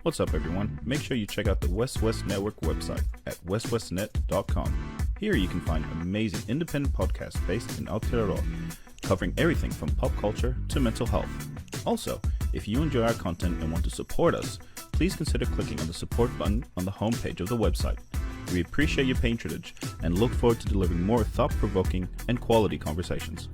What's up, everyone? Make sure you check out the WesWes Network website at weswesnet.com. Here you can find amazing independent podcasts based in Aotearoa, covering everything from pop culture to mental health. Also, if you enjoy our content and want to support us, please consider clicking on the support button on the homepage of the website. We appreciate your patronage and look forward to delivering more thought-provoking and quality conversations.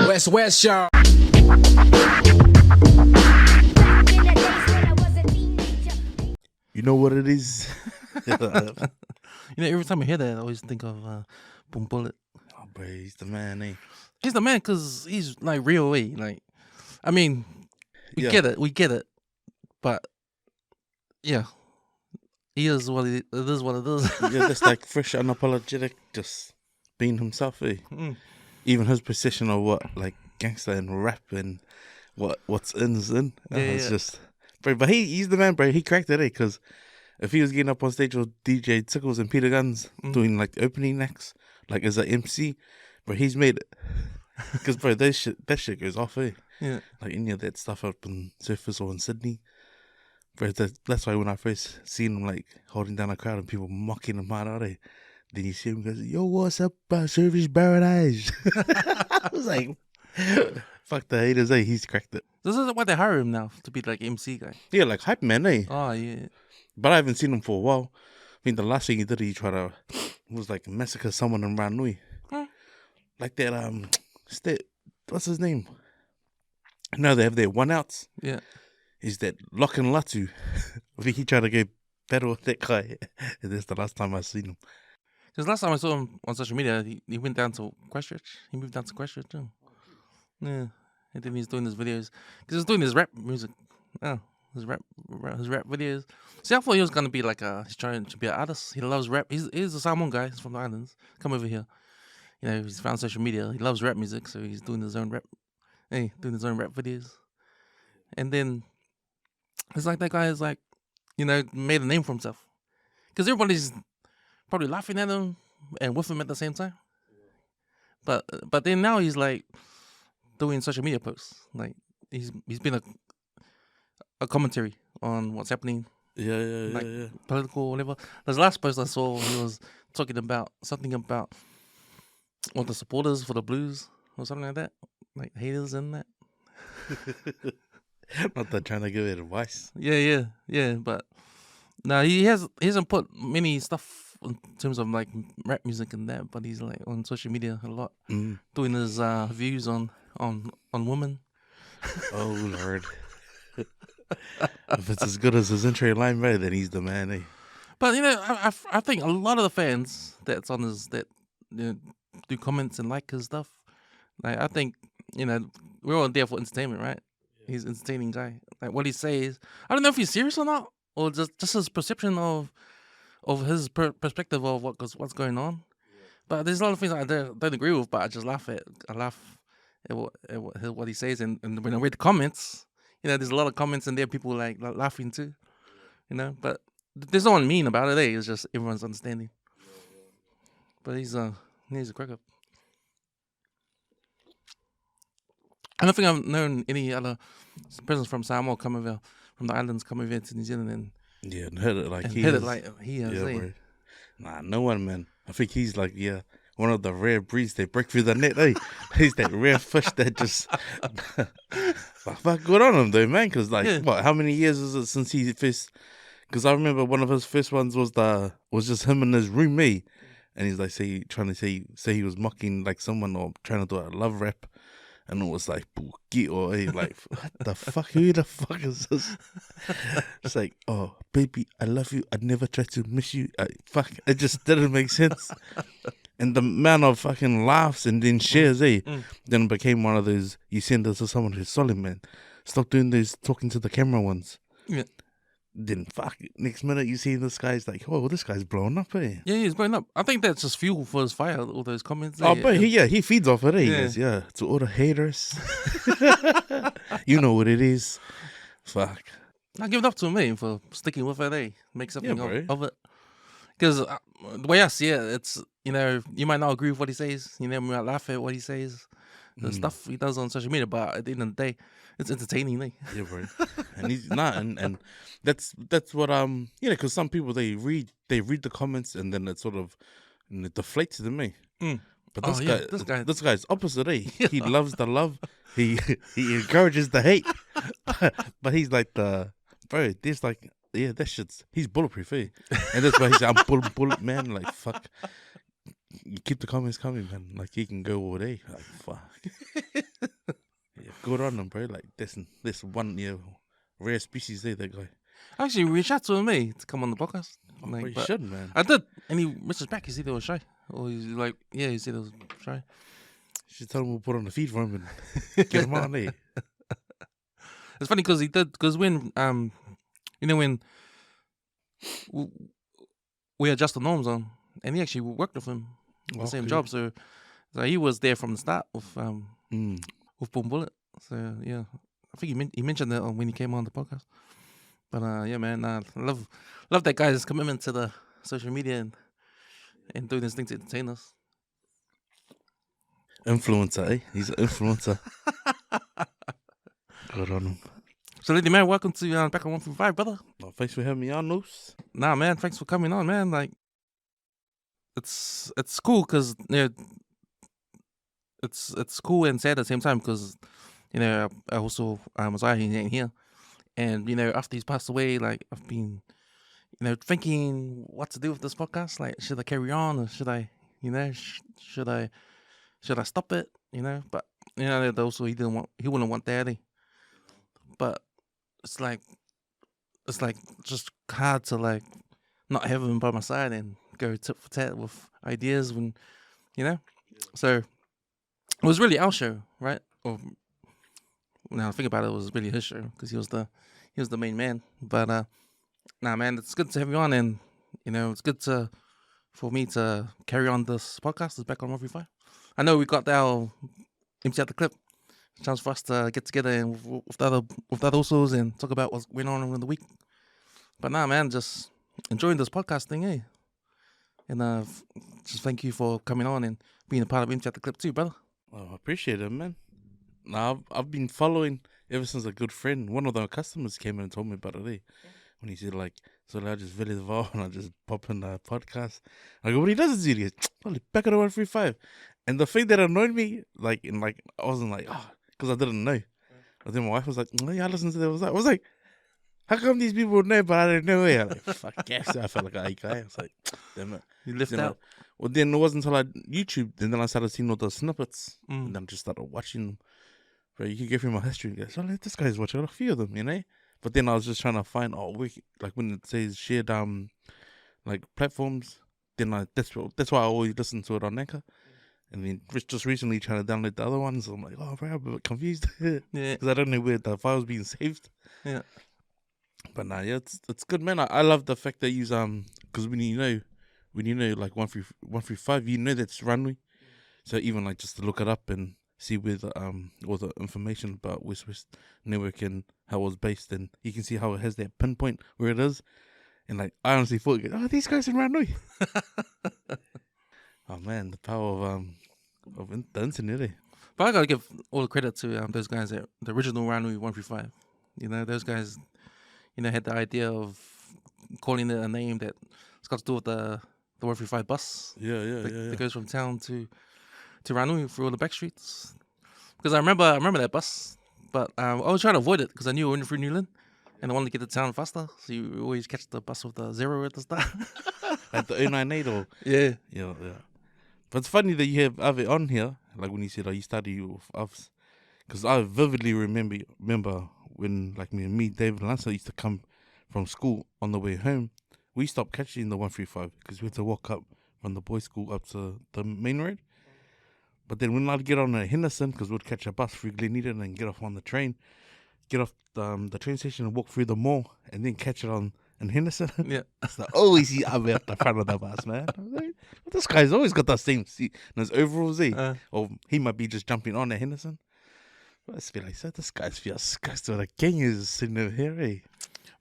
WesWes, y'all. You know what it is? Every time I hear that, I always think of Boom Bullet. Oh, bro, he's the man, eh? He's the man because he's like real, eh? Like, I mean, we get it, but yeah, he is what it is. What it is. Yeah, just like fresh, unapologetic, just being himself, eh? Even his position of what, like gangster and rap and what's in is in. It's just, bro. But he's the man, bro. He cracked it, eh? Because if he was getting up on stage with DJ Tickles and Peter Guns doing like the opening acts, like as an MC, bro, he's made it. Because bro, that shit goes off, eh? Yeah. Like any of that stuff up in Surfers or in Sydney, bro. That's why when I first seen him like holding down a crowd and people mocking him out, eh? Then you see him goes, "Yo, what's up, Service Paradise?" I was like, "Fuck the haters, eh?" He's cracked it. This is why they hire him now to be like MC guy. Yeah, like hype man, eh? Oh yeah. But I haven't seen him for a while. I mean, the last thing he did, he tried to was like massacre someone in Ranui. Like that what's his name? No, they have their one outs. Yeah. Is that Lock and Latu? I think he tried to go battle with that guy. And that's the last time I seen him. Because last time I saw him on social media, he went down to Christchurch. He moved down to Christchurch too. Yeah. And then he's doing his videos. Because he's doing his rap music. Oh, his rap videos. See, I thought he was going to be like he's trying to be an artist. He loves rap. He's a Samoan guy. He's from the islands. Come over here. He's found social media. He loves rap music, so he's doing his own rap. Hey, doing his own rap videos. And then it's like that guy is like, made a name for himself. Because everybody's probably laughing at him and with him at the same time. But then now he's like doing social media posts. Like he's been a commentary on what's happening. Yeah. Political or whatever. There's last post I saw, he was talking about something about the supporters for the Blues or something like that. Like haters in that. Not that trying to give it advice. Yeah. But no, he hasn't put many stuff in terms of like rap music and that, but he's like on social media a lot, doing his views on women. Oh Lord. If it's as good as his intro line, bro, then he's the man, eh? But I think a lot of the fans that's on his that do comments and like his stuff. Like I think we're all there for entertainment, right? Yeah. He's an entertaining guy. Like what he says, I don't know if he's serious or not, or just his perception of his perspective of what's going on. Yeah. But there's a lot of things I don't agree with, but I just laugh at what he says, and when I read the comments, there's a lot of comments in there, people like laughing too, But there's no one mean about it. It's just everyone's understanding. Yeah. But he's a cracker. I don't think I've known any other persons from Samoa from the islands come over to New Zealand and hit it like he has. Bro. Nah, no one, man. I think he's like one of the rare breeds that break through the net. Eh? He's that rare fish that just fuck good on him though, man. Because how many years is it since he first? Because I remember one of his first ones was just him and his roommate, and he's like trying to say he was mocking like someone or trying to do a love rap. And it was like, or like, what the fuck? Who the fuck is this? It's like, oh, baby, I love you. I'd never try to miss you. Fuck, it just didn't make sense. And the amount of fucking laughs and then shares, then it became one of those, you send this to someone who's solid, man. Stop doing those talking to the camera ones. Yeah. Then fuck, next minute you see this guy's like, oh, this guy's blowing up, eh? Yeah, he's blowing up. I think that's just fuel for his fire, all those comments. Oh, but he feeds off it, eh? He goes, to all the haters. You know what it is. Fuck. I give it up to him, for sticking with it, Make something of it. Because the way I see it, it's, you know, you might not agree with what he says. You know, we might laugh at what he says, the stuff he does on social media. But at the end of the day, it's entertaining. Like. Yeah, bro. And he's not, and that's what you know, because some people they read the comments and then it sort of it deflates them, eh? But this guy's opposite, eh? Yeah. He loves the love. He encourages the hate. But he's like bro. There's like that shit's he's bulletproof, eh? And that's why he's I'm bullet man. Like fuck. You keep the comments coming, man. Like he can go all day. Like fuck. Yeah, good on him, bro. Like this one rare species there, that guy. Actually, reached out to him, to come on the podcast. Like, you should, man. I did, and he messaged back. He said he was shy, or he's like, yeah, he said he was shy. You should tell him we'll put on the feed for him and get him on there. It's funny because he did, because when you know, when we had Justin Norms on, and he actually worked with him on the same job, so he was there from the start with Boom Bullet. So yeah, I think he mentioned that when he came on the podcast. But yeah, man, I love that guy's commitment to the social media and doing this thing to entertain us. Influencer, eh? He's an influencer. Good on him. So, Leti, man, welcome to back on 135, brother. Oh, thanks for having me on, Noose. Nah, man, thanks for coming on, man. Like, it's cool because it's cool and sad at the same time because I also was out here. And, after he's passed away, like, I've been, thinking what to do with this podcast. Like, should I carry on or should I, should I stop it? But, also he wouldn't want that. But it's like just hard to, like, not have him by my side and go tit for tat with ideas when, So, it was really our show, right? Or, now I think about it, it was really his show because he was the main man. But nah, man, it's good to have you on, and it's good for me to carry on this podcast. It's back on 135. I know we got our empty out the clip. Chance for us to get together and with the other shows and talk about what's going on in the week. But nah, man, just enjoying this podcast thing, eh? And just thank you for coming on and being a part of empty out the clip too, brother. Oh, I appreciate it, man. Now, I've been following ever since a good friend, one of the customers came in and told me about it, eh? When he said, like, so I just really involved and I just pop in the podcast. I go, what he does is idiot. Back at the 135. And the thing that annoyed me, I wasn't like, because I didn't know. But then my wife was like, oh, yeah, I listened to that. I was like, how come these people know, but I didn't know it? I'm like, fuck yes. I felt like a guy. I was like, damn it. You left out. Well, then it wasn't until I YouTube, and then I started seeing all the snippets. And then I just started watching them. Bro, you can go through my history and go, so this guy's watching a few of them, But then I was just trying to find, like when it says shared, like platforms, then that's why I always listen to it on Anchor. And then just recently trying to download the other ones, I'm like, oh, bro, I'm a bit confused. Yeah. Because I don't know where the file's being saved. Yeah. But nah, yeah, it's good, man. I love the fact that you because when you know like 135, that's runway. So even like just to look it up and see where the all the information about WesWes Network and how it was based, and you can see how it has that pinpoint where it is. And like I honestly thought, these guys in Ranui. Oh man, the power of the internet. Eh? But I gotta give all the credit to those guys at the original Ranui 135. Those guys, had the idea of calling it a name that's got to do with the 135 bus. Yeah. That goes from town to Ranui through all the back streets. Because I remember that bus, but I was trying to avoid it because I knew we were through Newland and I wanted to get to town faster. So you always catch the bus with the 0 at the start. At the 098 or yeah. But it's funny that you have Ave on here, like when you said you study with us, because I vividly remember when like me, David and Lancer used to come from school on the way home. We stopped catching the 135 because we had to walk up from the boys' school up to the main road. But then when I'd get on Henderson, because we'd catch a bus through Gleneden and get off on the train, get off the train station and walk through the mall, and then catch it on in Henderson. Yeah. So I always see Ave at the front of the bus, man. I was like, this guy's always got that same seat in his overalls, eh? Or he might be just jumping on at Henderson. But I just feel like, so this guy's disgusted. The gang is sitting over here, eh?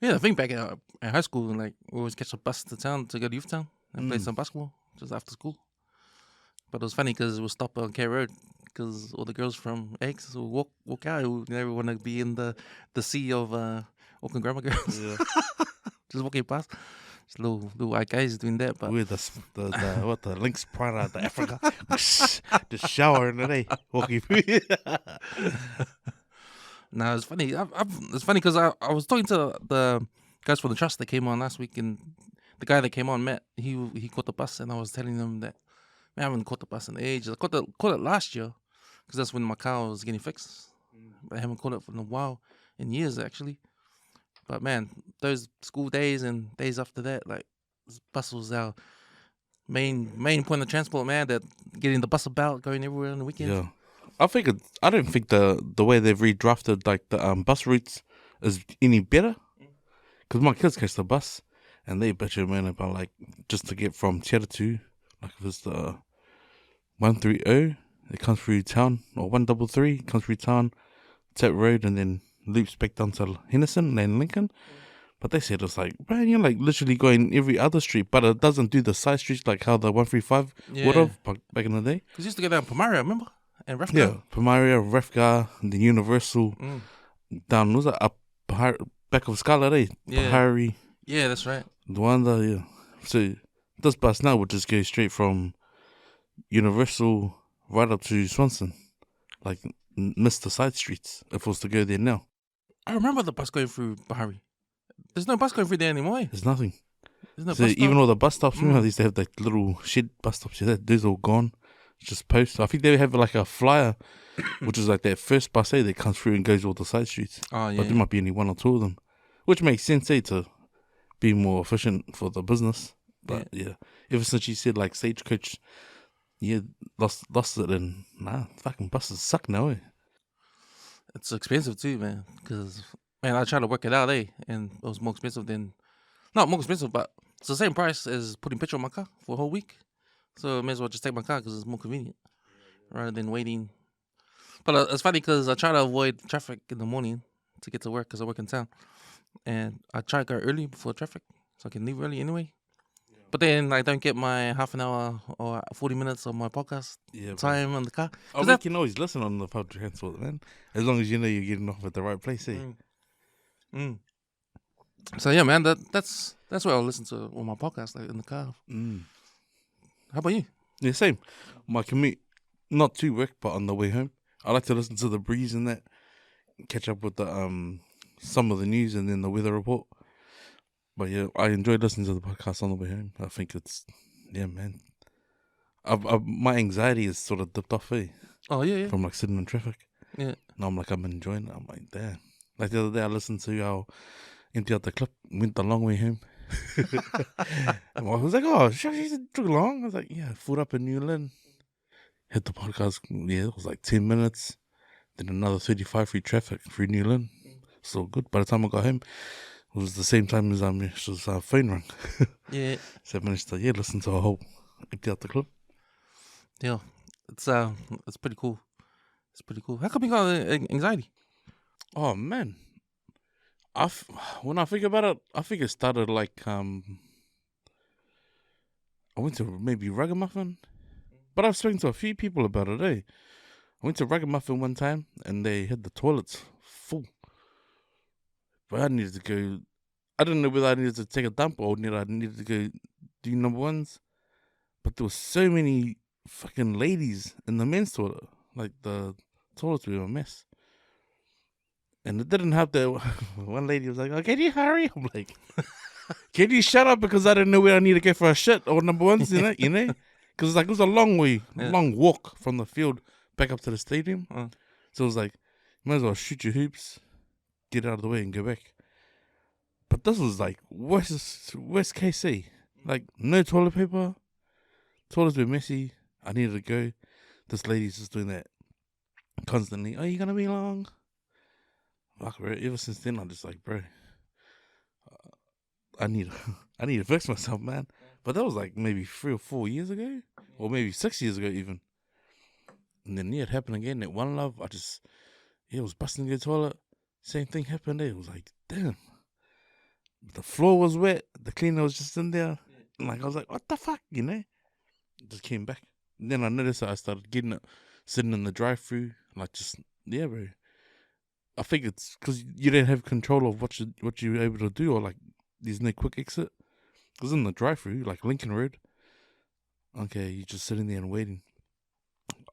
Yeah, I think back at high school, like we always catch a bus to town to go to youth town. and play some basketball just after school. But it was funny because we'll stop on K Road because all the girls from Eggs will walk out. Who never want to be in the sea of Auckland Grammar girls. Yeah. Just walking past. Just little white guys doing that. But with the Lynx Prada, the Africa, just showering today, walking through. No, it's funny. It's funny because I was talking to the guys from the trust that came on last week, and the guy that came on, Matt, he caught the bus, and I was telling him that I haven't caught the bus in ages. I caught it last year because that's when my car was getting fixed. I haven't caught it for a while, in years actually. But man, those school days and days after that, like bus was our main point of transport, man. That getting the bus about, going everywhere on the weekends. Yeah, I don't think the way they've redrafted like the bus routes is any better. Because my kids catch the bus and they bitch man about like just to get from Te Ratu, like if it's the 130, it comes through town, or 133 comes through town, Tip Road, and then loops back down to Henderson and then Lincoln. But they said it's like, man, you're like literally going every other street, but it doesn't do the side streets like how the 135 would have back in the day. Because used to go down Pomaria, remember? And Refgar. Yeah, Pomaria, Refgar, the Universal, down, was that up back of Scarlet, eh? Yeah. Pahari. Yeah, that's right. Duanda, yeah. So this bus now would just go straight from Universal right up to Swanson. Like, miss the side streets if it was to go there now. I remember the bus going through Bahari. There's no bus going through there anymore. There's nothing. There's no so bus stop. Even all the bus stops, remember, they used to have like little shed bus stops. Yeah, those all gone. It's just posts. I think they have like a flyer, which is like that first bus that comes through and goes all the side streets. Oh, yeah. But there might be only one or two of them, which makes sense, to be more efficient for the business. But yeah, ever since you said like Stagecoach, lost it, and fucking buses suck now, eh? It's expensive too, man. Because man, I tried to work it out, and it was more expensive than, not more expensive, but it's the same price as putting petrol in my car for a whole week. So I may as well just take my car because it's more convenient rather than waiting. But it's funny because I try to avoid traffic in the morning to get to work because I work in town, and I try to go early before traffic so I can leave early anyway. But then I don't get my half an hour or 40 minutes of my podcast time on the car. Oh, you can always listen on the public transport, man. As long as you know you're getting off at the right place, eh? So yeah, man, that's where I'll listen to all my podcasts, like in the car. How about you? Yeah, same. My commute, not to work, but on the way home, I like to listen to the breeze and that, catch up with the some of the news and then the weather report. But yeah, I enjoy listening to the podcast on the way home. I think it's, man. My anxiety is sort of dipped off, Oh, yeah. From like sitting in traffic. Yeah. Now I'm enjoying it. I'm like, damn. Like the other day I listened to our Empty Out the Clip, went the long way home. And I was like, oh, she took long. I was like, yeah, food up in New Lynn. Hit the podcast, it was like 10 minutes. Then another 35 free traffic through New Lynn. So good. By the time I got home, it was the same time as phone rang. Yeah. So I managed to listen to a whole Empty Out the Clip. Yeah. It's pretty cool. It's pretty cool. How come you got anxiety? Oh man. When I think about it, I think it started like I went to maybe Ragamuffin. But I've spoken to a few people about it, I went to Ragamuffin one time and they had the toilets full. But I needed to go. I didn't know whether I needed to take a dump or I needed to go do number ones. But there were so many fucking ladies in the men's toilet. Like the toilets were a mess. And it didn't have the one lady was like, oh, can you hurry? I'm like, can you shut up because I didn't know where I need to go for a shit or number ones, you know? Because it was a long walk from the field back up to the stadium. So it was like, you might as well shoot your hoops, get out of the way and go back. But this was like West KC. Like, no toilet paper. Toilets were messy. I needed to go. This lady's just doing that constantly. Are you going to be long? Fuck, bro. Ever since then, I'm just like, bro, I need to fix myself, man. But that was like maybe 3 or 4 years ago. Or maybe 6 years ago even. And then, it happened again at One Love. I was busting the toilet. Same thing happened there. It was like, damn. The floor was wet. The cleaner was just in there. like I was like, what the fuck, you know? Just came back. And then I noticed that I started getting it, sitting in the drive-through, like just bro. I think it's because you don't have control of what you're able to do, or like there's no quick exit. Because in the drive-through, like Lincoln Road, okay, you're just sitting there and waiting.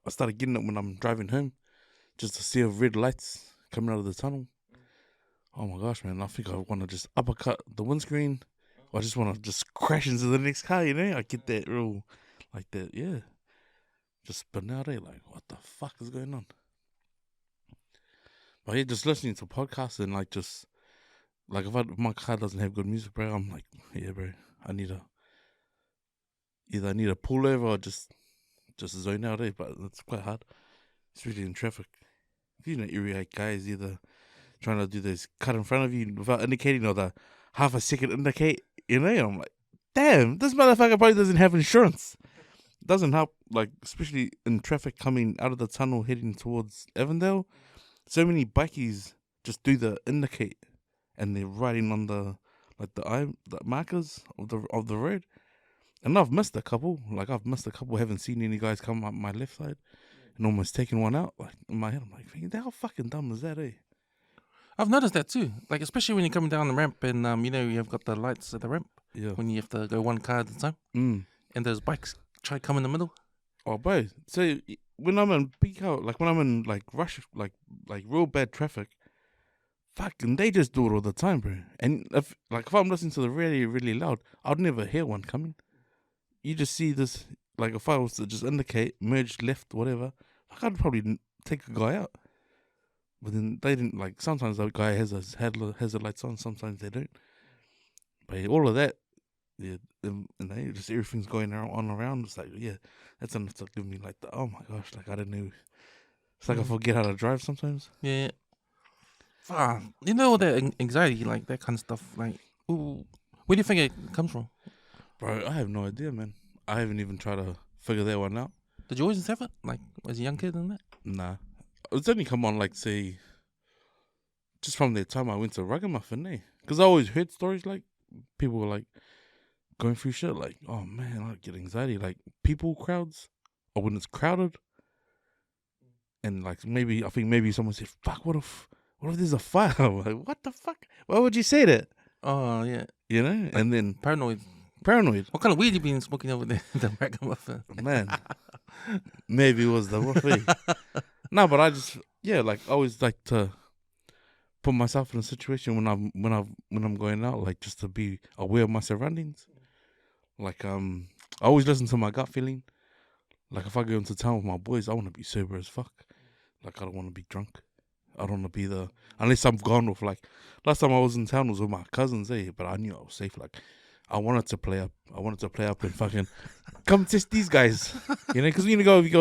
I started getting it when I'm driving home, just to see red lights coming out of the tunnel. Oh my gosh, man! I think I want to just uppercut the windscreen. Or I just want to just crash into the next car, you know? I get that real, like that, yeah. Just spin out, like, what the fuck is going on? But yeah, just listening to podcasts and like just, like if my car doesn't have good music, bro, I'm like, yeah, bro, I need to pull over or just zone out, but it's quite hard, especially in traffic. You know, irate guys either trying to do this cut in front of you without indicating, or the half a second indicate, you know? I'm like, damn, this motherfucker probably doesn't have insurance. It doesn't help, like, especially in traffic coming out of the tunnel heading towards Avondale. So many bikies just do the indicate and they're riding on the markers of the road. And I've missed a couple. Haven't seen any guys come up my left side and almost taken one out. Like, in my head, I'm like, thinking, how fucking dumb is that, eh? I've noticed that too. Like, especially when you're coming down the ramp and, you know, you've got the lights at the ramp. Yeah. When you have to go one car at a time. And those bikes try to come in the middle. Oh, bro. So, when I'm in peak out, like, when I'm in, like, rush, like real bad traffic, fucking, they just do it all the time, bro. And if I'm listening to the really, really loud, I'd never hear one coming. You just see this, like, if I was to just indicate, merge left, whatever, I'd probably take a guy out. But then they didn't, like, sometimes the guy has the lights on, sometimes they don't. But all of that, yeah, and they just everything's going on around. It's like, yeah, that's enough to give me like oh my gosh, like I don't know. It's like I forget how to drive sometimes. Yeah. You know all that anxiety, like that kind of stuff. Like, ooh, where do you think it comes from? Bro, I have no idea, man. I haven't even tried to figure that one out. Did you always have it? Like, as a young kid and that? Nah. It's only come on, like, say, just from the time I went to Ragamuffin, eh? Because I always heard stories, like, people were, like, going through shit, like, oh, man, I get anxiety. Like, people crowds, or when it's crowded. And, like, I think maybe someone said, fuck, what if there's a fire? I'm like, what the fuck? Why would you say that? Oh, yeah. You know? Like, and then... Paranoid. What kind of weed you been smoking over there? The Ragamuffin. Man. Maybe it was the rough. No, but I just, yeah, like, I always like to put myself in a situation when I'm going out, like, just to be aware of my surroundings. Like, I always listen to my gut feeling. Like, if I go into town with my boys, I want to be sober as fuck. Like, I don't want to be drunk. I don't want to be unless I'm gone with, like, last time I was in town was with my cousins, but I knew I was safe. Like, I wanted to play up and fucking come test these guys, you know, because when you go out with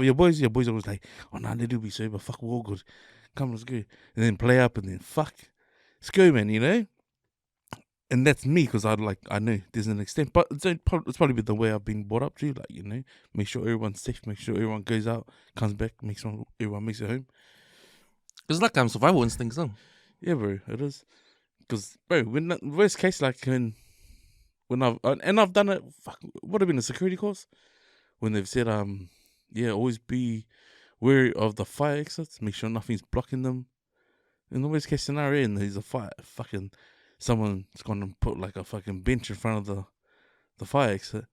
your boys always like, oh no, they do be sober, fuck, we're all good, come, let's go, and then play up and then fuck, let's go, man, you know. And that's me, because I know there's an extent, but it's probably the way I've been brought up too, like, you know, make sure everyone's safe, make sure everyone goes out, comes back, make sure everyone makes it home. It's like survival instincts, though. Yeah, bro, it is. Because, bro, when the worst case, like, when I've done it, would have been a security course, when they've said, always be wary of the fire exits, make sure nothing's blocking them. In the worst case scenario, and there's a fire, fucking someone's gonna put like a fucking bench in front of the fire exit,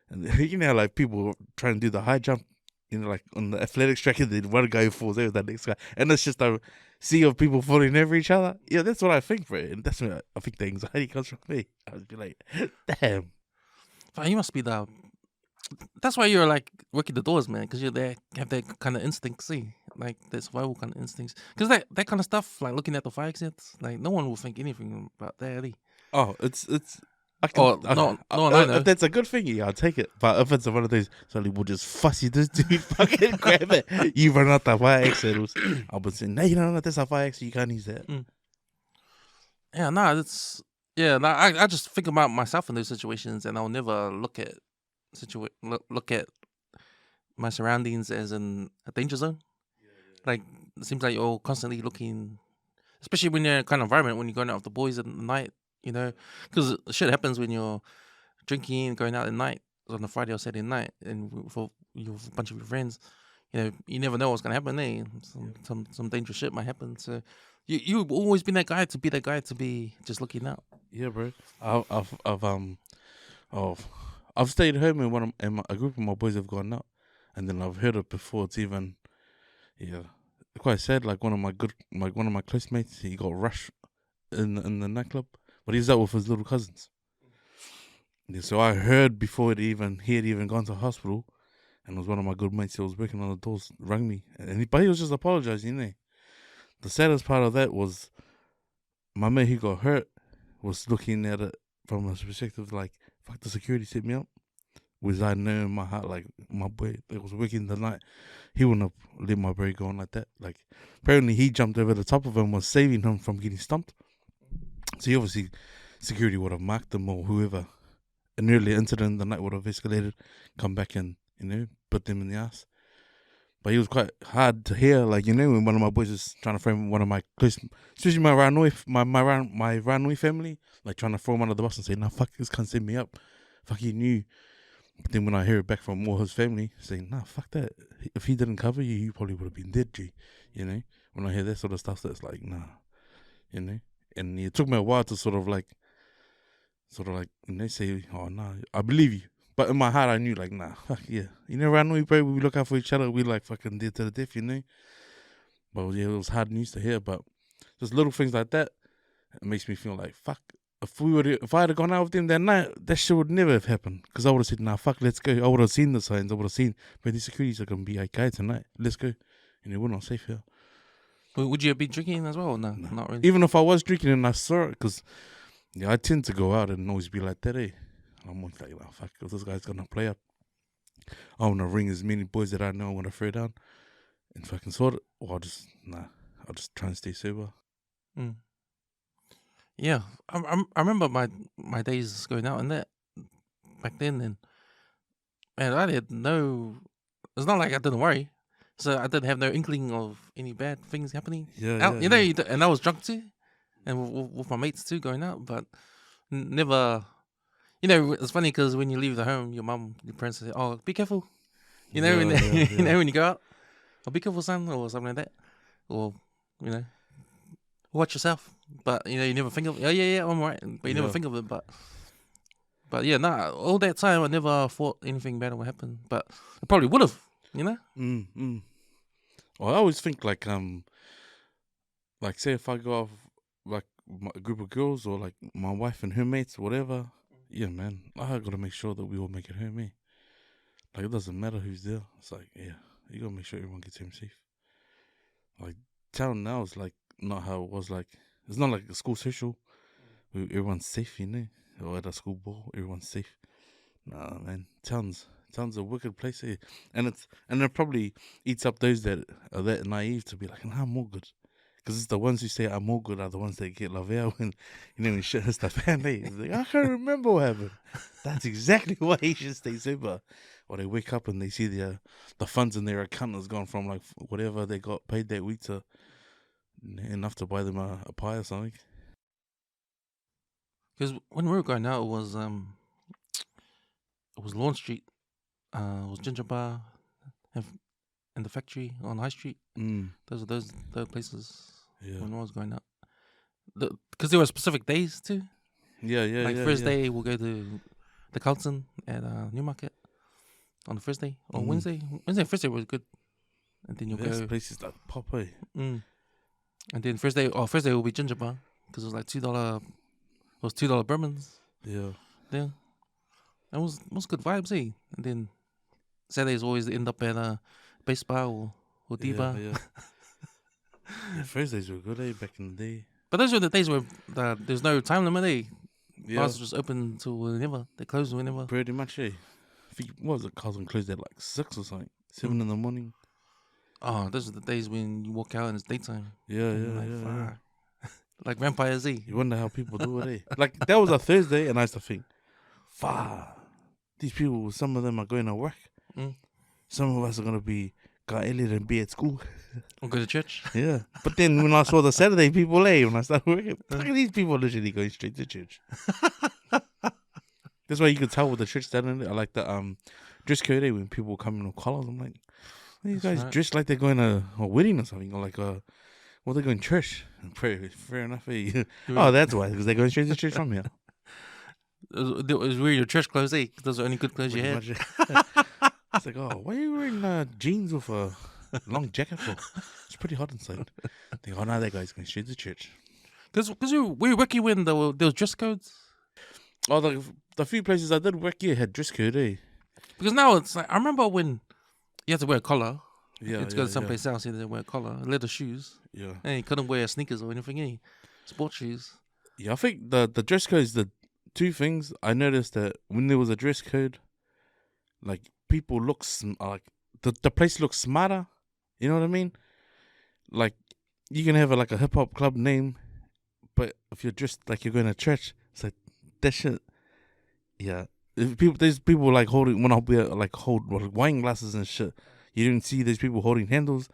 and you know, like people trying to do the high jump, you know, like on the athletics track, and then one guy falls over the next guy, and it's just a sea of people falling over each other. Yeah, that's what I think, bro, and that's where I think the anxiety comes from me. I would be like, damn. You must be that's why you're like working the doors, man, because you're there, have that kind of instinct, see, like that survival kind of instincts. Because that kind of stuff, like looking at the fire exits, like no one will think anything about that, eh? Oh, it's. No, I know. If that's a good thing, yeah, I'll take it. But if it's one of those, suddenly we'll just fussy this dude, fucking grab it. You run out the fire exit. I'll be saying, no, that's a fire exit. You can't use that. Yeah, I just think about myself in those situations, and I'll never look at my surroundings as in a danger zone. Like, it seems like you're constantly looking, especially when you're in a kind of environment when you're going out with the boys at night, you know, because shit happens when you're drinking, going out at night on a Friday or Saturday night, and for a bunch of your friends, you never know what's gonna happen. Some dangerous shit might happen. So you've always been that guy to be just looking out. Yeah, bro. I've stayed home and a group of my boys have gone out, and then I've heard it before. It's even quite sad. Like one of my close mates, he got rushed in the nightclub, but he was out with his little cousins. Yeah, so I heard before he had even gone to hospital, and it was one of my good mates who was working on the doors, rang me, but he was just apologizing. The saddest part of that was my mate who got hurt was looking at it from a perspective like, fuck, the security set me up. Which I know in my heart, like, my boy that was working the night, he wouldn't have let my boy go on like that. Like, apparently he jumped over the top of him, was saving him from getting stumped. So obviously security would have marked him or whoever. An earlier incident the night would have escalated, come back and, put them in the ass. But it was quite hard to hear, like, when one of my boys was trying to frame one of my close, especially my Ranui family, like trying to throw him under the bus and say, nah, fuck, this can't set me up. Fuck, he knew. But then when I hear it back from all his family saying, nah, fuck that. If he didn't cover you, you probably would have been dead, G. When I hear that sort of stuff, that's like, nah, And it took me a while to sort of like, say, oh, nah, I believe you. But in my heart, I knew, like, nah, fuck yeah. Ranui, bro, we look out for each other. We like fucking dead to the death, But yeah, it was hard news to hear. But just little things like that, it makes me feel like, fuck. If I had gone out with them that night, that shit would never have happened. Because I would have said, nah, fuck, let's go. I would have seen the signs. I would have seen, but these securities are going to be okay tonight. Let's go. We're not safe here. But would you be drinking as well or no? Not really. Even if I was drinking and I saw it, because I tend to go out and always be like that, I'm always like, nah, fuck, if this guy's going to play up, I want to ring as many boys that I know I want to throw down and fucking sort it. Or I'll just try and stay sober. Mm. Yeah, I remember my days going out and that back then, and man, I had no. It's not like I didn't worry, so I didn't have no inkling of any bad things happening. And I was drunk too, and with my mates too going out, but never. It's funny because when you leave the home, your parents say, "Oh, be careful," when you go out, "Oh, be careful, son," or something like that, or watch yourself. But you never think of it. I'm right, but you never think of it. But yeah, all that time I never thought anything bad would happen. But I probably would have, Well, I always think like say if I go off like a group of girls or like my wife and her mates or whatever, yeah, man, I gotta make sure that we all make it home, Like it doesn't matter who's there. It's like, yeah, you gotta make sure everyone gets home safe. Like town now is like not how it was like. It's not like a school social where everyone's safe, or at a school ball, everyone's safe. Nah, man, town's a wicked place here, and it probably eats up those that are that naive to be like, nah, I'm all good, because it's the ones who say I'm all good are the ones that get love out when when shit hits the fan. It's like, I can't remember what happened. That's exactly why you should stay sober. Or they wake up and they see the funds in their account has gone from like whatever they got paid that week to enough to buy them a pie or something. Because when we were going out, it was Lawn Street, it was Ginger Bar, and the factory on High Street. Those are places when I was going out. Because there were specific days too. Like Thursday, we'll go to the Carlton at Newmarket on the Thursday or Wednesday. Wednesday and Thursday was good, and then you'll go places that pop. And then Thursday will be Ginger Bar because it was like $2. It was $2 bourbons. Yeah. It was good vibes, And then Saturdays always end up at a Base Bar or D Bar. Yeah. Thursdays were good, back in the day. But those were the days where there's no time limit, Bars just open till whenever. They close whenever. Pretty much, I think, what was it? Carlton closed at like 6 or something. 7 in the morning. Oh, those are the days when you walk out and it's daytime. Yeah. Like Vampire Z. You wonder how people do it, Like, that was a Thursday, and I used to think, these people, some of them are going to work. Some of us are going to got Elliot and be at school. Or go to church. Yeah. But then when I saw the Saturday people, when I started working, look at these people literally going straight to church. That's why you could tell with the church that in it. I like the dress code when people come in with collars. I'm like, why you guys dressed like they're going to a wedding or something, or like well, they're going to church. Fair enough. Oh, that's why, because they're going straight to church from here. It was wearing your church clothes, eh? Those are the only good clothes you had. It's like, oh, why are you wearing jeans with a long jacket for? It's pretty hot inside. Think, oh, no, that guy's going straight to church. Because we were working when there was dress codes. Oh, the few places I did work here had dress code, eh? Because now it's like, I remember when you had to wear a collar. Yeah, you had to go to someplace else, you had to wear a collar, leather shoes. Yeah. And you couldn't wear sneakers or anything, eh? Sports shoes. Yeah, I think the dress code is the two things. I noticed that when there was a dress code, like, people look, like, the place looks smarter. You know what I mean? Like, you can have a hip-hop club name, but if you're dressed like you're going to church, it's like, that shit, yeah. There's people like holding, when I'll be hold wine glasses and shit, you didn't see these people holding handles.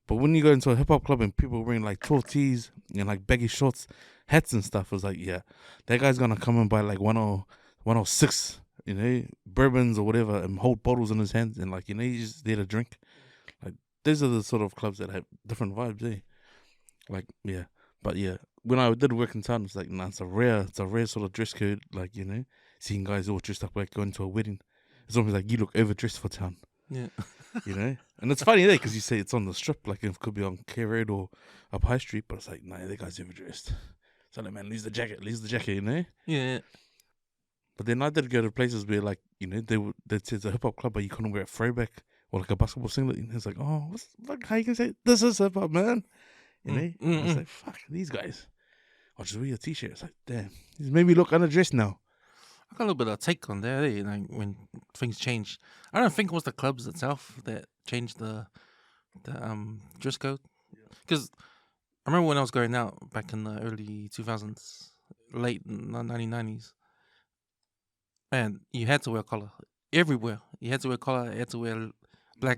But when you go into a hip hop club and people wearing like tall tees and like baggy shorts, hats and stuff, it's like, yeah, that guy's gonna come and buy like 106, bourbons or whatever, and hold bottles in his hands, and like, he's just there to drink. Like, these are the sort of clubs that have different vibes, eh? Like, yeah. But yeah, when I did work in town, it's like, nah, it's a rare sort of dress code. Like, seeing guys all dressed up like going to a wedding. It's almost like you look overdressed for town. Yeah. And it's funny there because you say it's on the strip, like it could be on K Road or up High Street, but it's like, nah, that guy's overdressed. So like, man, leave the jacket, Yeah. But then I did go to places where, like, they'd say it's a hip hop club, but you couldn't wear a throwback or like a basketball singlet. It's like, oh, how you can say this is hip hop, man? It's like, fuck these guys. I'll just wear a t-shirt. It's like, damn, he's made me look underdressed now. I got a little bit of take on that, eh? Like when things changed. I don't think it was the clubs itself that changed the dress code. Because I remember when I was going out back in the early 2000s, late 1990s, man, you had to wear a collar everywhere. You had to wear a collar. You had to wear black.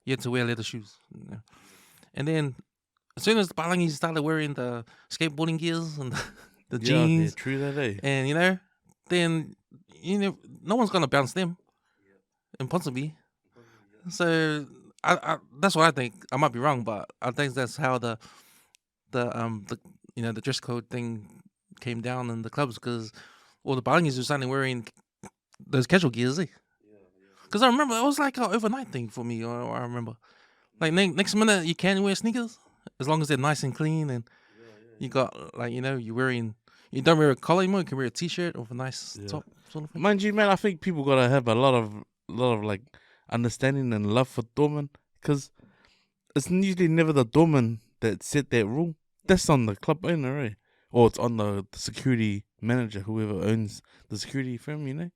You had to wear leather shoes. And then as soon as the Balangis started wearing the skateboarding gears and the jeans, yeah, true that, eh? And then no one's gonna bounce them, impossibly. So I that's what I think. I might be wrong, but I think that's how the dress code thing came down in the clubs, because all the Balangis were suddenly wearing those casual gears, eh? Because I remember it was like an overnight thing for me. Or I remember, like, next minute you can wear sneakers as long as they're nice and clean, and you got, like, you're wearing. You don't wear a collar anymore. You can wear a t-shirt with a nice top, sort of thing. Mind you, man, I think people gotta have a lot of like understanding and love for doormen, because it's usually never the doorman that set that rule. That's on the club owner, right? Or it's on the security manager, whoever owns the security firm,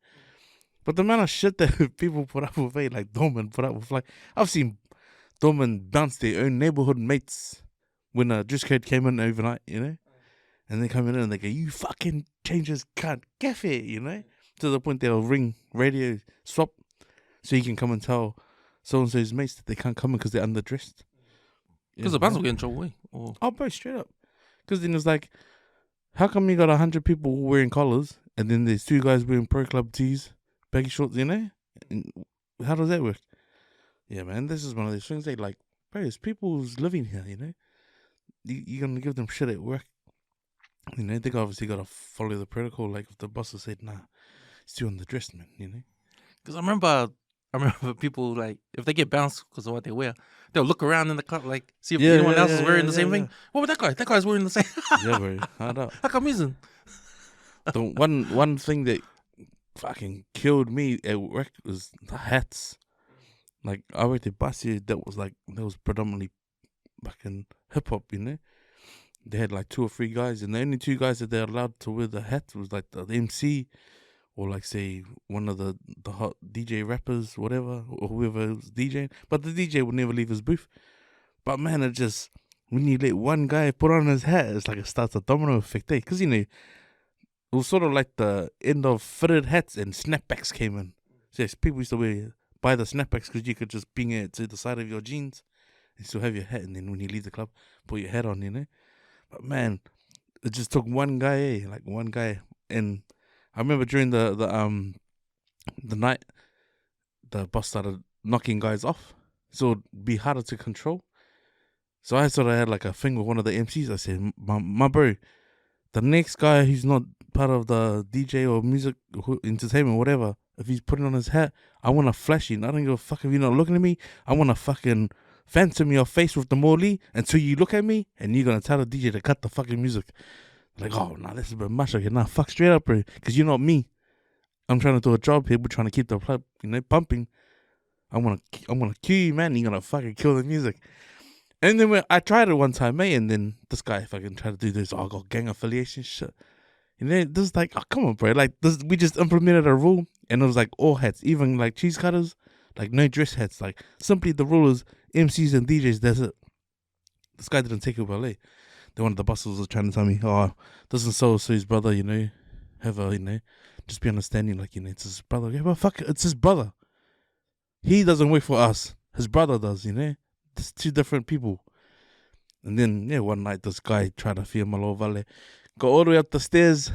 But the amount of shit that people put up with, like doormen put up with, like, I've seen doormen bounce their own neighborhood mates when a dress code came in overnight, And they come in and they go, you fucking changes can't get it, To the point they'll ring radio swap so you can come and tell so-and-so's mates that they can't come in because they're underdressed. Because the bands will get in trouble, eh? Oh, bro, straight up. Because then it's like, how come you got 100 people wearing collars and then there's 2 guys wearing pro club tees, baggy shorts, And how does that work? Yeah, man, this is one of those things they like, bro, it's people who's living here, You're going to give them shit at work. They obviously got to follow the protocol. Like, if the boss has said, nah, it's too underdressed, man, Because I remember people, like, if they get bounced because of what they wear, they'll look around in the club, like, see if anyone else is wearing the same thing. What about that guy? That guy's wearing the same. Yeah, bro. Hard up. How come he isn't? The one thing that fucking killed me at work was the hats. Like, I worked at Basi, that was predominantly fucking hip-hop, They had like 2 or 3 guys, and the only 2 guys that they're allowed to wear the hat was like the MC, or like, say, one of the hot DJ rappers, whatever, or whoever was DJing. But the DJ would never leave his booth. But man, it just, when you let one guy put on his hat, it's like it starts a domino effect, eh? Because, it was sort of like the end of fitted hats and snapbacks came in. So yes, people used to buy the snapbacks because you could just bring it to the side of your jeans and still have your hat, and then when you leave the club, put your hat on, But man, it just took one guy, and I remember during the night, the boss started knocking guys off, so it'd be harder to control. So I sort of had like a thing with one of the MCs. I said, my bro, the next guy who's not part of the DJ or music entertainment, whatever, if he's putting on his hat, I want to flash you. I don't give a fuck if you're not looking at me. I want to fucking phantom your face with the molly until you look at me and you're going to tell the DJ to cut the fucking music. Like, oh, nah, this is a bit much. Okay, nah, fuck straight up, bro. Because you're not me. I'm trying to do a job here. We're trying to keep the club, pumping. I'm gonna cue you, man. You're gonna fucking kill the music. And then I tried it one time, mate, and then this guy fucking tried to do this. Oh, I got gang affiliation shit. And then this is like, oh, come on, bro. Like, this, we just implemented a rule, and it was like all hats, even like cheese cutters, like no dress hats. Like, simply the rule is MCs and DJs, that's it. This guy didn't take it well, eh? Then one of the bosses was trying to tell me, oh, this is so-and-so's brother, have a, just be understanding, like, it's his brother. Yeah, but fuck it, it's his brother. He doesn't work for us. His brother does, It's two different people. And then, one night this guy tried to feel my little valley. Go all the way up the stairs,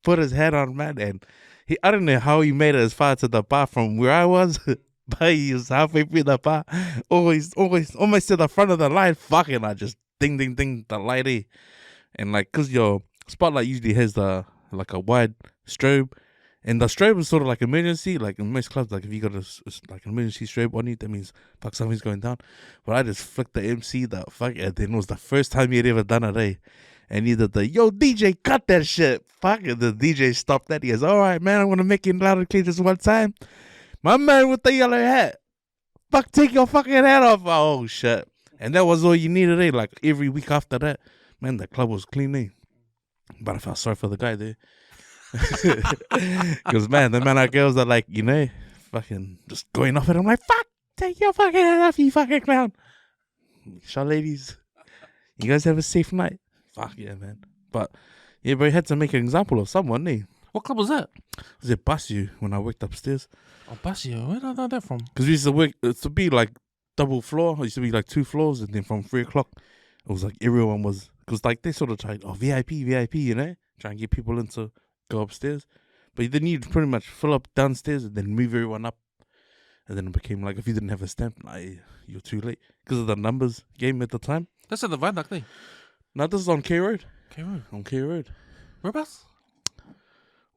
put his hat on, man, and I don't know how he made it as far to the bar from where I was, but he was halfway through the bar, almost to the front of the line. Fucking, I just ding, the light, eh? And like, cause your spotlight usually has like a wide strobe, and the strobe is sort of like emergency. Like in most clubs, like if you got like an emergency strobe on you, that means fuck, something's going down. But I just flicked the MC that fuck, and then it was the first time he had ever done it, eh? And he did the, yo, DJ, cut that shit. Fuck it. The DJ stopped that. He goes, all right, man, I'm going to make it loud and clear just one time. My man with the yellow hat. Fuck, take your fucking hat off. Oh, shit. And that was all you needed, eh? Like, every week after that, man, the club was clean, eh? But I felt sorry for the guy there. Because, man, the man, our girls are like, fucking just going off it. I'm like, fuck, take your fucking hat off, you fucking clown. Shut, ladies. You guys have a safe night. Fuck yeah, man. But yeah, but he had to make an example of someone, eh? What club was that? It was at Basio when I worked upstairs. Oh, Basio. Where did I know that from? Because we used to work, it to be like double floor. It used to be like 2 floors, and then from 3 o'clock, it was like everyone was, because like they sort of tried, VIP, try and get people in to go upstairs. But then you'd pretty much fill up downstairs and then move everyone up. And then it became like, if you didn't have a stamp, you're too late. Because of the numbers game at the time. That's at the Viaduct, eh? No, this is on K Road. K Road. On K Road. Whereabouts?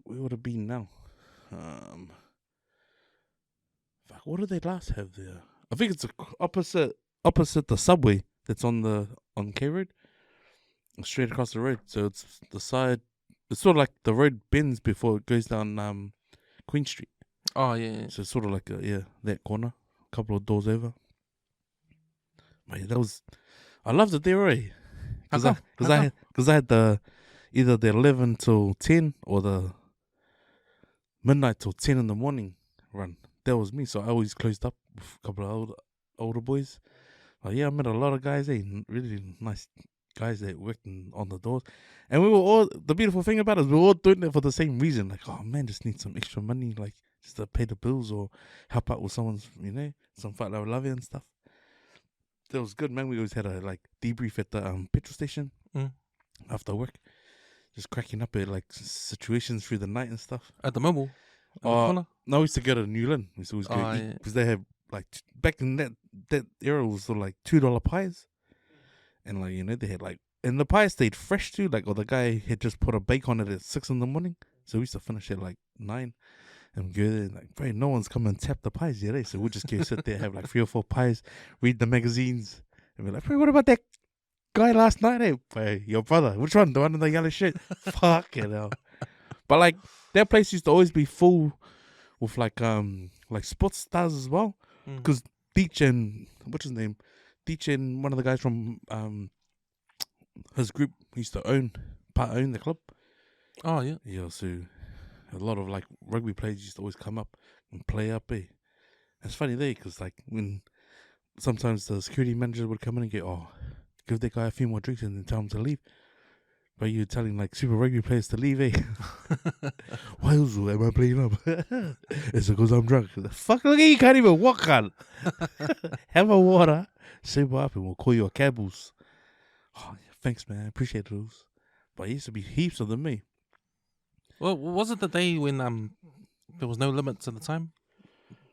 Where would it be now? Fuck, what did they last have there? I think it's opposite the subway that's on K Road. Straight across the road. So it's the side, it's sort of like the road bends before it goes down Queen Street. Oh yeah. So it's sort of like that corner. A couple of doors over. But yeah, I loved it there, eh? Because I had either the 11 till 10 or the midnight till 10 in the morning run. That was me. So I always closed up with a couple of older boys. But yeah, I met a lot of guys, really nice guys that worked on the doors. And we were all, the beautiful thing about it is we were all doing it for the same reason. Like, oh man, just need some extra money, like just to pay the bills or help out with someone's, some fight that we love and stuff. That was good, man. We always had a debrief at the petrol station after work, just cracking up at situations through the night and stuff. At the mobile? No, we used to go to Newland. We used to always go eat because they had back in that era it was sort of $2 pies, and they had and the pies stayed fresh too. Or the guy had just put a bake on it at 6 in the morning, so we used to finish at 9. And go there and bro, no one's come and tap the pies yet, eh? So we'll just go sit there, have 3 or 4 pies, read the magazines, and be like, bro, what about that guy last night, eh? Bro, your brother, which one? The one in the yellow shirt? Fuck it, hell. But that place used to always be full with sports stars as well. Because Deech and what's his name? Deech and one of the guys from his group used to own the club. Oh yeah. Yeah, so a lot of rugby players used to always come up and play up, eh? It's funny there because when sometimes the security manager would come in and go, oh, give that guy a few more drinks and then tell him to leave. But you're telling Super Rugby players to leave, eh? Why am I playing up? It's because I'm drunk. Fuck, look at you, can't even walk on. Have a water, sober up, and we'll call you a caboose. Oh, yeah, thanks, man. Appreciate those. But it used to be heaps of them, eh? Well, was it the day when there was no limits at the time?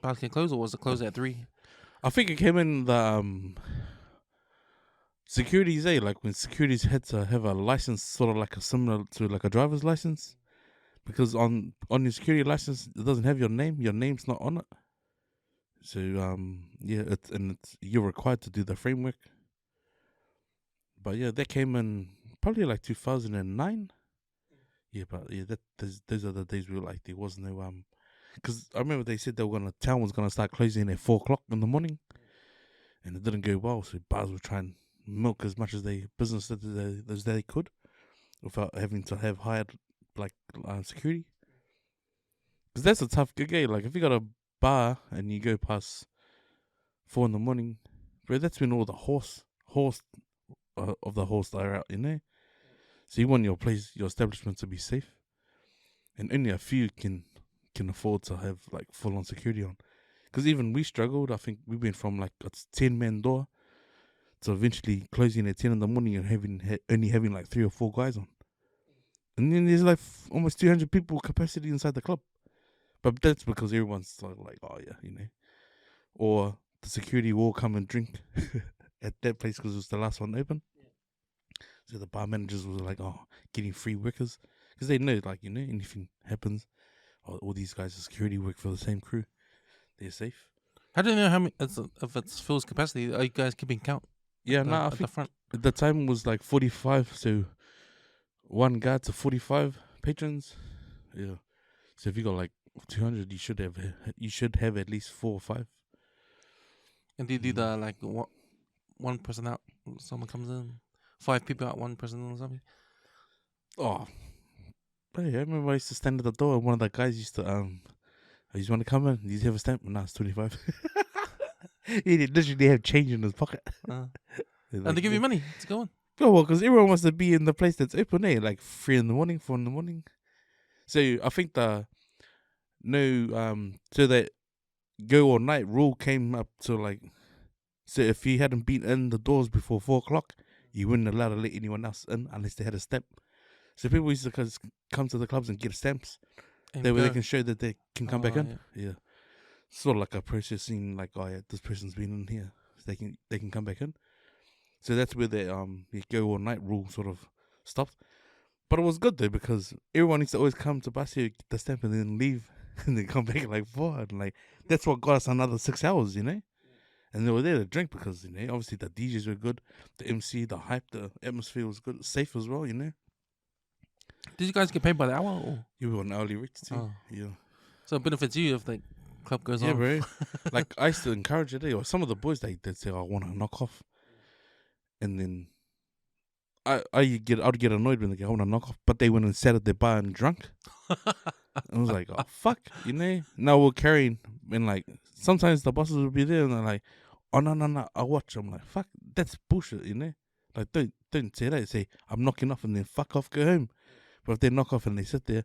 Bars can close, or was it closed at 3? I think it came in the securities, like when securities had to have a license, sort of like a similar to like a driver's license, because on your security license it doesn't have your name. Your name's not on it. So it's you're required to do the framework. But yeah, that came in probably like 2009. Yeah, but yeah, those are the days we were like there was no because I remember they said town was gonna start closing at 4:00 in the morning, and it didn't go well. So bars were trying to milk as much as business as they could, without having to have hired like security. Because that's a tough gig, eh? Like if you got a bar and you go past 4 in the morning, bro, that's when all the horse of the horse are out, you know. So you want your establishment to be safe, and only a few can afford to have like full on security on. Because even we struggled. I think we went from like a 10-man door to eventually closing at 10 in the morning and only having like 3 or 4 guys on. And then there's like almost 200 people capacity inside the club. But that's because everyone's sort of like, oh yeah, you know. Or the security will come and drink at that place because it was the last one open. So the bar managers were like, oh, getting free workers. Because they know, like, you know, anything happens, all these guys are security work for the same crew. They're safe. How do you know how many, if it's full capacity? Are you guys keeping count? Yeah, I think the front. At the time was like 45, so one guard to 45 patrons. Yeah. So if you got like 200, you should have at least 4 or 5. And do you do the like one person out, someone comes in, 5 people out, one person in or something? Oh, but yeah, I remember I used to stand at the door and one of the guys used to I just want to come in. Do you have a stamp? No, it's 25. He literally have change in his pocket. And they give you money to go on. Oh, well, because everyone wants to be in the place that's open, eh? Like 3 in the morning, 4 in the morning. So I think so that go all night rule came up to like, so if you hadn't been in the doors before 4:00, you wouldn't allow to let anyone else in unless they had a stamp. So people used to come to the clubs and get stamps. That way they can show that they can come back in. Yeah. Sort of like a processing, like, oh yeah, this person's been in here. So they can come back in. So that's where the go all night rule sort of stopped. But it was good though, because everyone used to always come to bus here, get the stamp and then leave and then come back at like 4. And like that's what got us another 6 hours, you know? And they were there to drink because, you know, obviously the DJs were good, the MC, the hype, the atmosphere was good, safe as well, you know? Did you guys get paid by the hour? Or? You were on hourly rates too. Oh. Yeah. So it benefits you if the club goes on. Yeah, bro. Like I used to encourage it. Or some of the boys they'd say, I want to knock off. And then I'd get annoyed when they go, I want to knock off. But they went and sat at their bar and drunk. I was like, oh, fuck, you know? Now we're carrying, and like, sometimes the bosses will be there and they're like, oh, no, I'll watch. I'm like, fuck, that's bullshit, you know? Like, don't say that. Say, I'm knocking off and then fuck off, go home. But if they knock off and they sit there,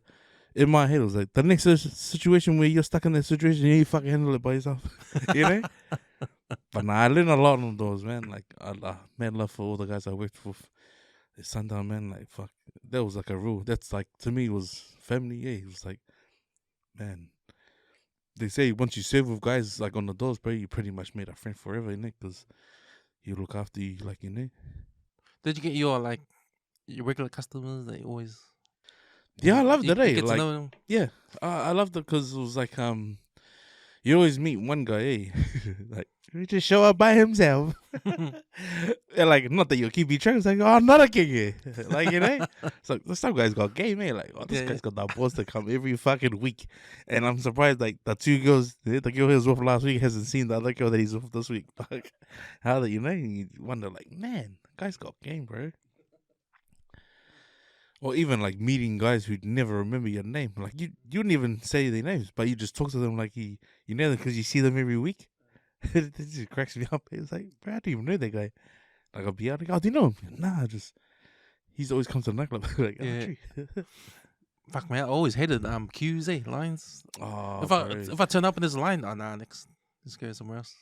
in my head, it was like, the next situation where you're stuck in that situation, you fucking handle it by yourself, you know? But nah, I learned a lot on those, man. Like, mad love for all the guys I worked with. The Sundown, man, like, fuck. That was like a rule. That's like, to me, was family. Yeah, it was like, man. They say once you serve with guys like on the doors, bro, you pretty much made a friend forever, innit? Because you look after you, like, you know. Did you get your regular customers? They always. Yeah, I loved it, eh? Like, yeah, I loved it because it was like, you always meet one guy, eh? Like, he just show up by himself. And like, not that you'll keep me track. It's like, oh, another king, like, you know. It's like, some guys got game, eh? Like, oh, this guy's got that boss to come every fucking week. And I'm surprised, like, the 2 girls, the girl he was with last week hasn't seen the other girl that he's with this week. Like, how that, you know? You wonder, like, man, guy's got game, bro. Or even like meeting guys who'd never remember your name. Like you wouldn't even say their names, but you just talk to them like you know them because you see them every week. It just cracks me up. It's like, bro, I don't even know that guy. Like I'll be out like, oh, do you know him? Nah, he's always comes to the nightclub. Like, yeah. Fuck man, I always hated queues, lines. Oh, if I turn up and there's a line, let's go somewhere else.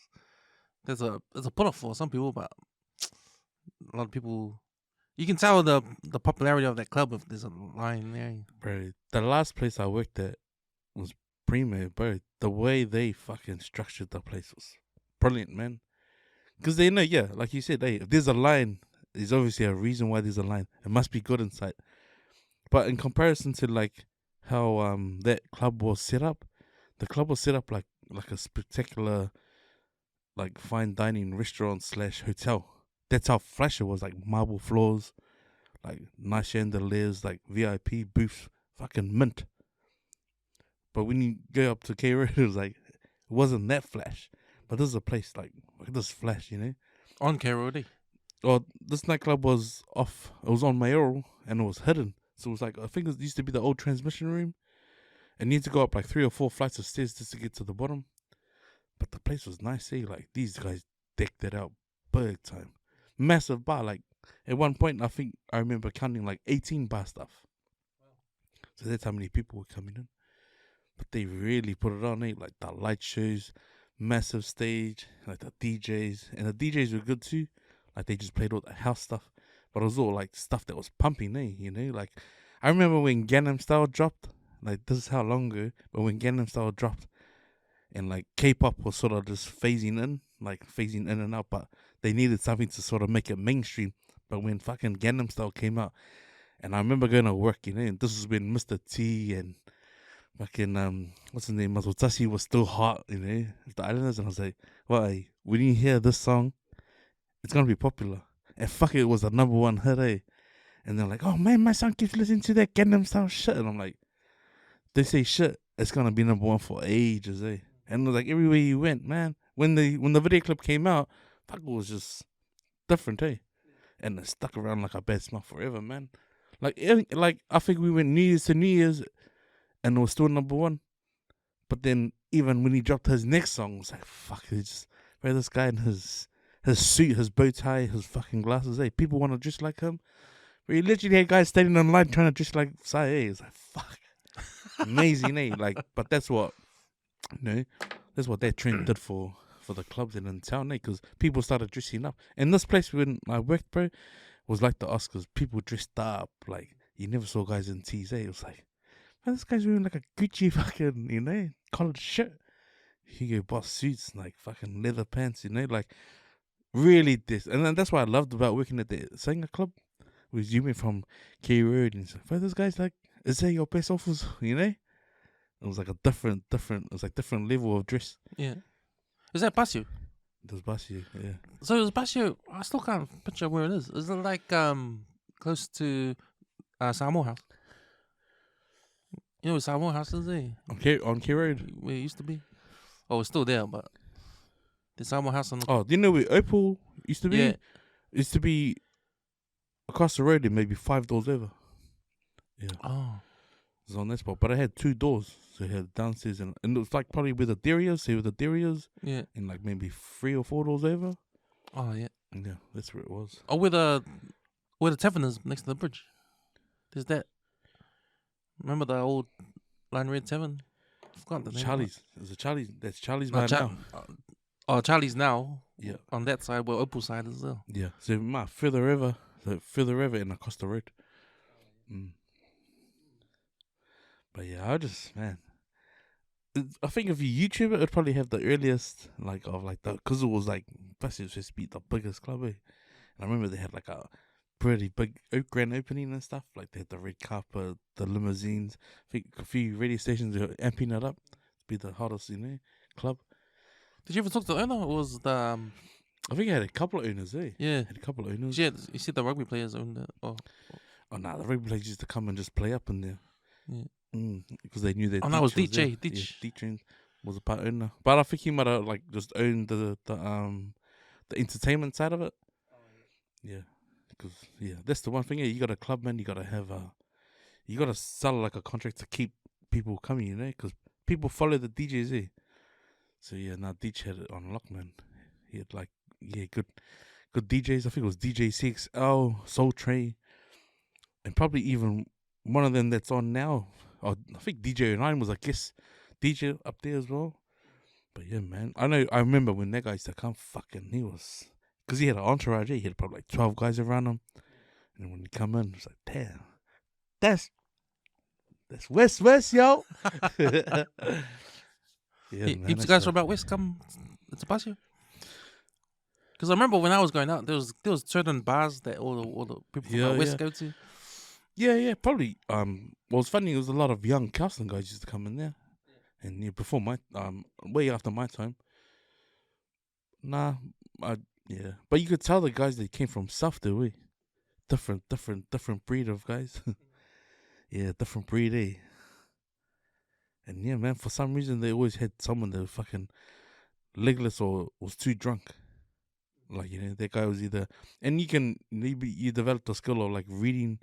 There's a put off for some people, but a lot of people. You can tell the popularity of that club if there's a line there. Bro, the last place I worked at was Primo, bro. The way they fucking structured the place was brilliant, man. Because they know, yeah, like you said, hey, if there's a line, there's obviously a reason why there's a line. It must be good inside. But in comparison to like how that club was set up, the club was set up like a spectacular, like fine dining restaurant / hotel. That's how flash it was, like marble floors, like nice chandeliers, like VIP booths, fucking mint. But when you go up to K Road, it was like, it wasn't that flash. But this is a place like this flash, you know? On K Road, Well, this nightclub was off, it was on Mayoral, and it was hidden. So it was like, I think it used to be the old transmission room. And you need to go up like 3 or 4 flights of stairs just to get to the bottom. But the place was nice, eh? Like, these guys decked it out big time. Massive bar. Like, at one point, I think I remember counting like 18 bar stuff. So that's how many people were coming in. But they really put it on, eh? Like, the light shows, massive stage, like the DJs. And the DJs were good too. Like, they just played all the house stuff. But it was all like stuff that was pumping, eh? You know? Like, I remember when Gangnam Style dropped. Like, this is how long ago. But when Gangnam Style dropped, and like K-pop was sort of just phasing in and out, but they needed something to sort of make it mainstream. But when fucking Gangnam Style came out, and I remember going to work, you know, and this was when Mr. T and fucking what's his name, Mazutashi was still hot, you know, the Islanders, and I was like, well, when you hear this song, it's gonna be popular. And fuck it was the #1 hit, eh? And they're like, oh man, my son keeps listening to that Gangnam Style shit, and I'm like, they say shit, it's gonna be #1 for ages, eh? And it was like everywhere you went, man. When the video clip came out, fuck, it was just different, eh? And it stuck around like a bad smell forever, man. Like I think we went New Year's to New Year's, and it was still #1. But then even when he dropped his next song, it was like, fuck, it's just, where this guy in his suit, his bow tie, his fucking glasses, eh? People want to dress like him. Where he literally had guys standing in line trying to dress like Sai, eh? It's like, fuck. Amazing, eh? Like, but that's what, you know, that's what that trend did for the clubs in town, eh? Because people started dressing up. And this place when I worked, bro, was like the Oscars. People dressed up. Like, you never saw guys in tees, eh? It was like, man, this guy's wearing like a Gucci fucking, you know, collared shirt. Hugo Boss suits, like fucking leather pants, you know, like really this. And then that's what I loved about working at the singer club. Was you went from K Road and said, well, this guy's like, is that your best offers, you know? It was like a different, it was like different level of dress. Yeah. Is that Basio? It was Basio, yeah. So it was Basio, I still can't picture where it is. Is it like close to Samoa House? You know where Samoa House is, eh? On K Road? Where it used to be? Oh, it's still there, but the Samoa House on the... Oh, do you know where Opal used to be? Yeah. It used to be across the road and maybe 5 doors over. Yeah. Oh. It was on that spot. But it had 2 doors. So it had downstairs and it was like probably with the Derios, Yeah. And like maybe 3 or 4 doors over. Oh, yeah. Yeah, that's where it was. Oh, where the tavern is next to the bridge. There's that. Remember the old Line Red Tavern? I forgot the name. Charlie's. There's a Charlie's. That's Charlie's by now. Charlie's now. Yeah. On that side, where Opal side is well. Yeah. So further over and across the road. But yeah, I think if you YouTube it, it'd probably have the earliest, because it was like, plus it was supposed to be the biggest club, eh? And I remember they had like a pretty big grand opening and stuff. Like they had the red carpet, the limousines. I think a few radio stations were amping it up to be the hottest, club. Did you ever talk to the owner, or was the... I think it had a couple of owners, eh? Yeah. Had a couple of owners. Yeah, you see the rugby players owned it. Oh, the rugby players used to come and just play up in there. Yeah. Because they knew that. Oh, that was DJ. DJ was a part owner, but I think he might have like just owned the entertainment side of it. Yeah, because that's the one thing. Yeah, you got a club, man. You got to have you got to sell like a contract to keep people coming, because people follow the DJs, eh? So yeah, now DJ had it on lock, man. He had like good DJs. I think it was DJ CXL, Soul Train, and probably even one of them that's on now. I think DJ 09 was, I guess, DJ up there as well. But yeah, man. I remember when that guy used to come, he was... Because he had an entourage, he had probably like 12 guys around him. And when you come in, it's like, damn, that's WesWes, yo. Yeah, man. Heaps of guys from out west come to pass you. Because I remember when I was going out, there was certain bars that all the people from out west go to. Yeah, probably. Well, it's funny. It was a lot of young Carlson guys used to come in there, and before my way after my time. But you could tell the guys they came from south, though, eh? Different breed of guys. Yeah, different breed, eh? And yeah, man, for some reason they always had someone that was fucking legless or was too drunk. Like, that guy was either, and you developed a skill of like reading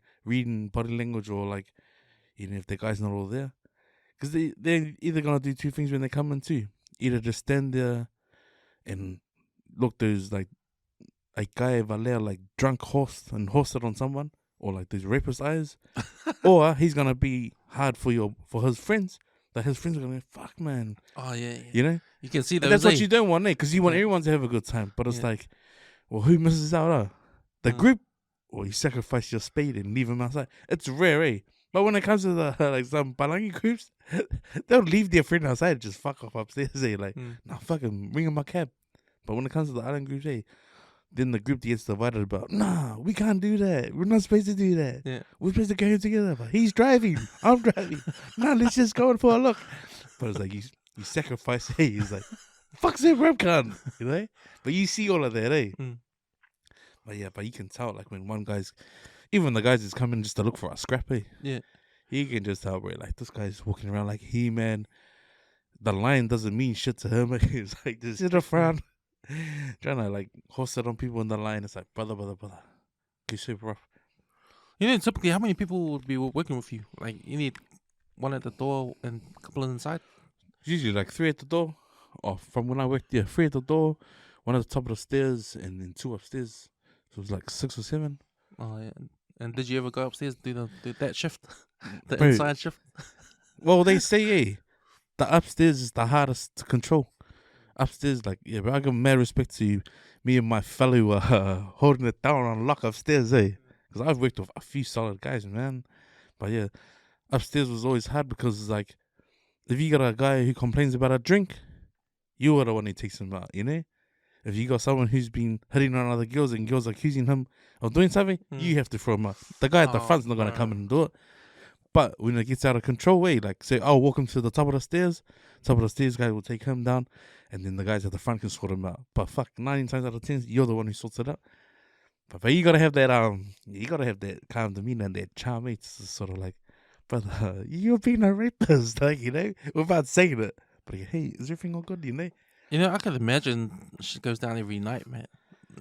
body language, or like, if the guy's not all there, because they're either gonna do two things when they come in too. Either just stand there and look, there's like a guy Valère like drunk horse it on someone, or like those rapist eyes, or he's gonna be hard for his friends. That his friends are gonna be, fuck, man. Oh yeah. You can see that. That's what you don't want, because you want everyone to have a good time. But it's like, well, who misses out? The group, or you sacrifice your spade and leave them outside. It's rare, eh? But when it comes to the like some Palangi groups, they'll leave their friend outside and just fuck off upstairs. Eh? Like, nah, fucking ring in my cab. But when it comes to the island groups, eh, then the group gets divided about, nah, we can't do that. We're not supposed to do that. Yeah. We're supposed to go together. But he's driving. I'm driving. Nah, let's just go for a look. But it's like, you sacrifice, hey, he's like, fuck's that rap can, But you see all of that, eh? But you can tell, like, when one guy's, even the guys is coming just to look for a scrap, eh? Yeah. You can just tell, bro, like, this guy's walking around like, man, the line doesn't mean shit to him. He's like, just sit around, trying to, like, horse it on people in the line. It's like, brother. Get super rough. Typically, how many people would be working with you? Like, you need one at the door and a couple inside? Usually, like, 3 at the door. Or from when I worked, 3 at the door, 1 at the top of the stairs, and then 2 upstairs. So it was like 6 or 7. Oh, yeah. And did you ever go upstairs do that shift? The Bro, inside shift? Well, they say, the upstairs is the hardest to control. Upstairs, like, but I give mad respect to me and my fellow holding it down on lock upstairs, because I've worked with a few solid guys, man. But yeah, upstairs was always hard, because it's like, if you got a guy who complains about a drink, you are the one who takes him out, If you got someone who's been hitting on other girls and girls accusing him of doing something, you have to throw him out. The guy at the front's not going to come in and do it. But when it gets out of control, like, say, oh, walk him to the top of the stairs. Top of the stairs guy will take him down, and then the guys at the front can sort him out. But fuck, 9 times out of 10, you're the one who sorts it out. But you gotta have that calm demeanor and that charm. It's sort of like, brother, you're being a rapist, like, without saying it. But hey, is everything all good, I could imagine shit goes down every night, man.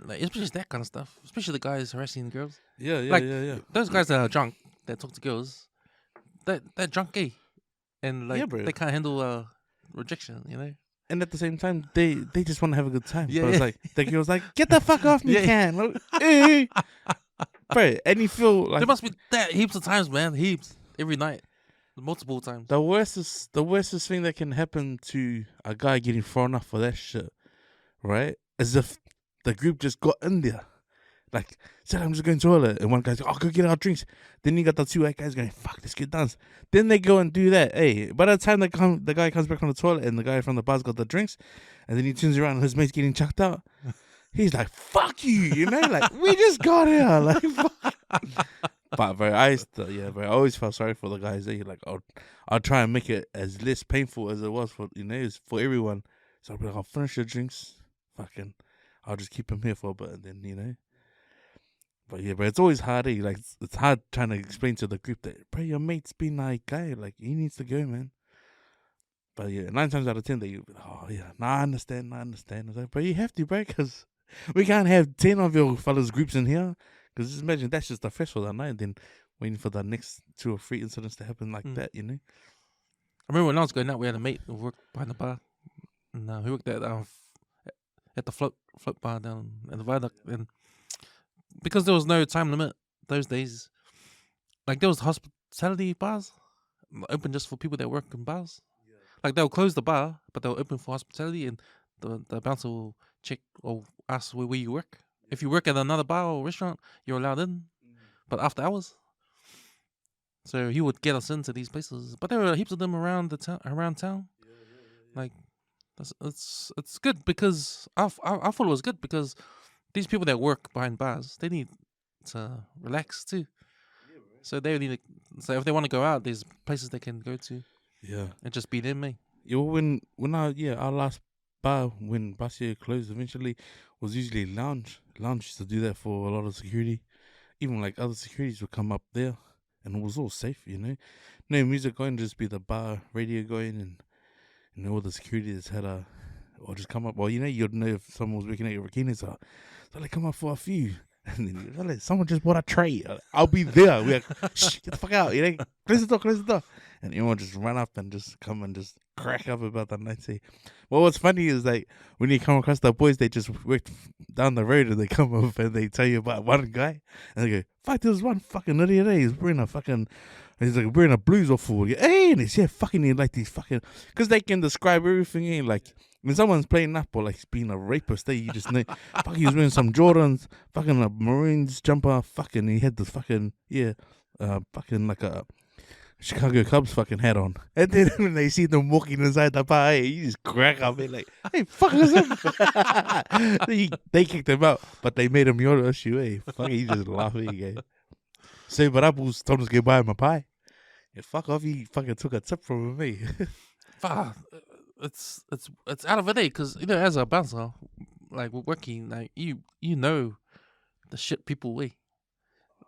Like, especially that kind of stuff. Especially the guys harassing girls. Yeah. Those guys that are drunk, that talk to girls, they're drunk gay. And, like, they can't handle rejection, And at the same time, they just want to have a good time. Yeah, but it's like, the girl's like, get the fuck off me, can. Hey. Bro, and you feel like... There must be that heaps of times, man. Heaps. Every night. Multiple times. The worstest thing that can happen to a guy getting thrown off for that shit, right? Is if the group just got in there. Like, said, I'm just going to the toilet. And one guy's like, oh, go get our drinks. Then you got the 2 white guys going, fuck, let's get dance. Then they go and do that. Hey, by the time the guy comes back from the toilet and the guy from the bar's got the drinks, and then he turns around and his mate's getting chucked out, he's like, fuck you, like, we just got here. Like, fuck. But, bro, I always felt sorry for the guys. Like, I'll try and make it as less painful as it was for, for everyone. So I'll be like, I'll finish your drinks. Fucking, I'll just keep him here for a bit, and then, But yeah, but it's always hard, Like, it's hard trying to explain to the group that, bro, your mate's been like, guy, like, he needs to go, man. But yeah, 9 times out of 10, I understand. I was like, bro, you have to, bro, because we can't have 10 of your fellas groups in here. Because just imagine that's just the first for that night, and then waiting for the next 2 or 3 incidents to happen like that, I remember when I was going out, we had a mate who worked behind the bar. And he worked at the float bar down at the viaduct. And because there was no time limit those days, like, there was hospitality bars open just for people that work in bars. Yeah. Like, they'll close the bar, but they'll open for hospitality, and the bouncer will check or ask where you work. If you work at another bar or restaurant, you're allowed in. but after hours. So he would get us into these places, but there were heaps of them around town. Like it's good because I thought it was good because these people that work behind bars, they need to relax too. So they need to, so if they want to go out, there's places they can go to. Yeah. And just be them, me. Yeah, our last bar when Basia closed eventually was usually lounge. Lounge used to do that for a lot of security. Even like other securities would come up there, and it was all safe, No music going, just be the bar radio going, and all the security that's had or just come up. Well, you'd know if someone was working at your Rakina, so they come up for a few. And then you're like, someone just bought a tray. I'll be there. We're like, shh, get the fuck out. Close the door. And everyone just run up and just come and just crack up about that night. Well, what's funny is like when you come across the boys, they just work down the road and they come up and they tell you about one guy. And they go, fuck, there's one fucking idiot. He's wearing a blues or fool. Hey, and he's fucking like these fucking, because they can describe everything. Like, when someone's playing up or like being a rapist, you just know, fuck, he was wearing some Jordans, fucking a Marines jumper, fucking, he had this fucking, fucking like a Chicago Cubs fucking hat on. And then when they see them walking inside the bar, you just crack up and like, hey, fuck is him? They kicked him out, but they made him your issue, fuck, he just laughing, So, but Apple's told us to go buy him a pie. Yeah, fuck off, he fucking took a tip from me. Fuck. It's out of a day because as a bouncer, like we're working, like you know the shit people wear,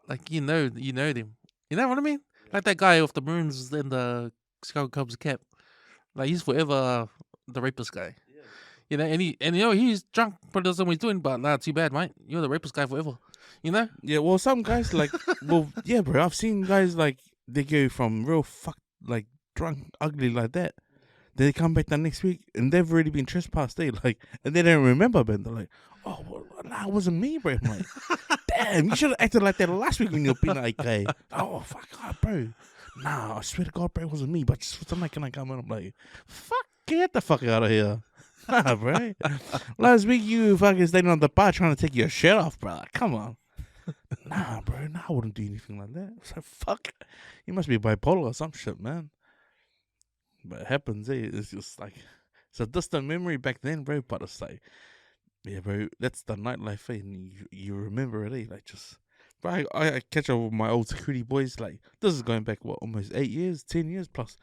like you know them. You know what I mean? Like that guy with the maroons and the Chicago Cubs cap, like he's forever the rapist guy. And he's drunk, but doesn't know what he's doing. But nah, too bad, mate. You're the rapist guy forever. Yeah, well, some guys like, bro. I've seen guys like they go from real like drunk, ugly like that. They come back the next week and they've already been trespassed. And they don't remember, man. They're like, oh, well, nah, it wasn't me, bro. I'm like, damn, you should have acted like that last week when you were being like, oh, fuck, bro. Nah, I swear to God, bro, it wasn't me. But just something can I come in? I'm like, fuck, get the fuck out of here. Nah, bro. Last week you fucking stayed on the bar trying to take your shirt off, bro. Like, come on. Nah, bro, I wouldn't do anything like that. I was like, fuck. You must be bipolar or some shit, man. But it happens, It's just like, it's a distant memory back then, bro. But it's like, yeah, bro, that's the nightlife, and you remember it, Like, just, bro, I catch up with my old security boys. Like, this is going back, almost 8 years, 10 years plus.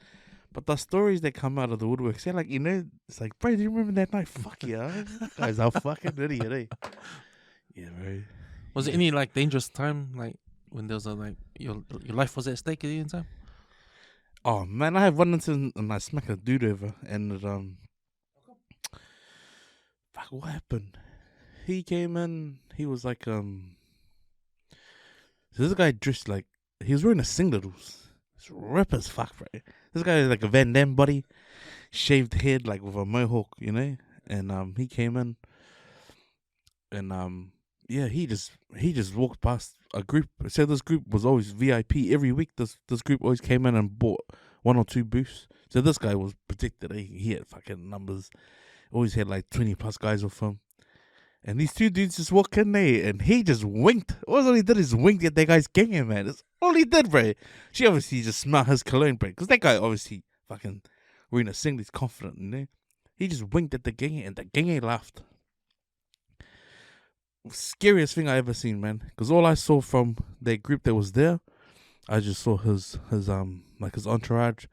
But the stories that come out of the woodworks, they're like, it's like, bro, do you remember that night? Fuck yeah, that guy's a fucking idiot, Yeah, bro. Was it any like dangerous time, like when there was your life was at stake at any time? Oh man, I have one incident and I smacked a dude over, and fuck, what happened? He came in, he was like so this guy dressed like, he was wearing a singlet. It's rip as fuck, bro. This guy is like a Van Damme body, shaved head like with a mohawk, and he came in, and he just walked past a group. So this group was always VIP every week. This group always came in and bought 1 or 2 booths. So this guy was protected. He had fucking numbers. Always had like 20 plus guys with him. And these 2 dudes just walked in there and he just winked. All he did is winked at that guy's gang, man. That's all he did, bro. She obviously just smelled his cologne, bro. Because that guy obviously fucking wearing a singlet, confident, He just winked at the gang and the gang laughed. Scariest thing I ever seen, man. Because all I saw from that group that was there, I just saw his entourage,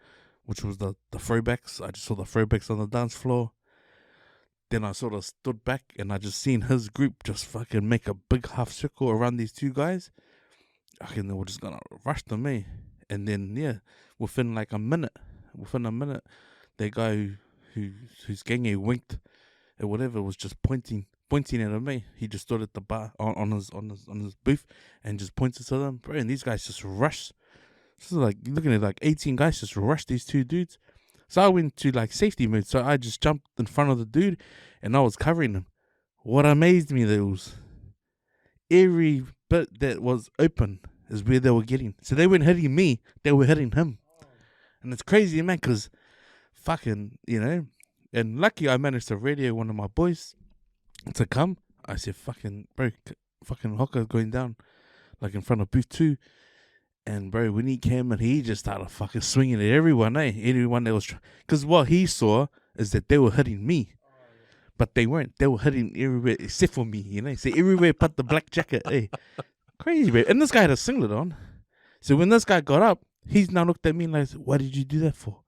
which was the throwbacks. I just saw the throwbacks on the dance floor. Then I sort of stood back and I just seen his group just fucking make a big half circle around these 2 guys. Okay, they were just gonna rush to me. And then within a minute, that guy whose gang winked at whatever was just pointing at me. He just stood at the bar on his booth and just pointed to them, bro. And these guys just rushed. So like looking at 18 guys just rushed these 2 dudes. So I went to safety mode. So I just jumped in front of the dude and I was covering him. What amazed me there was every bit that was open is where they were getting. So they weren't hitting me, they were hitting him. And it's crazy, man, because fucking, and lucky I managed to radio one of my boys to come. I said, fucking, bro, fucking Hocker's going down. like in front of booth 2. And bro, when he came in, he just started fucking swinging at everyone, Anyone that was, because what he saw is that they were hitting me, but they weren't. They were hitting everywhere except for me, So everywhere but the black jacket, Crazy, bro. And this guy had a singlet on. So when this guy got up, he's now looked at me like, "What did you do that for?"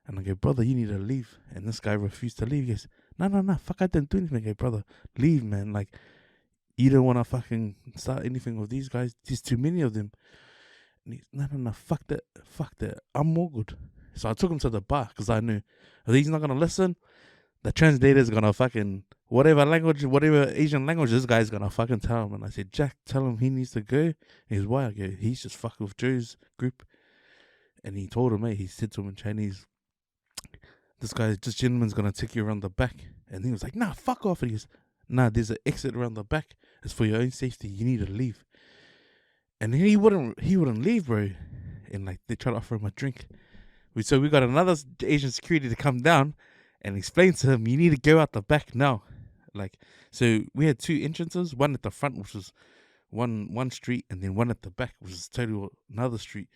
And I go, "Brother, you need to leave." And this guy refused to leave. He goes, No, fuck, I didn't do anything. I go, "Brother, leave, man. Like, you don't want to fucking start anything with these guys. There's too many of them." And he's, no, fuck that. I'm all good. So I took him to the bar because I knew if he's not going to listen, the translator's going to fucking, whatever Asian language, this guy's going to fucking tell him. And I said, "Jack, tell him he needs to go." And he goes, "Why?" I go, "He's just fucking with Joe's group." And he told him, he said to him in Chinese, "This gentleman's going to take you around the back." And he was like, "Nah, fuck off." And he goes, "Nah, there's an exit around the back. It's for your own safety. You need to leave." And then he wouldn't leave, bro. And like they tried to offer him a drink. So we got another Asian security to come down and explain to him, "You need to go out the back now." Like, so we had 2 entrances, one at the front, which was one street, and then one at the back, which is totally another street.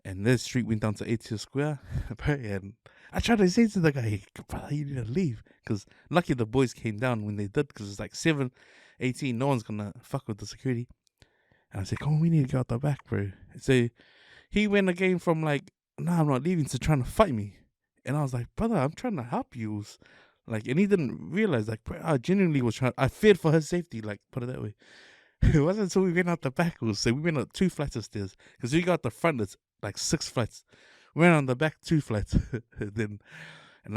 And this street went down to ATL Square, bro. And I tried to say to the guy, "Hey, brother, you need to leave." Because lucky the boys came down when they did, because it's like 7:18, no one's gonna fuck with the security. And I said, "Come on, we need to go out the back, bro." So he went again from like, "Nah, I'm not leaving," to trying to fight me. And I was like, "Brother, I'm trying to help you." Like, and he didn't realize, like, bro, I genuinely was I feared for his safety, like, put it that way. It wasn't until we went out the back. So we went up 2 flights of stairs. Because we got the front, it's like 6 flights. We went on the back 2 flights. And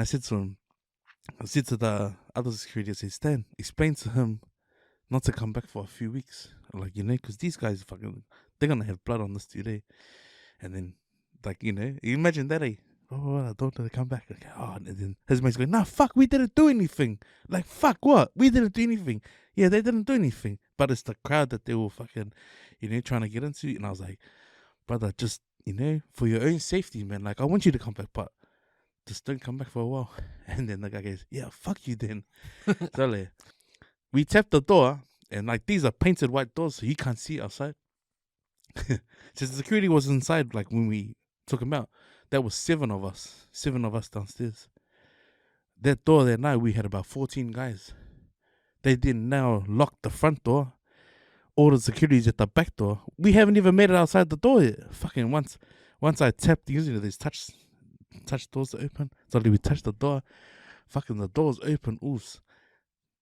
I said to the other security, I said, "Stan, explain to him not to come back for a few weeks." Like, because these guys they're going to have blood on this today. And then, like, you imagine that, "Oh, I don't want to come back." Okay, and then his mate's going, "Nah, fuck, we didn't do anything." Like, "Fuck what? We didn't do anything." Yeah, they didn't do anything. But it's the crowd that they were fucking, trying to get into. And I was like, "Brother, just, for your own safety, man. Like, I want you to come back, but just don't come back for a while." And then the guy goes, "Yeah, fuck you then." So like, we tapped the door, and like these are painted white doors, so you can't see outside. So the security was inside, like when we took him out. That was 7 of us downstairs. That door that night, we had about 14 guys. They didn't now lock the front door. All the security's at the back door. We haven't even made it outside the door yet. Fucking once I tapped, usually there's touch doors to open. So we touched the door. Fucking the door's open. Oof.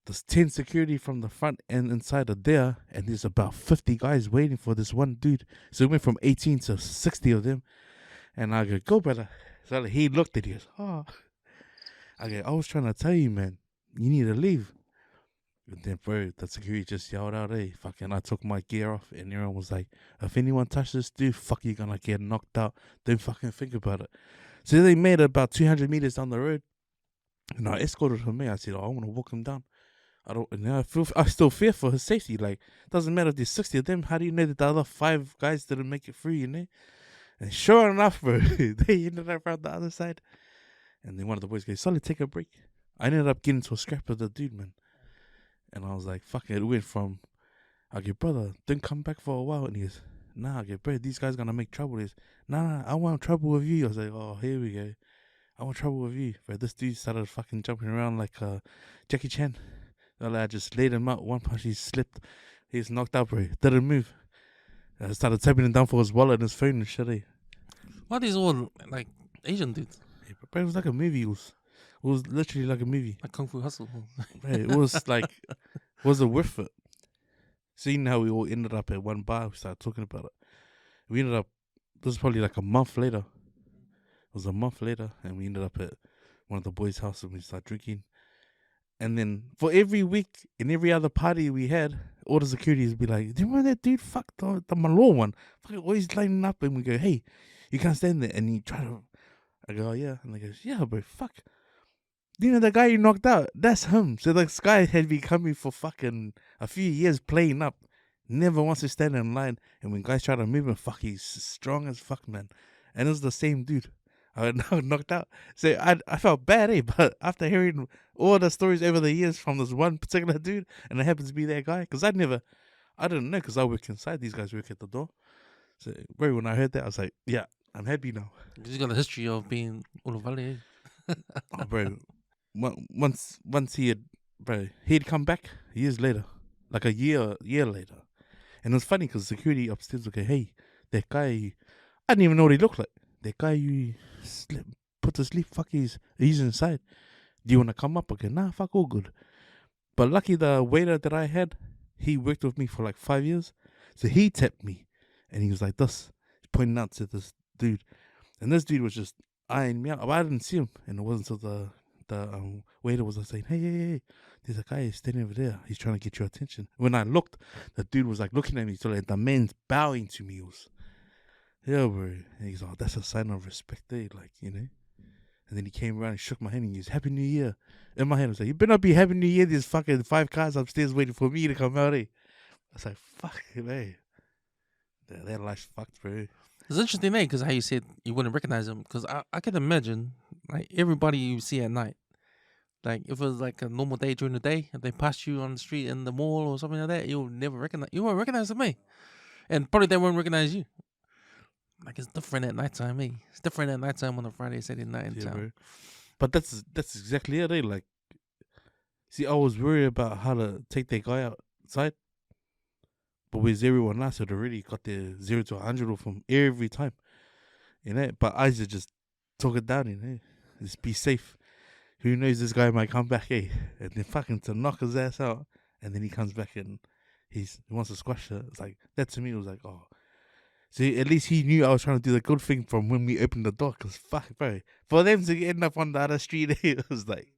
There's 10 security from the front and inside of there, and there's about 50 guys waiting for this one dude. So we went from 18 to 60 of them. And I go, "Go, brother." So he looked at it. He goes, "Oh." I go, "I was trying to tell you, man, you need to leave." And then, bro, the security just yelled out, fucking, I took my gear off, and everyone was like, "If anyone touches this dude, fuck, you're gonna get knocked out. Don't fucking think about it." So they made it about 200 meters down the road. And I escorted him. I said, "I want to walk him down. I still fear for his safety. Like, doesn't matter if there's 60 of them. How do you know that the other 5 guys didn't make it through, And sure enough, bro, they ended up around the other side. And then one of the boys goes, "Solly, take a break." I ended up getting into a scrap with the dude, man. And I was like, fuck it. It went from, I go, "Brother, don't come back for a while." And he goes, "Nah." I go, "Bro, these guys gonna make trouble." He goes, Nah, I want trouble with you." I was like, "Oh, here we go. I want trouble with you." But this dude started fucking jumping around like Jackie Chan. I just laid him out. One punch, he slipped. He was knocked out, bro. Didn't move. I started tapping him down for his wallet and his phone and shit. What are these all like Asian dudes? Yeah, but bro, it was like a movie. It was literally like a movie. Like Kung Fu Hustle. Bro, it was like, was it worth it? Seeing how we all ended up at one bar, we started talking about it. We ended up, this was probably like a month later. It was a month later, and we ended up at one of the boys' house and we started drinking. And then for every week and every other party we had, all the securities would be like, "Do you remember that dude? Fuck the Malone one. Fucking always lining up." And we go, "Hey, you can't stand there." And he try to, I go, "Oh, yeah." And they go, "Yeah, bro, fuck. You know the guy you knocked out? That's him." So this guy had been coming for fucking a few years playing up. Never wants to stand in line. And when guys try to move him, fuck, he's strong as fuck, man. And it was the same dude. I got knocked out. So I felt bad, but after hearing all the stories over the years from this one particular dude, and it happens to be that guy, because I never I didn't know because I work inside. These guys work at the door. So, bro, when I heard that, I was like, yeah, I'm happy now. He's got a history of being Uluvale. Oh, bro, once he'd come back years later, like a year later. And it was funny because security upstairs would go, hey, that guy, I didn't even know what he looked like. That guy you put to sleep, fuck, he's inside. Do you want to come up? Okay, nah, fuck, all good. But lucky the waiter that I had, he worked with me for like 5 years. So he tapped me. And he was like this, pointing out to this dude. And this dude was just eyeing me out. But I didn't see him. And it wasn't until the waiter was like saying, hey, there's a guy standing over there. He's trying to get your attention. When I looked, the dude was like looking at me. So like the man's bowing to me. It was, yeah, bro. And he's like, that's a sign of respect, eh? Like, you know. And then he came around and shook my hand and he goes, Happy New Year. In my head, I was like, you better not be Happy New Year. There's fucking 5 cars upstairs waiting for me to come out, eh? I was like, fuck, man. That life's fucked, bro. It's interesting, eh? Because how you said you wouldn't recognize them. Because I can imagine, like, everybody you see at night, like, if it was like a normal day during the day, if they passed you on the street in the mall or something like that, you won't recognize them, eh? And probably they won't recognize you. Like, it's different at nighttime, eh? It's different at nighttime on a Friday, Saturday night in town. Bro. But that's exactly it, eh? Like, see, I was worried about how to take that guy outside. But with everyone else, it already got the 0 to 100 of them every time. You know? But I just talk it down, you know? Just be safe. Who knows, this guy might come back, eh? And then fucking to knock his ass out. And then he comes back and he wants to squash it. It's like, that to me was like, oh. See, at least he knew I was trying to do the good thing from when we opened the door. Because fuck, bro. For them to end up on the other street, it was like,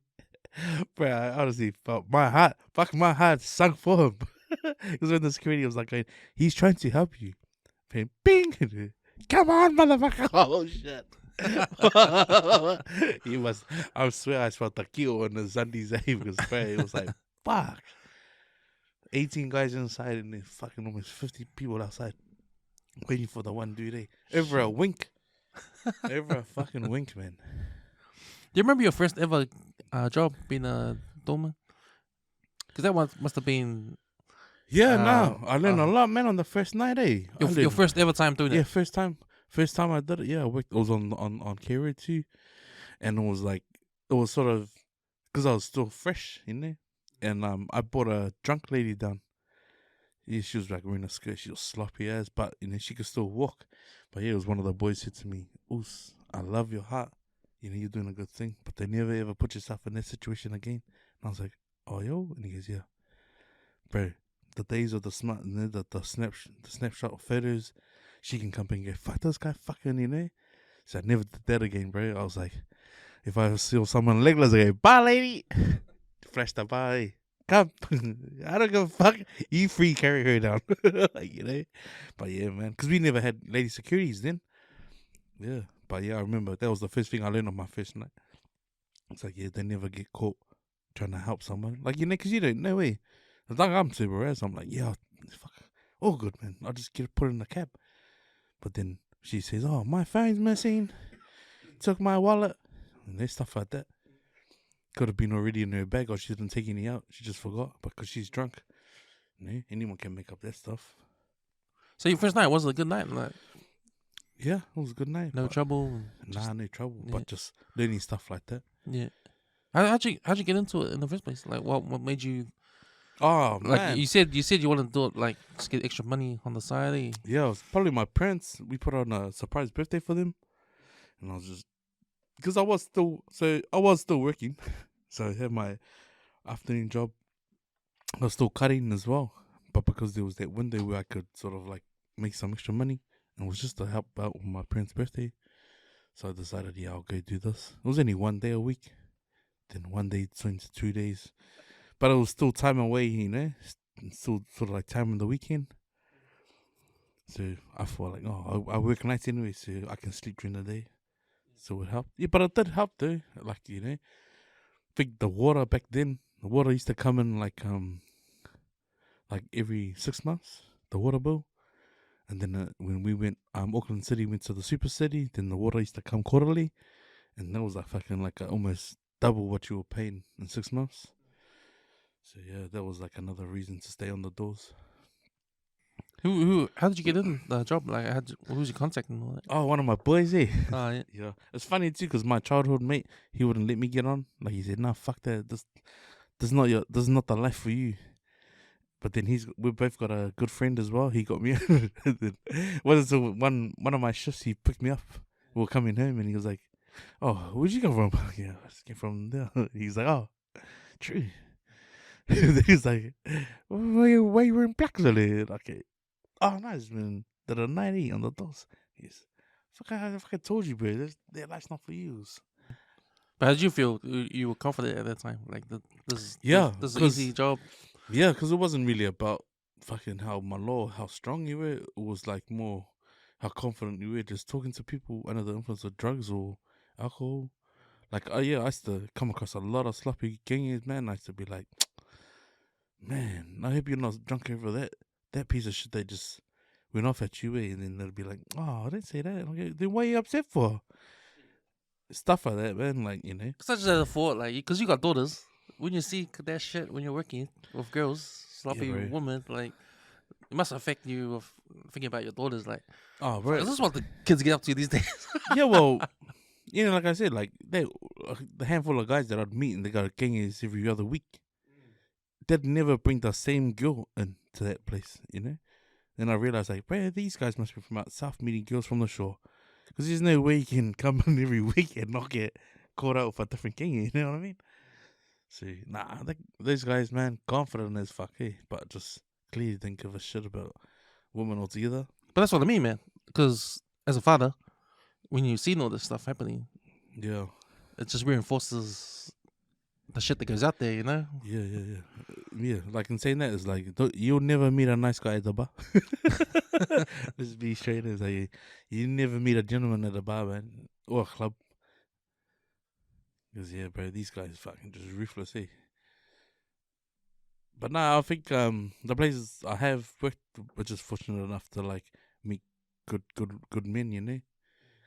bro, I honestly felt my heart sunk for him. Because when the security was like, he's trying to help you. Bing! Come on, motherfucker! Oh, shit. He was, I swear I felt the kill on the Sunday day because it was like, fuck. 18 guys inside and then fucking almost 50 people outside waiting for the one dude, eh? Over a wink. Over a fucking wink, man. Do you remember your first ever job being a doorman? Because that one must have been... Yeah, no. I learned a lot, man, on the first night, eh? Your first ever time doing it? Yeah, first time I did it, yeah. I worked, it was on K-Road too. And it was sort of, because I was still fresh, you know? And I brought a drunk lady down. Yeah, she was like wearing a skirt, she was sloppy ass, but you know, she could still walk. But yeah, it was one of the boys said to me, Oos, I love your heart. You know, you're doing a good thing, but they never ever put yourself in that situation again. And I was like, oh, yo? And he goes, yeah. Bro, the days of the snapshot photos, she can come and go, fuck this guy fucking, you know? So I never did that again, bro. I was like, if I saw someone legless, I go, bye, lady. Flash the bye. Come. I don't give a fuck. You free, carry her down. Like, you know? But yeah, man. Because we never had lady securities then. Yeah. But yeah, I remember that was the first thing I learned on my first night. It's like, yeah, they never get caught trying to help someone. Like, you know, because you don't know, eh? It's like I'm super rare, so I'm like, yeah, fuck, all good, man. I'll just get put in the cab. But then she says, oh, my phone's missing. Took my wallet. And there's stuff like that. Could have been already in her bag or she didn't take any out. She just forgot because she's drunk. You know, anyone can make up that stuff. So your first night, was it a good night? Like, yeah, it was a good night. No trouble? No trouble. Yeah. But just learning stuff like that. Yeah. How'd you get into it in the first place? Like, what made you... Oh, like, man. You said you wanted to do it, like, just get extra money on the side. Eh? Yeah, it was probably my parents. We put on a surprise birthday for them. And I was just... Because I was still working. So I had my afternoon job. I was still cutting as well. But because there was that window where I could sort of, like, make some extra money. And it was just to help out with my parents' birthday. So I decided, yeah, I'll go do this. It was only 1 day a week. Then 1 day turned to 2 days. But it was still time away, you know, still sort of like time on the weekend. So I thought like, oh, I work nights anyway, so I can sleep during the day. So it helped. Yeah, but it did help though. Like, you know, I think the water back then, the water used to come in like every 6 months, the water bill. And then when we went, Auckland City went to the super city, then the water used to come quarterly. And that was like fucking like almost double what you were paying in 6 months. So yeah, that was like another reason to stay on the doors. How did you get in the job? Like, who's your contact and all that? Oh, one of my boys, eh? Oh, yeah. Yeah. It's funny too, because my childhood mate, he wouldn't let me get on. Like, he said, "Nah, fuck that. This is not the life for you." But then we both got a good friend as well. He got me. One of my shifts, he picked me up. We were coming home, and he was like, "Oh, where'd you come from?" Yeah, I just came from there. He's like, "Oh, true." He's like, "Why you wearing black today?" Okay. Oh, nice, man. Did a 90 on the doors. He's, I told you, bro. That life's not for you. But how did you feel? You were confident at that time? Like, this is an easy job? Yeah, because it wasn't really about fucking how strong you were. It was like more how confident you were just talking to people under the influence of drugs or alcohol. Like, I used to come across a lot of sloppy gangers, man. I used to be like, man, I hope you're not drunk over that piece of shit that just went off at you, and then they'll be like, "Oh, I didn't say that." Okay, then why are you upset for? Stuff like that, man. Like, you know. Because I just had a thought, like, because you got daughters. When you see that shit when you're working with girls, sloppy women, like, it must affect you of thinking about your daughters. Like, oh, bro, this is what the kids get up to these days. Yeah, well, you know, like I said, like the handful of guys that I'd meet and they got gangers every other week, they'd never bring the same girl into that place, you know. Then I realized, like, bro, these guys must be from out south meeting girls from the shore, because there's no way you can come in every week and not get caught out with a different gang. You know what I mean? So, I think those guys, man, confident as fuck, eh? But just clearly didn't give a shit about women altogether. But that's what I mean, man. Because as a father, when you see all this stuff happening, yeah, it just reinforces the shit that goes out there, you know? Yeah. Like, in saying that, it's like, you'll never meet a nice guy at the bar. Let's be straight. It's like, you never meet a gentleman at a bar, man, or a club. Because, yeah, bro, these guys fucking just ruthless, eh? But I think the places I have worked, were just fortunate enough to, like, meet good men, you know?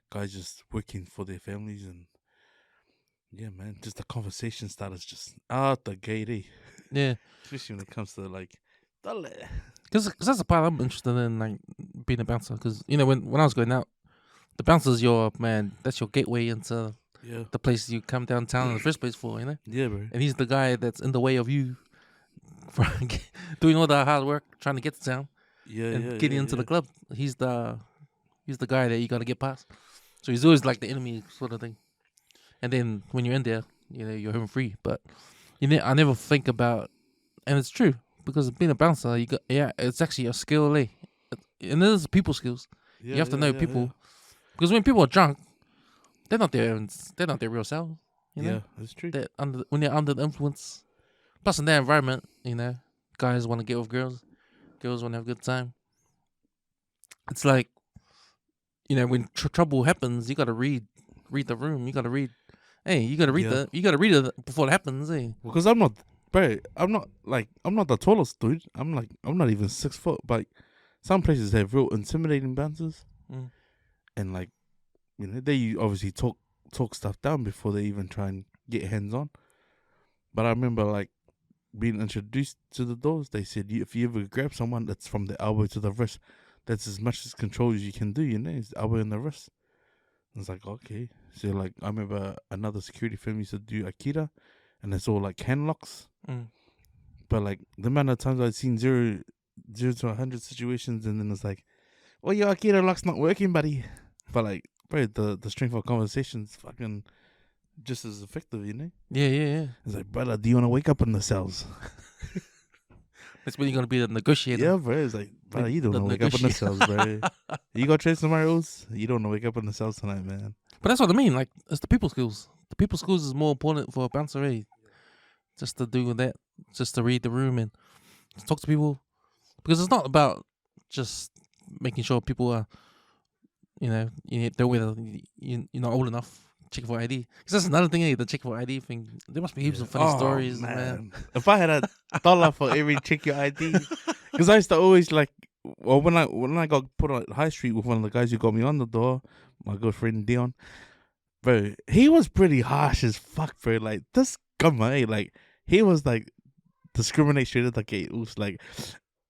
Guys just working for their families, and yeah, man, just the conversation starters just out the gate, eh? Yeah. Especially when it comes to, like, because that's the part I'm interested in, like, being a bouncer. Because, you know, when I was going out, the bouncer's that's your gateway into the place you come downtown in the first place for, you know? Yeah, bro. And he's the guy that's in the way of you doing all the hard work, trying to get to town and getting into the club. He's the guy that you got to get past. So he's always like the enemy sort of thing. And then when you're in there, you know, you're home free. But I never think about, and it's true, because being a bouncer, it's actually a skill, eh? And there's people skills. You have to know people, because when people are drunk, they're not their real selves. You know? Yeah, that's true. When they're under the influence, plus in their environment, you know, guys want to get with girls want to have a good time. It's like, you know, when trouble happens, you got to read the room. You got to read. Hey, you got to read it before it happens. Eh? Because I'm not the tallest dude. I'm not even 6 foot. But some places have real intimidating bouncers, and like, you know, they obviously talk stuff down before they even try and get hands on. But I remember, like, being introduced to the doors, they said if you ever grab someone that's from the elbow to the wrist, that's as much as control as you can do, you know, it's the elbow and the wrist. And it's like, okay. So, like, I remember another security firm used to do Akira, and it's all like hand locks. But like, the amount of times I've seen 0 to 100 situations, and then it's like, well, your Akira lock's not working, buddy. But like, bro, the strength of conversation's fucking just as effective, you know? Yeah. It's like, brother, do you want to wake up in the cells? That's when you're going to be the negotiator. Yeah, bro. It's like, brother, you don't want to wake up in the cells, bro. You got to trade somewhere else? You don't want to wake up in the cells tonight, man. But that's what I mean. Like, it's the people skills. The people skills is more important for a bouncer, eh? Just to do that. Just to read the room and talk to people. Because it's not about just making sure people are, you know, they're whether you're not old enough. Check for ID. Because that's another thing, the check for ID thing. There must be heaps of funny stories, man. If I had $1 for every check your ID, because I used to always like, well, when I got put on High Street with one of the guys who got me on the door, my good friend Dion, bro, he was pretty harsh as fuck, bro. Like, this guy, like, he was like discrimination at the gate. It was like,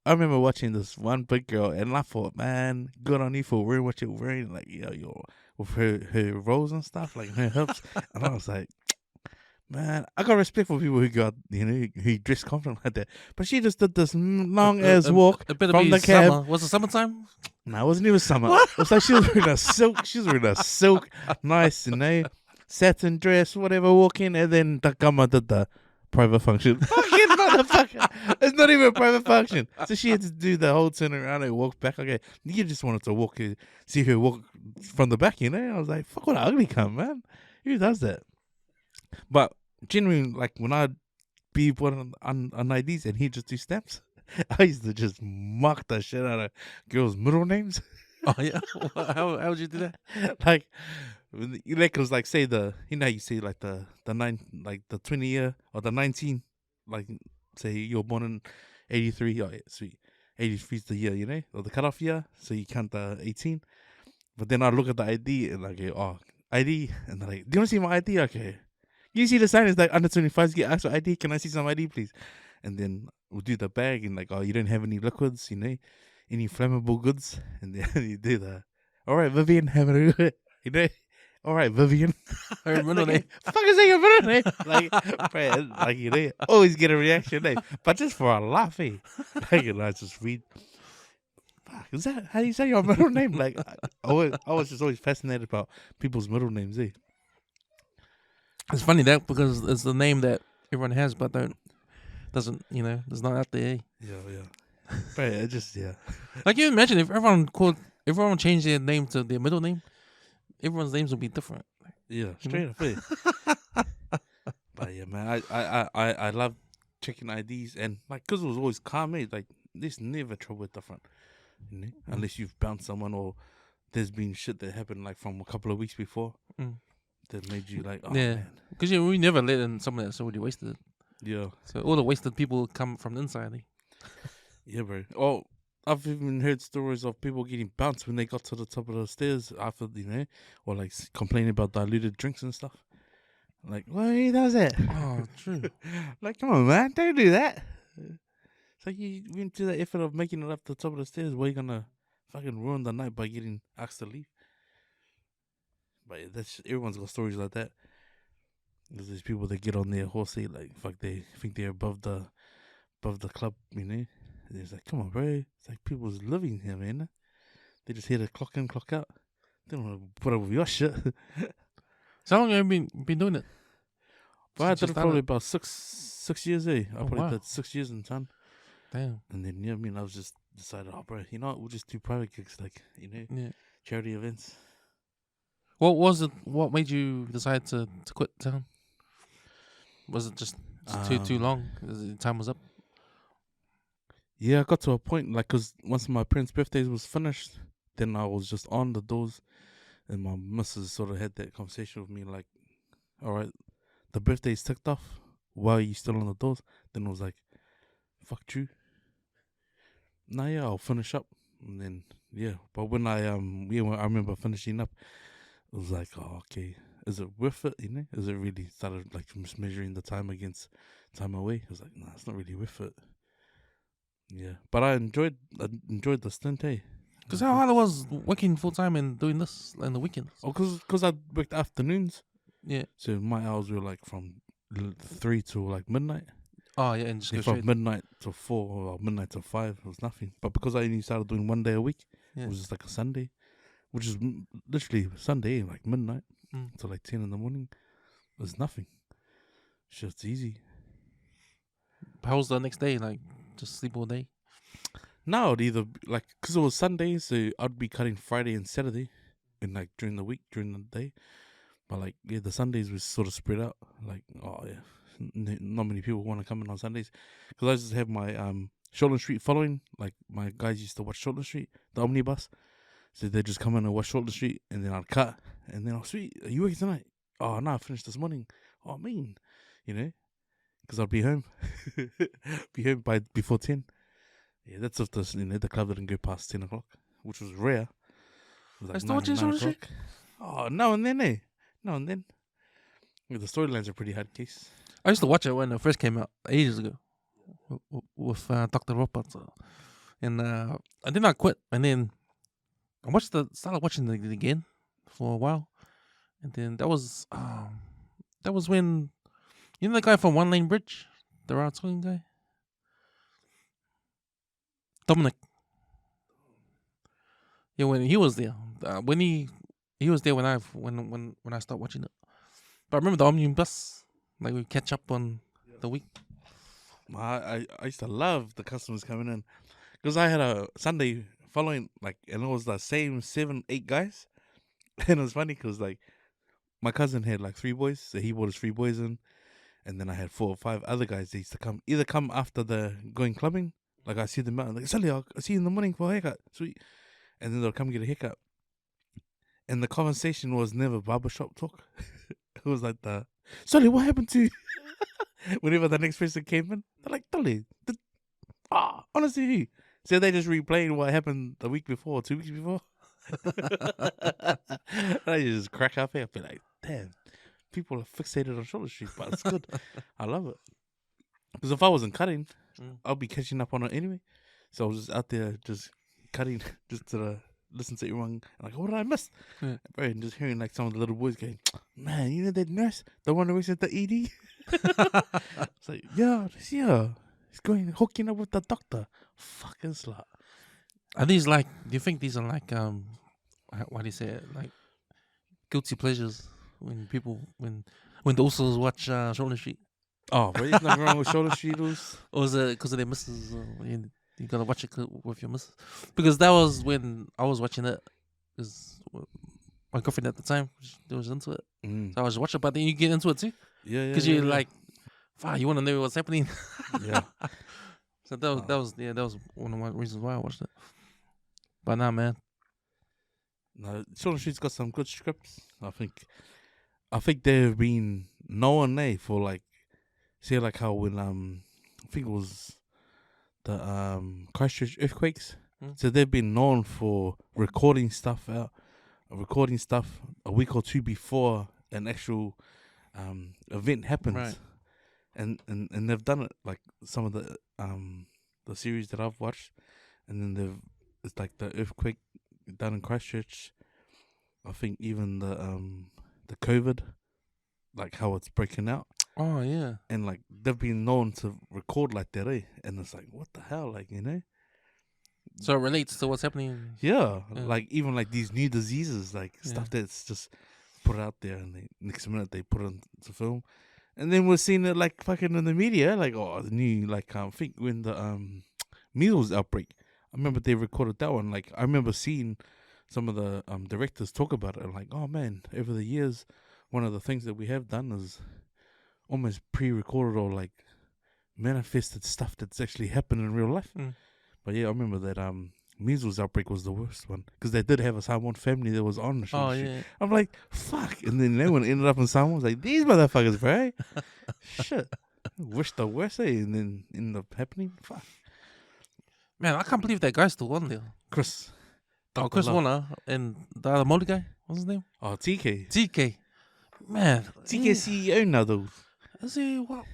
I remember watching this one big girl, and I thought, man, good on you for wearing what you're wearing, like with her rolls and stuff, like her hips. And I was like, man, I got respect for people who got who dress confident like that. But she just did this long ass walk from the cab. Summer. Was it summertime? No, it wasn't even summer. It was like she was wearing a silk. She was wearing a silk, nice, satin dress, whatever, walking, and then the Takama did the private function. Fucking motherfucker. It's not even a private function. So she had to do the whole turn around and walk back. Okay, you just wanted to see her walk from the back, I was like, fuck, what an ugly cunt, man. Who does that? But genuinely, like when I'd be put on IDs and he'd just do stamps, I used to just mock the shit out of girls' middle names. Oh yeah, how would you do that? Like, cause like say you say like the 20 year or the 19, like say you're born in 83. Oh yeah, sweet, 83 is the year, or the cutoff year, so you count the 18. But then I look at the ID and like, oh, ID, and they're like, do you want to see my ID? Okay. You see the sign is like under 25s get asked for ID. Can I see some ID, please? And then we'll do the bag and like, oh, you don't have any liquids, any flammable goods, and then you do the, all right, Vivian, have a good, all right, Vivian. Her middle name. Fuck is that your middle name? Like, bro, like always get a reaction, but just for a laugh, Like, I just read. Fuck, is that how you say your middle name? Like, I was just always fascinated about people's middle names, It's funny that because it's the name that everyone has, but doesn't it's not out there. Yeah. But it just Like you imagine if everyone changed their name to their middle name, everyone's names would be different. Yeah, straight up. But yeah, man, I love checking IDs and like because it was always calm, like there's never trouble with the front, unless you've bounced someone or there's been shit that happened like from a couple of weeks before. That made you like, oh man. Because we never let in someone that's already wasted. Yeah. So all the wasted people come from the inside. Yeah, bro. Oh, I've even heard stories of people getting bounced when they got to the top of the stairs after, or like complaining about diluted drinks and stuff. Like, well, he does that. Oh, true. Like, come on, man, don't do that. It's like you went to the effort of making it up to the top of the stairs. Why are you gonna fucking ruin the night by getting asked to leave? But everyone's got stories like that. There's people that get on their horse, like fuck, they think they're above the club, It's like, come on, bro. It's like people's living here, man. They just here to clock in, clock out. They don't want to put up with your shit. So how long have you been doing it? But I did it probably about six years, I probably did 6 years in town. Damn. And then I was just decided, oh, bro, you know what? We'll just do private gigs, like charity events. What was it? What made you decide to quit town? Was it just too long? Time was up. Yeah, I got to a point like because once my parents' birthdays was finished, then I was just on the doors, and my missus sort of had that conversation with me like, all right, the birthday's ticked off. Why are you still on the doors? Then I was like, fuck you. Nah, yeah, I'll finish up, and then but when I when I remember finishing up. It was like, oh, okay, is it worth it? Is it really started like just measuring the time against time away? I was like, nah, it's not really worth it. Yeah, but I enjoyed the stint, Because how hard it was working full time and doing this in the weekends. Oh, because I worked afternoons. Yeah. So my hours were like from 3 to like midnight. Oh yeah, and just from midnight to 4 or midnight to 5, it was nothing. But because I only started doing 1 day a week, it was just like a Sunday. Which is literally Sunday, like midnight to like 10 in the morning. There's nothing. It's easy. How was the next day? Like, just sleep all day? No, it'd either, like, because it was Sunday, so I'd be cutting Friday and Saturday, and like during the week, during the day. But like, the Sundays was sort of spread out. Like, oh yeah, not many people want to come in on Sundays. Because I just have my Shortland Street following. Like, my guys used to watch Shortland Street, the omnibus. So they just come in and watch Shortland Street, and then I'd cut, and then I'll sweet, are you working tonight? Oh no, I finished this morning. Oh mean, because I'll be home, before 10. Yeah, that's if the club didn't go past 10 o'clock, which was rare. It was like I still watching Shortland Street. Oh, now and then, now and then. Yeah, the storylines are pretty hard case. I used to watch it when it first came out ages ago, with Dr. Roberts. And then I quit, and then I started watching it again for a while, and then that was when the guy from One Lane Bridge, the route swing guy, Dominic. Yeah, when he was there, when he was there when I started watching it. But I remember the omnibus, like we catch up on the week. I used to love the customers coming in because I had a Sunday following, like, and it was the same 7-8 guys, and it was funny because like my cousin had like 3 boys, so he brought his 3 boys in, and then I had 4 or 5 other guys. They used to come after the going clubbing, like I see them out, like Sally, I'll see you in the morning for a haircut, sweet, and then they'll come get a haircut, and the conversation was never barbershop talk. It was like Sally, what happened to you? Whenever the next person came in, they're like, Dolly, honestly, so they just replaying what happened the week before, 2 weeks before. I just crack up here. I'd be like, damn, people are fixated on Shoulder Street, but it's good. I love it. Because if I wasn't cutting, I'll be catching up on it anyway. So I was just out there just cutting, just to listen to everyone. Like, what did I miss? Yeah. Bro, and just hearing like some of the little boys going, man, you know that nurse, the one who works at the ED? It's like, yeah, he's going hooking up with the doctor. Fucking slut. Are these like? Do you think these are like what do you say it? Like guilty pleasures when the usos watch Shoulder Street? Oh, but there's nothing wrong with Shoulder Street. Or is it because of their missus? You gotta watch it with your missus? Because that was when I was watching it. Because my girlfriend at the time was into it, so I was watching. But then you get into it too. Yeah. Because you're like, fuck, you want to know what's happening. Yeah. So that was one of my reasons why I watched it. But nah, man. No, Shoulder Street's got some good scripts. I think they've been known for like, say like how when I think it was the Christchurch earthquakes. So they've been known for recording stuff a week or 2 before an actual event happens. Right. And they've done it like some of the series that I've watched, and then it's like the earthquake down in Christchurch. I think even the COVID, like how it's breaking out. Oh yeah. And like they've been known to record like that, and it's like, what the hell, like, you know? So it relates to what's happening. Yeah. Like even like these new diseases, like stuff that's just put out there, and next minute they put it into film. And then we're seeing it like fucking in the media, like, oh, the new, like, I think when the measles outbreak, I remember they recorded that one. Like, I remember seeing some of the directors talk about it, and like, oh man, over the years, one of the things that we have done is almost pre-recorded or like manifested stuff that's actually happened in real life. But yeah, I remember that measles outbreak was the worst one, because they did have a Samoan family that was on the show. Oh yeah. I'm like, fuck. And then that one ended up in Samoa. I was like, these motherfuckers, bro. Shit. Wish the worst, and then ended up happening. Fuck. Man, I can't believe that guy's still on there. Chris. Chris Warner and the other Māori guy. What's his name? Oh, TK. TK. Man. TK CEO now, though. Is he what?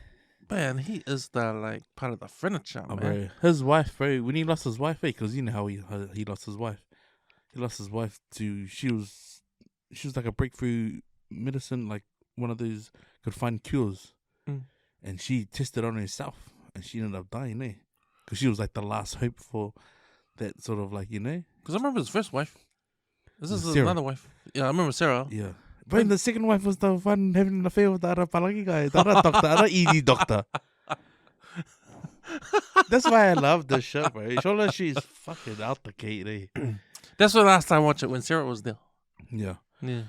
Man, he is the like part of the furniture, man. Bro. His wife, bro, when he lost his wife, because you know how he lost his wife. He lost his wife to, she was like a breakthrough medicine, like one of those could find cures. And she tested on herself, and she ended up dying, because she was like the last hope for that sort of, like, you know. Because I remember his first wife. This is Sarah. Another wife. Yeah, I remember Sarah. Yeah. But the second wife was the one having an affair with the other palagi guy, the other doctor, other ED doctor. That's why I love this show, bro. Shoulder Street's fucking out the gate, That's the last time I watched it, when Sarah was there. Yeah. Yeah.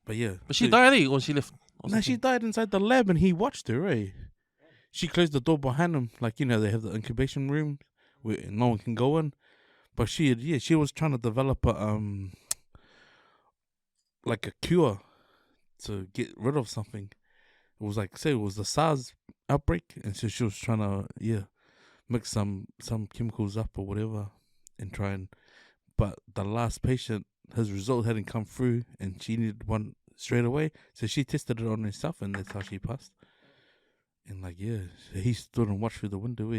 But yeah. But she died, or she left? No, she died inside the lab, and he watched her, She closed the door behind him, like, you know, they have the incubation room where no one can go in. But she was trying to develop a like a cure to get rid of something. It was like, say it was the SARS outbreak, and so she was trying to mix some chemicals up or whatever and try and, but the last patient, his result hadn't come through, and she needed one straight away, so she tested it on herself, and that's how she passed. And like, so he stood and watched through the window.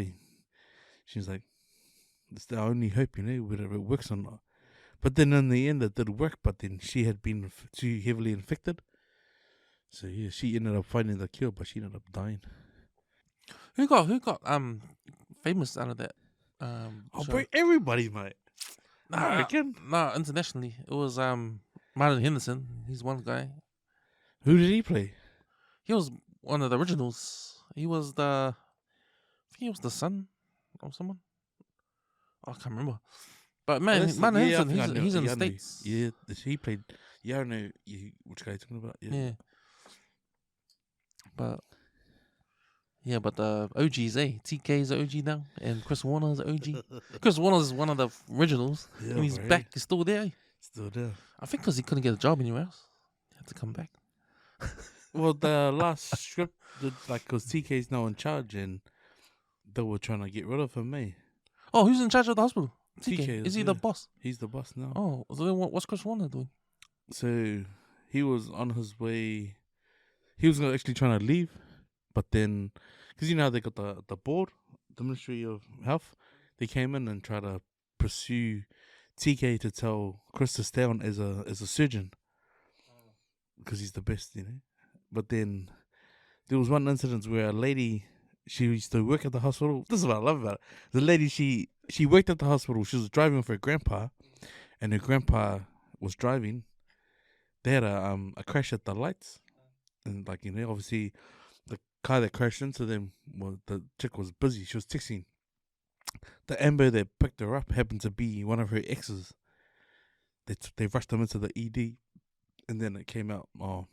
She was like, it's the only hope, whether it works or not. But then in the end, it did work. But then she had been too heavily infected, so yeah, she ended up finding the cure, but she ended up dying. Who got famous out of that? Bro, everybody, mate. I reckon. Nah, internationally, it was Martin Henderson. He's one guy. Who did he play? He was one of the originals. He was I think he was the son of someone. I can't remember. But man, Martin Henderson, he's in the States. Yeah, he played. Yeah, I don't know which guy you're talking about. Yeah. But the OGs, TK's the OG now, and Chris Warner's the OG. Chris Warner's one of the originals, and he's back. He's still there. Still there. I think because he couldn't get a job anywhere else, he had to come back. Well, the last script, because TK's now in charge, and they were trying to get rid of him, eh? Oh, who's in charge of the hospital? TK. Is he the boss? He's the boss now. Oh, so then what's Chris Warner doing? So he was on his way. He was actually trying to leave, but then, because how they got the board, the Ministry of Health, they came in and tried to pursue TK to tell Chris to stay on as a surgeon, because he's the best, But then there was one incident where a lady, she used to work at the hospital. This is what I love about it. The lady, she worked at the hospital. She was driving with her grandpa, and her grandpa was driving. They had a crash at the lights, and obviously the car that crashed into them, well, the chick was busy. She was texting. The Amber that picked her up happened to be one of her exes. They rushed them into the ED, and then it came out. Oh,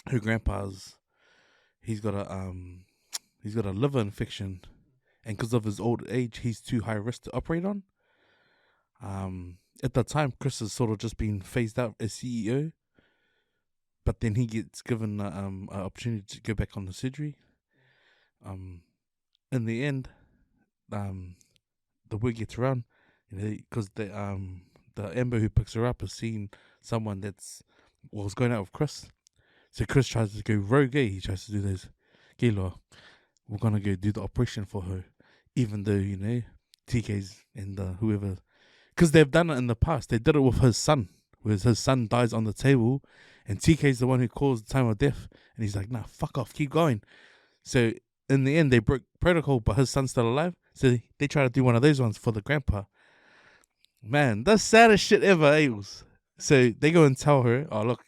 her grandpa's, he's got a liver infection, and because of his old age, he's too high risk to operate on. At the time, Chris has sort of just been phased out as CEO, but then he gets given an opportunity to go back on the surgery. In the end, the word gets around, because the Amber who picks her up has seen someone was going out with Chris. So Chris tries to go rogue. He tries to do this. Gila, we're gonna go do the operation for her, even though TK's and whoever, because they've done it in the past. They did it with his son, where his son dies on the table, and TK's the one who calls the time of death, and he's like, "Nah, fuck off, keep going." So in the end, they broke protocol, but his son's still alive. So they try to do one of those ones for the grandpa. Man, that's saddest shit ever, Ailes. So they go and tell her, "Oh, look,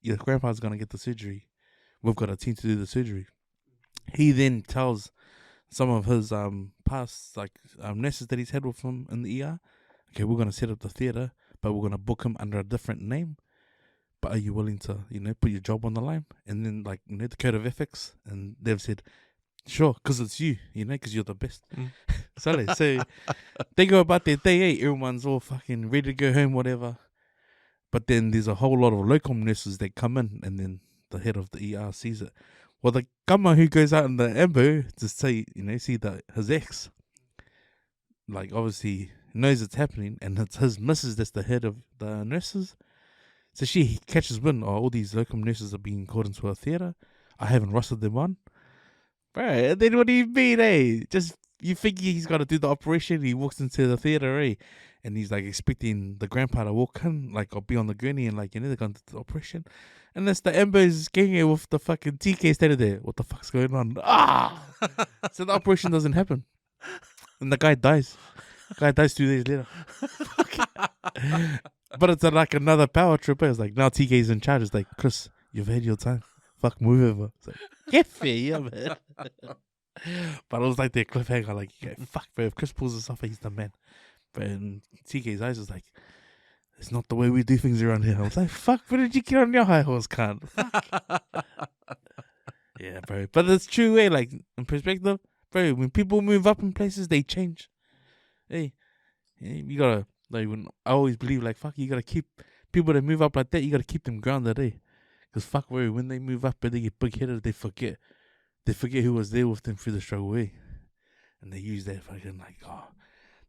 your grandpa's gonna get the surgery. We've got a team to do the surgery." He then tells some of his past nurses that he's had with him in the ER, "Okay, we're gonna set up the theater, but we're gonna book him under a different name. But are you willing to, put your job on the line?" And then the code of ethics, and they've said, "Sure, because it's you, because you're the best." So they go about their day. Everyone's all fucking ready to go home, whatever. But then there's a whole lot of locum nurses that come in, and then the head of the ER sees it. Well, the gumma who goes out in the ambo to say, see his ex, obviously knows it's happening, and it's his missus that's the head of the nurses. So she catches wind, all these locum nurses are being called into a theatre. I haven't rostered them on. Bro, then what do you mean, Just, you think he's got to do the operation, he walks into the theatre, and he's expecting the grandpa to walk in, or be on the gurney, and they're going to do the operation. And that's the Ember's getting with the fucking TK standing there. What the fuck's going on? So the operation doesn't happen. And the guy dies. The guy dies 2 days later. But it's another power trip. It's now TK's in charge. It's "Chris, you've had your time. Fuck, move over." It's get fair, yeah, man. But it was the cliffhanger, fuck, bro. If Chris pulls this off, he's the man. But in TK's eyes, it's it's not the way we do things around here. I was fuck, where did you get on your high horse, cunt? Yeah, bro. But it's true, in perspective, bro, when people move up in places, they change. Hey, you gotta, when I always believe, fuck, you gotta keep people that move up like that, you gotta keep them grounded, Because fuck, bro, when they move up and they get big-headed, they forget who was there with them through the struggle, And they use that fucking,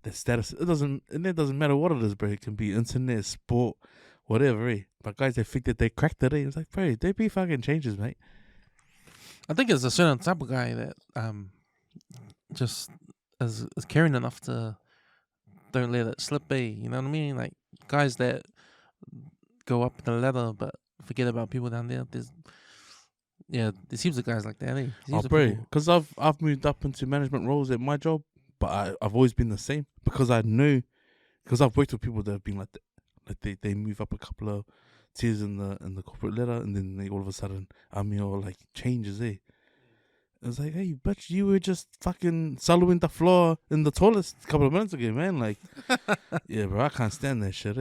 the status. It doesn't matter what it is, bro. It can be internet, sport, whatever, But guys, they think that they cracked it, It's bro, they be fucking changes, mate. I think it's a certain type of guy that just is caring enough to don't let it slip. You know what I mean? Like guys that go up the ladder but forget about people down there. There seems of guys like that. Oh, bro, because I've moved up into management roles at my job, but I've always been the same because I know, because I've worked with people that have been like that. Like they move up a couple of tiers in the corporate ladder, and then they all of a sudden your like changes. It's like, hey, bitch, you were just fucking soloing the floor in the toilet a couple of minutes ago, man. Like, yeah, bro, I can't stand that shit,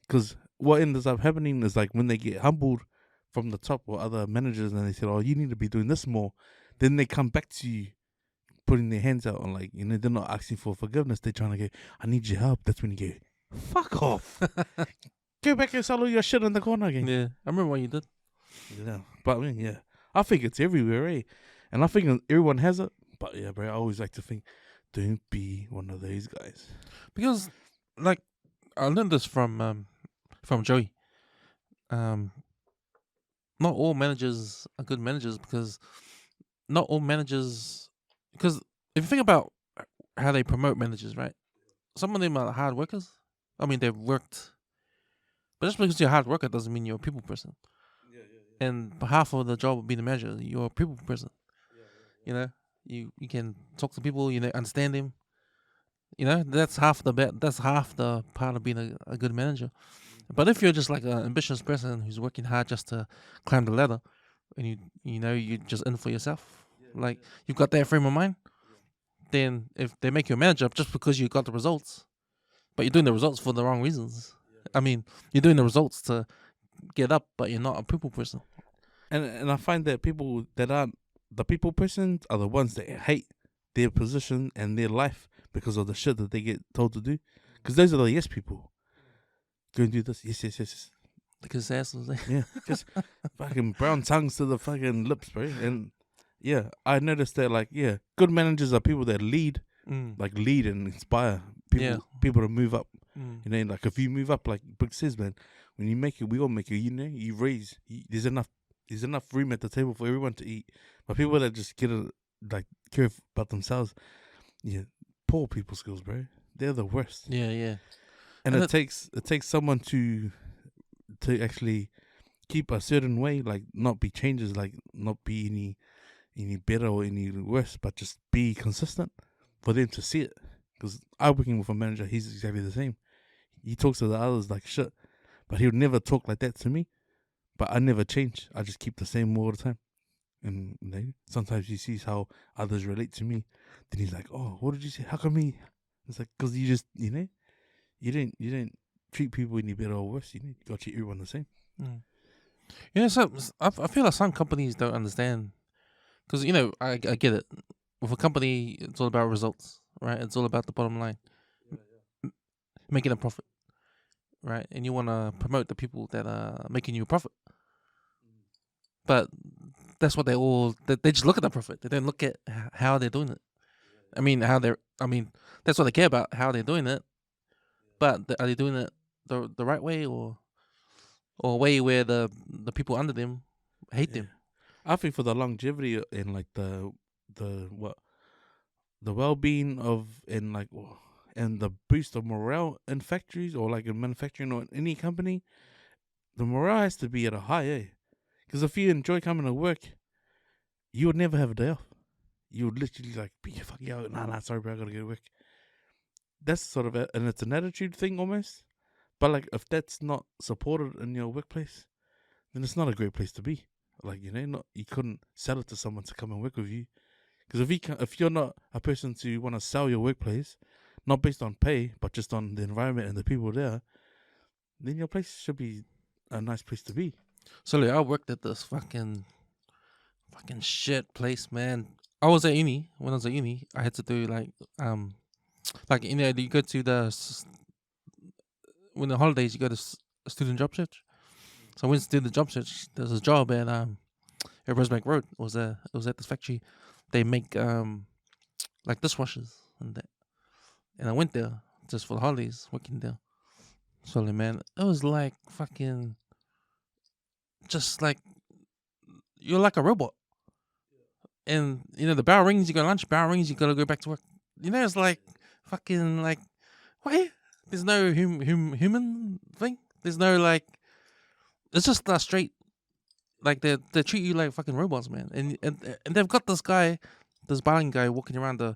Because what ends up happening is like when they get humbled from the top or other managers and they say, oh, you need to be doing this more, then they come back to you putting their hands out on like, they're not asking for forgiveness. They're trying to go, I need your help. That's when you go, fuck off. Go back and solo your shit in the corner again. Yeah, I remember what you did. Yeah, but I mean, yeah, I think it's everywhere, And I think everyone has it. But yeah, bro, I always like to think, don't be one of those guys. Because, like, I learned this from Joey. Not all managers are good managers because not all managers. Because if you think about how they promote managers, right? Some of them are hard workers. I mean, they've worked. But just because you're a hard worker doesn't mean you're a people person. Yeah. And half of the job of being a manager, you're a people person. You know, you can talk to people, understand them. That's half the part of being a good manager. But if you're just like an ambitious person who's working hard just to climb the ladder, and you're just in for yourself, like you've got that frame of mind, then if they make you a manager just because you got the results, but you're doing the results for the wrong reasons. I mean, you're doing the results to get up, but you're not a people person. And I find that people that aren't the people persons are the ones that hate their position and their life because of the shit that they get told to do. Because those are the yes people. Go and do this. Yes. Because assholes. Yeah, just fucking brown tongues to the fucking lips, bro. And yeah, I noticed that like, good managers are people that lead, like lead and inspire people to move up. Like if you move up, like Brooke says, man, when you make it, we all make it. You raise. There's enough room at the table for everyone to eat. But people that just care about themselves, poor people skills, bro. They're the worst. Yeah. And it takes someone to actually keep a certain way, like not be changes, like not be any better or any worse, but just be consistent for them to see it. Because I'm working with a manager, he's exactly the same. He talks to the others like shit, but he'll never talk like that to me. But I never change. I just keep the same all the time. And sometimes he sees how others relate to me. Then he's like, "Oh, what did you say? How come me?" It's like, because you just, you didn't treat people any better or worse. You got to treat everyone the same. So I feel like some companies don't understand. Because, I get it. With a company, it's all about results, right? It's all about the bottom line. Making a profit, right? And you want to promote the people that are making you a profit. But that's what they just look at the profit. They don't look at how they're doing it. I mean, that's what they care about, how they're doing it. But are they doing it the right way or a way where the people under them hate them? I think for the longevity and like the well-being of and the boost of morale in factories or like in manufacturing or in any company, the morale has to be at a high, Because if you enjoy coming to work, you would never have a day off. You would literally like be fucking out. Nah, sorry, bro, I gotta go to work. That's sort of and it's an attitude thing almost. But like if that's not supported in your workplace, then it's not a great place to be. Like you couldn't sell it to someone to come and work with you. Because if you're not a person to want to sell your workplace, not based on pay, but just on the environment and the people there, then your place should be a nice place to be. So I worked at this fucking shit place, man. I was at uni. When I was at uni, I had to do you go to when the holidays you go to student job search. So I went to do the job search. There's a job at Rosebank Road. It was at this factory. They make like dishwashers and that. And I went there just for the holidays, working there. So man, it was like fucking, just like you're like a robot. And the bell rings, you go to lunch. Bell rings, you gotta go back to work. It's like fucking like What? There's no human thing. There's no like. It's just straight. Like they treat you like fucking robots, man. And they've got this bowling guy walking around the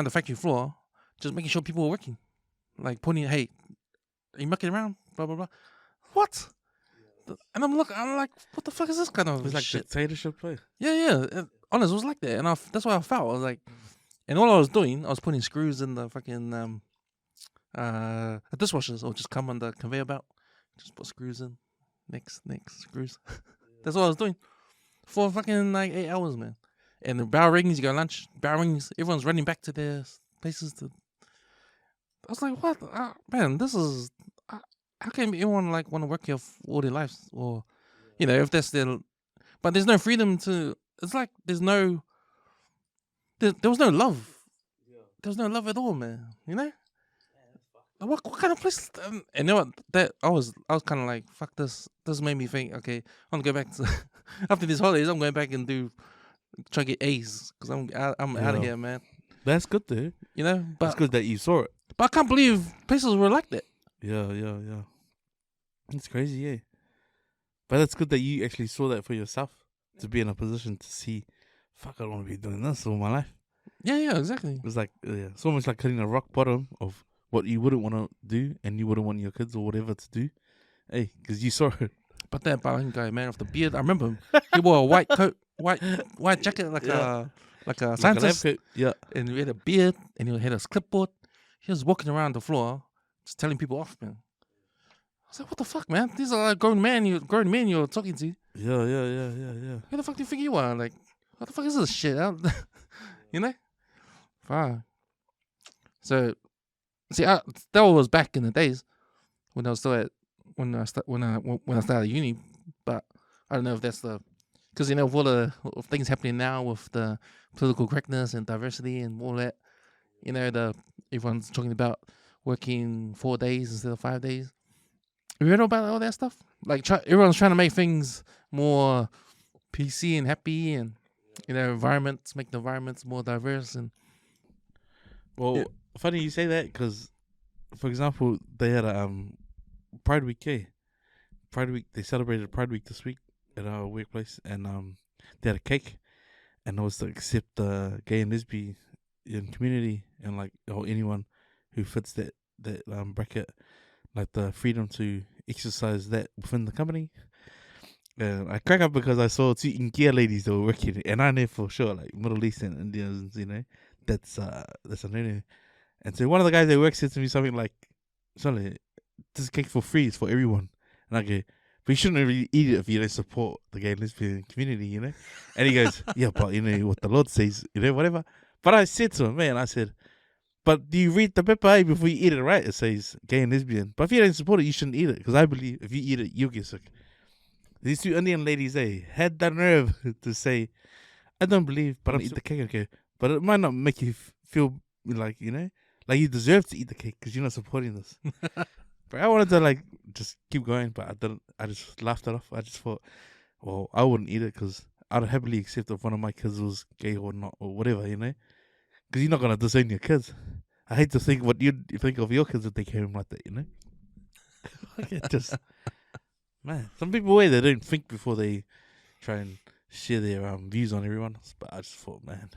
factory floor, just making sure people are working, like pointing, hey, are you mucking around? Blah blah blah. What? And I'm like, what the fuck is this kind of It's like shit? dictatorship play. Yeah. Honest, it was like that, and that's what I felt. I was like, and all I was doing, I was putting screws in the fucking dishwashers, or just come on the conveyor belt, just put screws in, next screws. That's what I was doing for fucking like 8 hours, man. And the bell rings, you go lunch. Bell rings, everyone's running back to their places. I was like, what, man? This is. How can anyone like want to work here all their lives, or if that's their, but there's no freedom to. It's like there was no love. There was no love at all, man. What kind of place? And you know what? That I was kind of like, fuck this. This made me think. Okay, I'm gonna go back to after these holidays. I'm going back and try to get A's because I'm out of here, man. That's good though. But it's good that you saw it. But I can't believe places were like that. Yeah. It's crazy, yeah. But that's good that you actually saw that for yourself, to be in a position to see, fuck, I don't want to be doing this all my life. Yeah, exactly. It's like, it's almost like hitting a rock bottom of what you wouldn't want to do, and you wouldn't want your kids or whatever to do. Hey, because you saw it. But that bowling guy, man, with the beard, I remember him. He wore a white coat, white jacket, like a scientist. Yeah. And he had a beard, and he had a clipboard. He was walking around the floor, just telling people off, man. I was like, what the fuck, man? These are like grown men you're talking to. Yeah. Who the fuck do you think you are? Like, what the fuck is this shit? Fuck. So, see, that was back in the days when I was still when I started uni. But I don't know if that's because with all the things happening now with the political correctness and diversity and all that, everyone's talking about working 4 days instead of 5 days. You heard about all that stuff? Like everyone's trying to make things more PC and happy, and make the environments more diverse. And funny you say that, because, for example, they had a Pride Week. Pride Week. They celebrated Pride Week this week at our workplace, and they had a cake, and it was to accept the gay and lesbian community, and or anyone who fits that bracket, like the freedom to exercise that within the company. I crack up because I saw 2 India ladies that were working, and I know for sure, like Middle Eastern Indians, that's a no-no. And so one of the guys that works said to me something like, "Sorry, this cake for free is for everyone." And I go, "But you shouldn't really eat it if you don't support the gay and lesbian community, And he goes, "Yeah, but what the Lord says, whatever." But I said to him, man, I said, "But do you read the paper before you eat it, right? It says gay and lesbian. But if you don't support it, you shouldn't eat it. Because I believe if you eat it, you'll get sick." These 2 Indian ladies, had the nerve to say, "I don't believe, but I'll eat the cake, okay? But it might not make you feel like, like you deserve to eat the cake because you're not supporting this." But I wanted to, just keep going, but I didn't. I just laughed it off. I just thought, well, I wouldn't eat it because I'd happily accept if one of my kids was gay or not, or whatever, Because you're not going to disown your kids. I hate to think what you'd think of your kids if they came like that, Just, man, some people they don't think before they try and share their views on everyone else. But I just thought, man,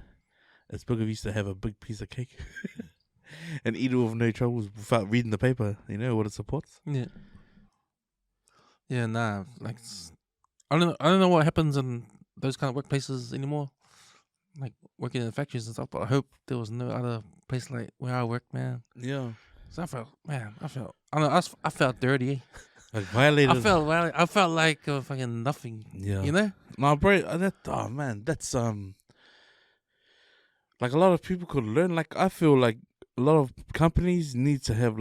it's big of you to have a big piece of cake and eat it with no troubles without reading the paper, what it supports. Yeah. Yeah, nah. I don't know what happens in those kind of workplaces anymore. Like working in factories and stuff, but I hope there was no other place like where I work, man. Yeah. So I felt dirty. Like violated. I felt like fucking nothing. Yeah. No, bro, that's like a lot of people could learn. Like I feel like a lot of companies need to have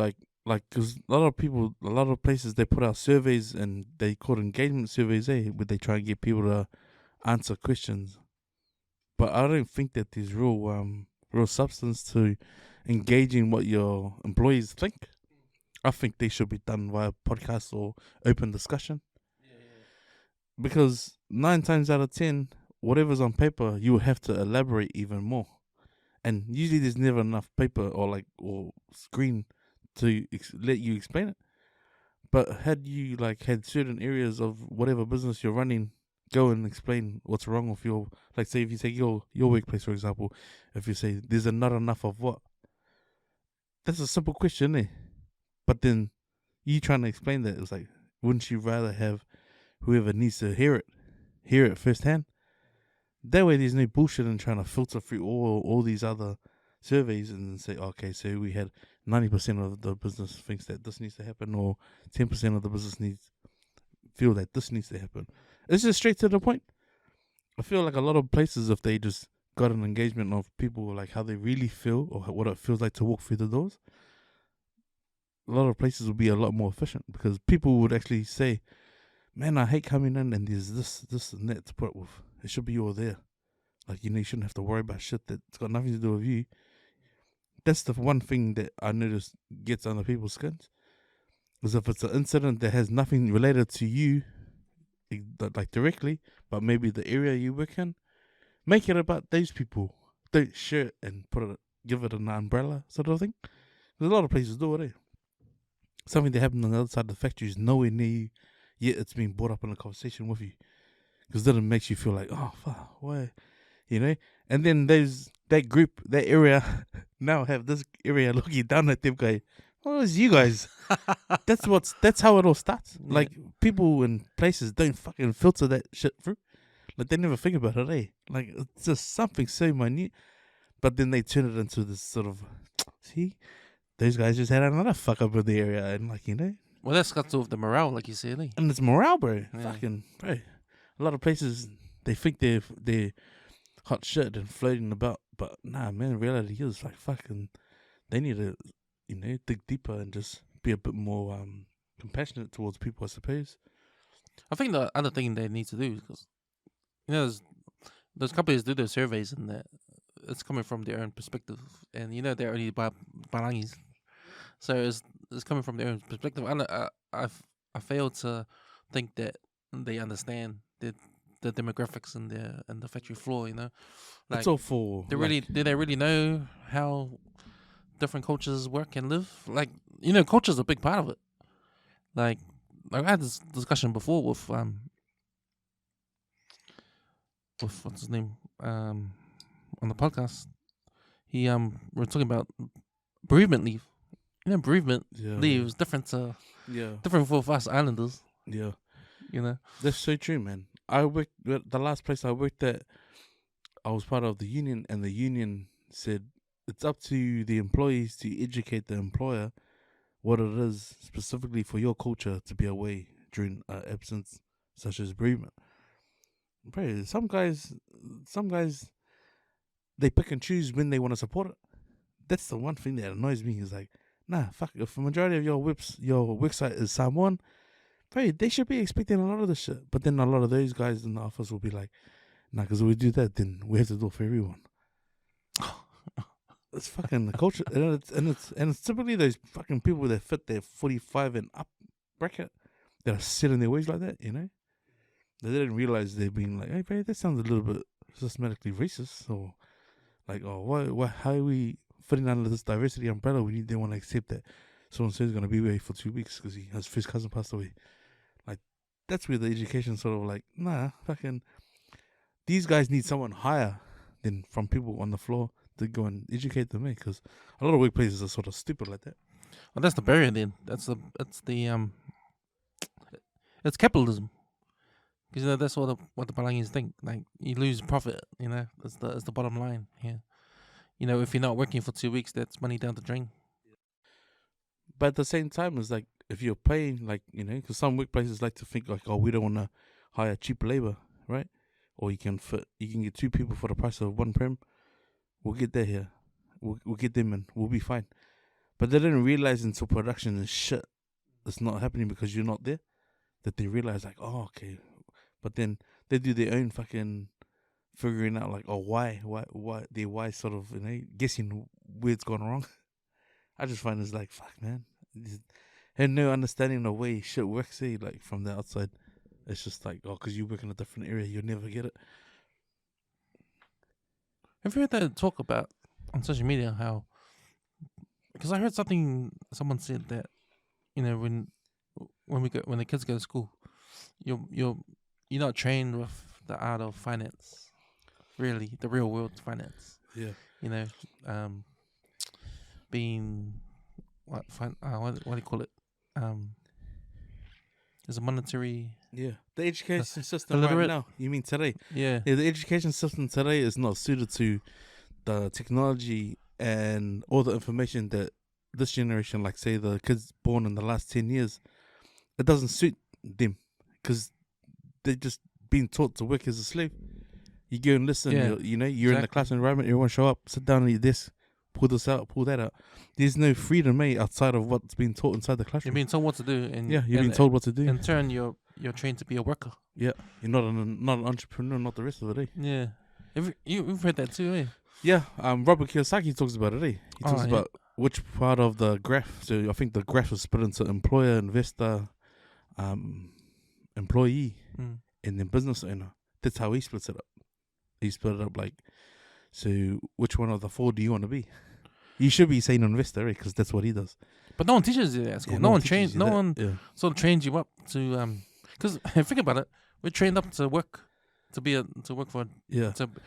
because a lot of places they put out surveys, and they call engagement surveys, where they try and get people to answer questions. But I don't think that there's real substance to engaging what your employees think. I think they should be done via podcast or open discussion. Because 9 times out of 10, whatever's on paper, you will have to elaborate even more. And usually there's never enough paper or screen to let you explain it. But had you like had certain areas of whatever business you're running, go and explain what's wrong with your, like say if you take your workplace for example, if you say there's not enough of what, that's a simple question, eh? But then you trying to explain that, it's like, wouldn't you rather have whoever needs to hear it firsthand? That way, there's no bullshit in trying to filter through all these other surveys and say, okay, so we had 90% of the business thinks that this needs to happen, or 10% of the business feel that this needs to happen. It's just straight to the point. I feel like a lot of places, if they just got an engagement of people, like how they really feel or what it feels like to walk through the doors, a lot of places would be a lot more efficient, because people would actually say, man, I hate coming in and there's this and that to put up with. It should be all there. Like, you shouldn't have to worry about shit that's got nothing to do with you. That's the one thing that I notice gets under people's skins. Is if it's an incident that has nothing related to you, like directly, but maybe the area you work in, make it about those people. Don't share it and give it an umbrella sort of thing. Because a lot of places do it, eh? Something that happened on the other side of the factory is nowhere near you, yet it's being brought up in a conversation with you. Because then it makes you feel like, oh, fuck, why? And then there's that group, that area, now have this area looking down at them going, oh, it's you guys. That's how it all starts. Yeah. Like, people in places don't fucking filter that shit through. Like, they never think about it, eh? Like, it's just something so minute. But then they turn it into this sort of, see, those guys just had another fuck up in the area. And, like, Well, that's got to do with the morale, like you said, eh? And it's morale, bro. Yeah. Fucking, bro. A lot of places, they think they're hot shit and floating about. But, nah, man, reality is, like, fucking, they need to, dig deeper and just be a bit more compassionate towards people, I suppose. I think the other thing they need to do is, because, those companies do their surveys and that it's coming from their own perspective, and they're only barangis, so it's coming from their own perspective. I fail to think that they understand the demographics and the factory floor. Like, it's all for do they really know how different cultures work and live? Like, culture's a big part of it. Like I had this discussion before with what's his name on the podcast. We were talking about bereavement leave. Bereavement leave is different for us islanders. Yeah, that's so true, man. I worked the last place I worked at. I was part of the union, and the union said it's up to the employees to educate the employer what it is specifically for your culture to be away during absence such as bereavement. Bro, some guys, they pick and choose when they want to support it. That's the one thing that annoys me. Is like, nah, fuck. If the majority of your website is Samoan, bro, they should be expecting a lot of this shit. But then a lot of those guys in the office will be like, nah, because if we do that, then we have to do it for everyone. It's fucking the culture, and it's typically those fucking people that fit their 45 and up bracket that are set in their ways like that. They didn't realize they're being like, hey, bro, that sounds a little bit systematically racist, or like, oh, why, how are we fitting under this diversity umbrella? They want to accept that so and so is going to be away for 2 weeks because his first cousin passed away. Like, that's where the education sort of like, nah, fucking, these guys need someone higher than from people on the floor to go and educate them, because a lot of workplaces are sort of stupid like that. Well, that's the barrier then. It's capitalism. Because that's what the Palangis think. Like, you lose profit. It's the bottom line here. If you're not working for 2 weeks, that's money down the drain. But at the same time, it's like, if you're paying, like, because some workplaces like to think like, oh, we don't want to hire cheap labor, right? Or you can get 2 people for the price of 1 perm. We'll get that here. We'll get them and we'll be fine. But they didn't realize until production and shit it's not happening because you're not there, that they realize like, oh, okay. But then they do their own fucking figuring out like, oh, why sort of, guessing where it's gone wrong. I just find it's like, fuck, man. And no understanding the way shit works, like from the outside. It's just like, oh, because you work in a different area, you'll never get it. Have you heard that talk about on social media how because I heard someone said that, when the kids go to school, you're not trained with the art of finance, really, the real world finance. Yeah. Being what do you call it? There's a monetary. Yeah, the education system illiterate. right now. You mean today? Yeah. The education system today is not suited to the technology and all the information that this generation, like say the kids born in the last 10 years, it doesn't suit them because they're just being taught to work as a slave. You go and listen, you're in the class environment, everyone show up, sit down at your desk, pull this out, pull that out. There's no freedom, mate, outside of what's being taught inside the classroom. You're being told what to do. And you're being told what to do. In turn, you're trained to be a worker. Yeah, you're not an entrepreneur, not the rest of it, eh? Yeah. You've heard that too, eh? Yeah, Robert Kiyosaki talks about it, eh? He talks about which part of the graph. So I think the graph is split into employer, investor, employee, and then business owner. That's how he splits it up. He split it up like, so which one of the four do you want to be? You should be saying investor, right? Because that's what he does. But no one teaches you that at school. Yeah, no one sort of trains you up to because think about it, we're trained up to work, to work for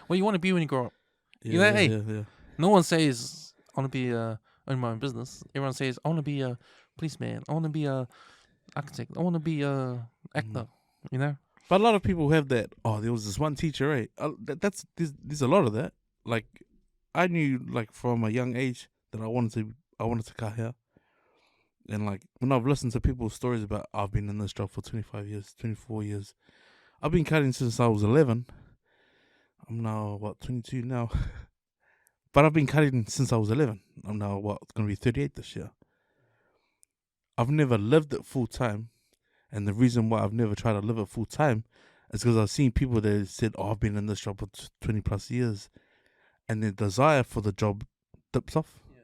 what you want to be when you grow up. Yeah. No one says I want to be own my own business. Everyone says I want to be a policeman. I want to be a architect. I want to be a actor. But a lot of people have that. Oh, there was this one teacher, right? There's a lot of that. Like, I knew like from a young age that I wanted to cut hair, and like when I've listened to people's stories about I've been in this job for 25 years, 24 years. I've been cutting since I was 11. I'm now 22 now, but I've been cutting since I was 11. I'm now gonna be 38 this year. I've never lived it full time. And the reason why I've never tried to live it full time is because I've seen people that said, oh, I've been in this job for 20 plus years. And their desire for the job dips off. Yeah.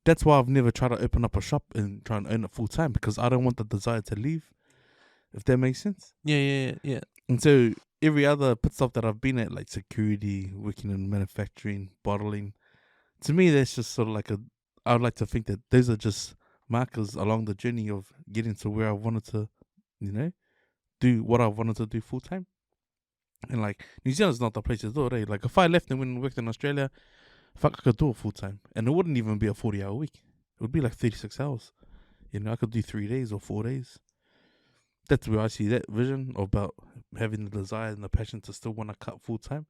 That's why I've never tried to open up a shop and try and earn it full time, because I don't want the desire to leave, if that makes sense. Yeah. And so every other pit stop that I've been at, like security, working in manufacturing, bottling, to me, that's just sort of like I would like to think that those are just markers along the journey of getting to where I wanted to, do what I wanted to do full time. And like New Zealand's not the place to do it, eh? Like if I left and went and worked in Australia, fuck, I could do it full time, and it wouldn't even be a 40-hour week. It would be like 36 hours. I could do 3 days or 4 days. That's where I see that vision about having the desire and the passion to still want to cut full time.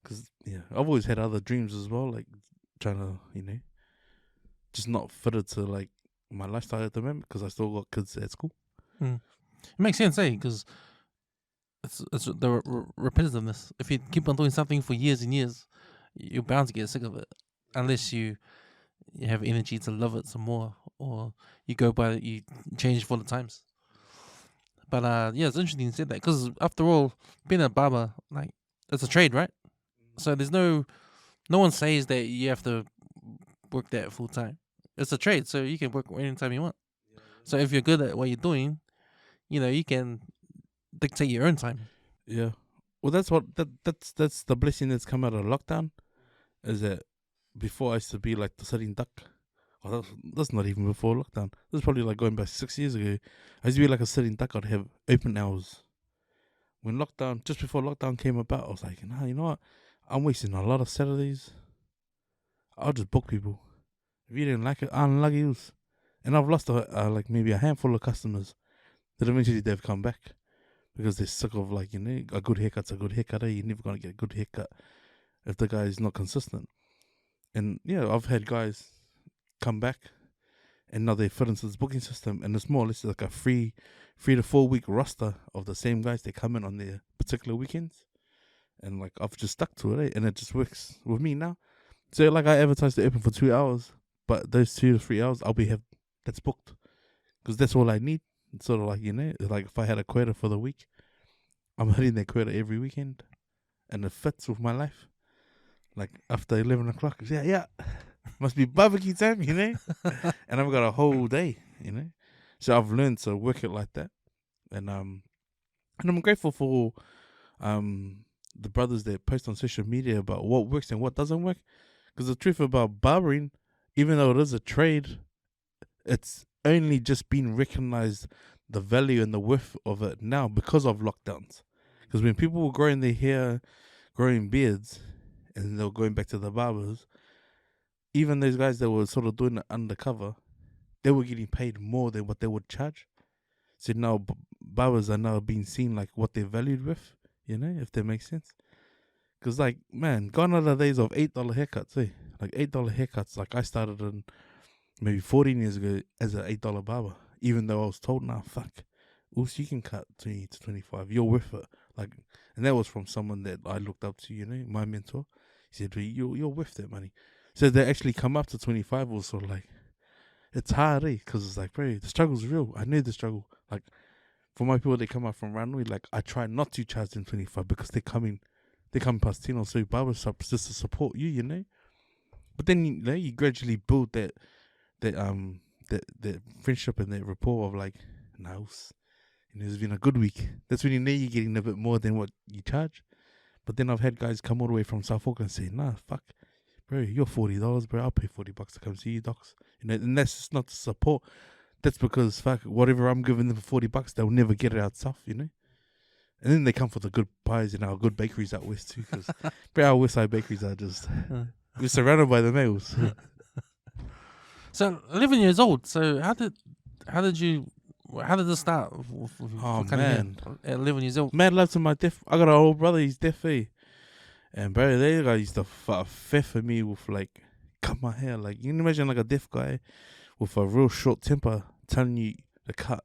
Because I've always had other dreams as well, like trying to, just not fitted to like my lifestyle at the moment because I still got kids at school. It makes sense, eh? Because it's the repetitiveness. If you keep on doing something for years and years, you're bound to get sick of it, unless you have energy to love it some more, or you change for the times. But it's interesting you said that, because after all, being a barber, like, it's a trade, right? So there's no one says that you have to work that full time. It's a trade, so you can work anytime you want. So if you're good at what you're doing, you can dictate your own time. Yeah. Well, that's the blessing that's come out of lockdown, is that before I used to be like the sitting duck. Oh, that's not even before lockdown. This is probably like going back 6 years ago. I used to be like a sitting duck. I'd have open hours. Just before lockdown came about, I was like, you know what? I'm wasting a lot of Saturdays. I'll just book people. If you didn't like it, unlucky yous. And I've lost like maybe a handful of customers that eventually they've come back because they're sick of like, a good haircut's a good haircut. You're never going to get a good haircut if the guy is not consistent. And I've had guys come back and now they fit into this booking system, and it's more or less like a 3 to 4 week roster of the same guys. They come in on their particular weekends, and like I've just stuck to it, and it just works with me now. So like I advertise to open for 2 hours, but those 2 to 3 hours that's booked, because that's all I need. It's sort of like, like if I had a quota for the week, I'm hitting that quota every weekend, and it fits with my life. Like after 11 o'clock, must be barbecue time, and I've got a whole day, So I've learned to work it like that, and I'm grateful for the brothers that post on social media about what works and what doesn't work. Because the truth about barbering, even though it is a trade, it's only just been recognized the value and the worth of it now because of lockdowns. Because when people were growing their hair, growing beards, and they were going back to the barbers, even those guys that were sort of doing it undercover, they were getting paid more than what they would charge. So now barbers are now being seen like what they're valued with, if that makes sense. Because, like, man, gone are the days of $8 haircuts, eh? Like, $8 haircuts. Like, I started in maybe 14 years ago as an $8 barber, even though I was told, nah, fuck, oops, you can cut 20 to 25. You're worth it. Like, and that was from someone that I looked up to, my mentor. He said, you're worth that money. So they actually come up to 25 was sort of like, it's hard, eh? Because it's like, bro, the struggle's real. I know the struggle. Like, for my people that come up from Ranui, like, I try not to charge them 25 because they come past 10 or so barbershops just to support you, But then, you gradually build that friendship and that rapport of like, nice. It's been a good week. That's when you know you're getting a bit more than what you charge. But then I've had guys come all the way from South Auckland and say, nah, fuck, bro, you're $40, bro. I'll pay $40 to come see you, docs. And that's just not the support. That's because, fuck, whatever I'm giving them for $40, they'll never get it out south, And then they come for the good pies and our good bakeries out west too. Because our west side bakeries are just, we're surrounded by the males. So 11 years old. So how did this start? Oh, man. At 11 years old. Mad love to my deaf. I got an old brother, he's deaf, eh? And bro, they guy used to fight for me with like, cut my hair. Like, you can imagine like a deaf guy with a real short temper telling you to cut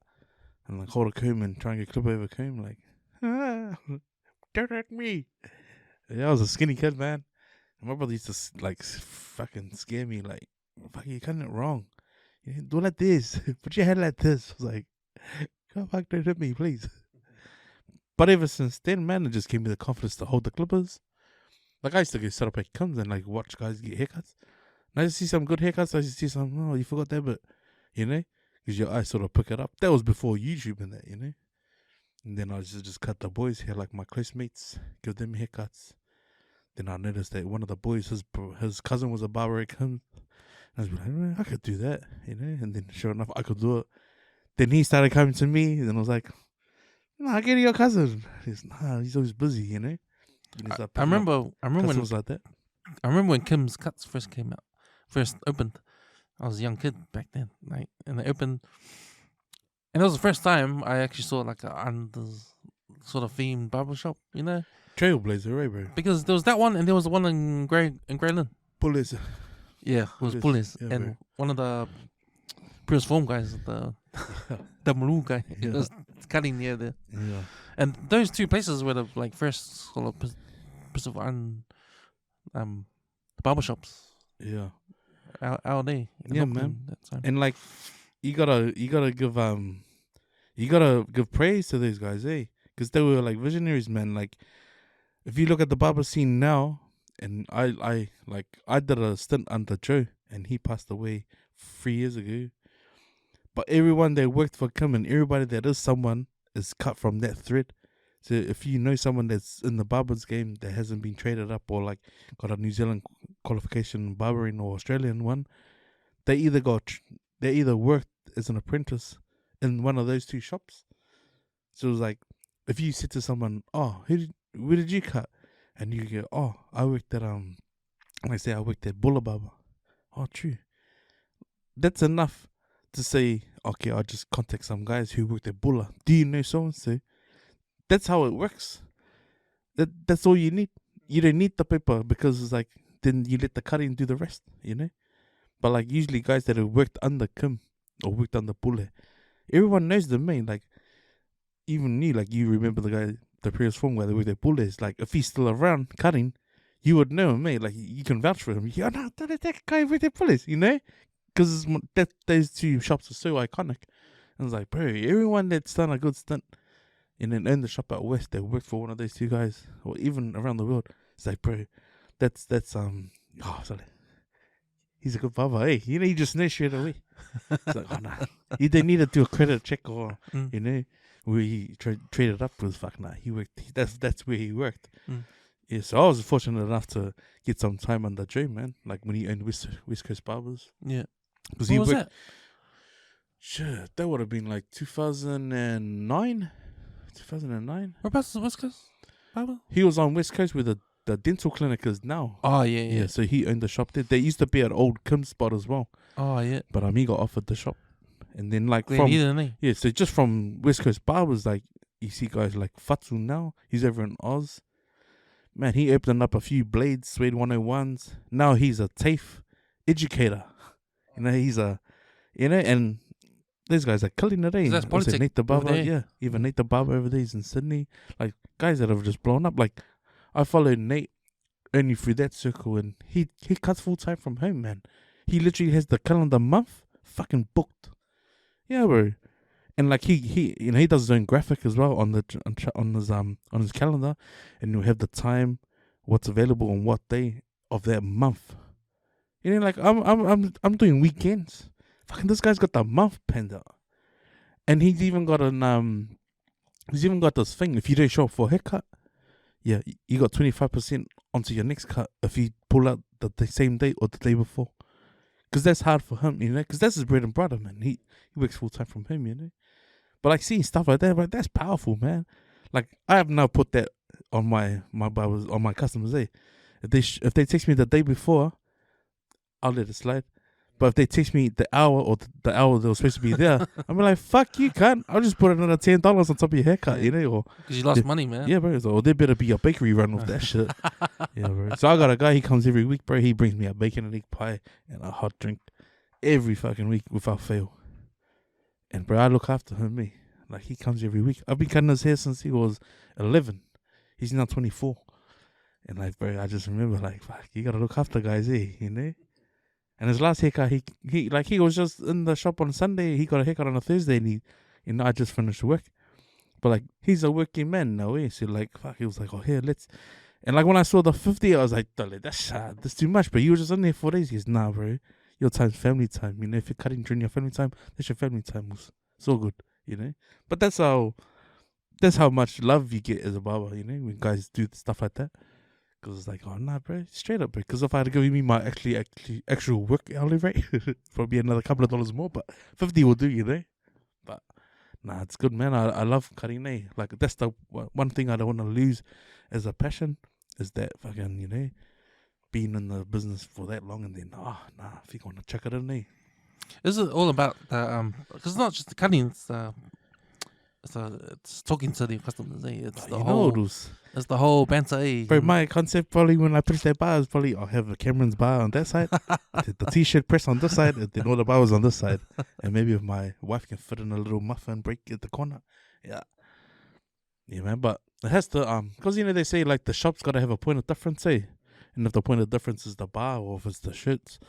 and like hold a comb and try and get clip over a comb. Like, don't hurt me. Yeah, I was a skinny kid, man. And my brother used to like fucking scare me. Like, fuck, you're cutting it wrong. Do it like this. Put your head like this. I was like, God, fuck, don't hit me, please. But ever since then, man, it just gave me the confidence to hold the clippers. Like, I used to go set up at Comes and like watch guys get haircuts. And I just see some good haircuts. I just see some, oh, you forgot that bit, because your eyes sort of pick it up. That was before YouTube and that, And then I used to just cut the boys' hair, like my close mates, give them haircuts. Then I noticed that one of the boys, his cousin was a barber at Comes. I was like, I could do that, And then sure enough, I could do it. Then he started coming to me, and I was like, nah, get your cousin. He's always busy, I remember when like that. I remember when Kim's Cuts first opened. I was a young kid back then, like, and they opened, and it was the first time I actually saw like a under sort of themed barbershop, Trailblazer, right, bro? Because there was that one, and there was the one in Graylin. Bullies. Yeah, it was Bullies, yeah, and bro. one of the previous form guys, the Malu guy, was cutting near there. Yeah. And those two places were the like first sort of barbershops. Yeah. Our day. Yeah, man. That time. And like, you gotta give praise to those guys, eh? Because they were like visionaries, man. Like, if you look at the barber scene now, and I did a stint under Joe, and he passed away 3 years ago. But everyone that worked for Kim and everybody that is someone is cut from that thread. So if you know someone that's in the barbers game that hasn't been traded up or like got a New Zealand qualification barbering or Australian one, they either worked as an apprentice in one of those two shops. So it was like, if you said to someone, oh, where did you cut? And you go, oh, I worked at and I say I worked at Bulla Barber. Oh, true. That's enough to say, okay, I'll just contact some guys who worked at Bulla. Do you know so and so? That's how it works. That's all you need. You don't need the paper because it's like then you let the cutting do the rest, But like usually guys that have worked under Kim or worked under Bulla, everyone knows them, man. Like even you, like you remember the guy, the previous form guy that worked at Bulla. It's like if he's still around cutting, you would know him, man. Like you can vouch for him. You go, no, that guy worked at Bulla, Because those two shops are so iconic. And it's like, bro, everyone that's done a good stint and then earned the shop out west, they worked for one of those two guys, or even around the world. It's like, bro, that's sorry. He's a good barber, eh? You just know straight away. It's like, oh, nah. You don't need to do a credit check or, where he traded up with, fuck, nah, he worked, that's where he worked. Yeah, so I was fortunate enough to get some time under Joe, man. Like when he owned West Coast Barbers. Yeah. Because What was that? Sure, that would have been like 2009. 2009. Whereabouts is West Coast Barber? He was on West Coast where the dental clinic is now. Oh, yeah. So he owned the shop there. They used to be at old Kim spot as well. Oh, yeah. But he got offered the shop. And then like so just from West Coast Barbers, like you see guys like Fatu now. He's over in Oz. Man, he opened up a few blades, Suede 101s. Now he's a TAFE educator. He's and these guys are killing it, eh? That's politics. Nate the Barber, even Nate the Barber over there is in Sydney. Like, guys that have just blown up. Like, I followed Nate only through that circle, and he cuts full time from home, man. He literally has the calendar month fucking booked. Yeah, bro. And like he does his own graphic as well on his calendar, and he'll have the time, what's available on what day of that month. Like I'm doing weekends. Fucking this guy's got the month penned out, and he's even got this thing. If you don't show up for a haircut, yeah, you got 25% onto your next cut if you pull out the same day or the day before. Because that's hard for him, because that's his bread and butter, man. He works full time from home, But like seeing stuff like that, like that's powerful, man. Like I have now put that on my barbers, on my customers. If they text me the day before, I'll let it slide. But if they text me the hour or the hour they were supposed to be there, I'm like, fuck you, cunt. I'll just put another $10 on top of your haircut, or because you lost money, man. Yeah, bro. So there better be a bakery run with that shit. Yeah, bro. So I got a guy. He comes every week, bro. He brings me a bacon and egg pie and a hot drink every fucking week without fail. And bro, I look after him, me. Like he comes every week. I've been cutting his hair since he was 11. He's now 24. And like, bro, I just remember like, fuck, you gotta look after guys, And his last haircut, he was just in the shop on Sunday. He got a haircut on a Thursday, and I just finished work. But like, he's a working man now, So like, fuck, he was like, oh here, let's. And like when I saw the 50, I was like, that's too much. But you were just in there 4 days. He goes, nah, bro, your time's family time. If you're cutting during your family time, that's your family time. It's all good, But that's how much love you get as a barber, when guys do stuff like that. Because it's like, oh, nah, bro, straight up, bro. Because if I had to give me my actual work hourly rate, probably another couple of dollars more, but 50 will do, But, nah, it's good, man. I love cutting, Like, that's the one thing I don't want to lose as a passion, is that fucking, being in the business for that long and then, nah, if you want to check it in, Is it all about the, because it's not just the cutting, it's talking to the customers, It's the whole... It's the whole banter, Bro, my concept probably when I finish that bar is probably I'll have a Cameron's bar on that side, the t-shirt press on this side, and then all the bars on this side. And maybe if my wife can fit in a little muffin break at the corner. Yeah. Yeah, man. But it has to, because, they say like the shop's got to have a point of difference, And if the point of difference is the bar or if it's the shirts,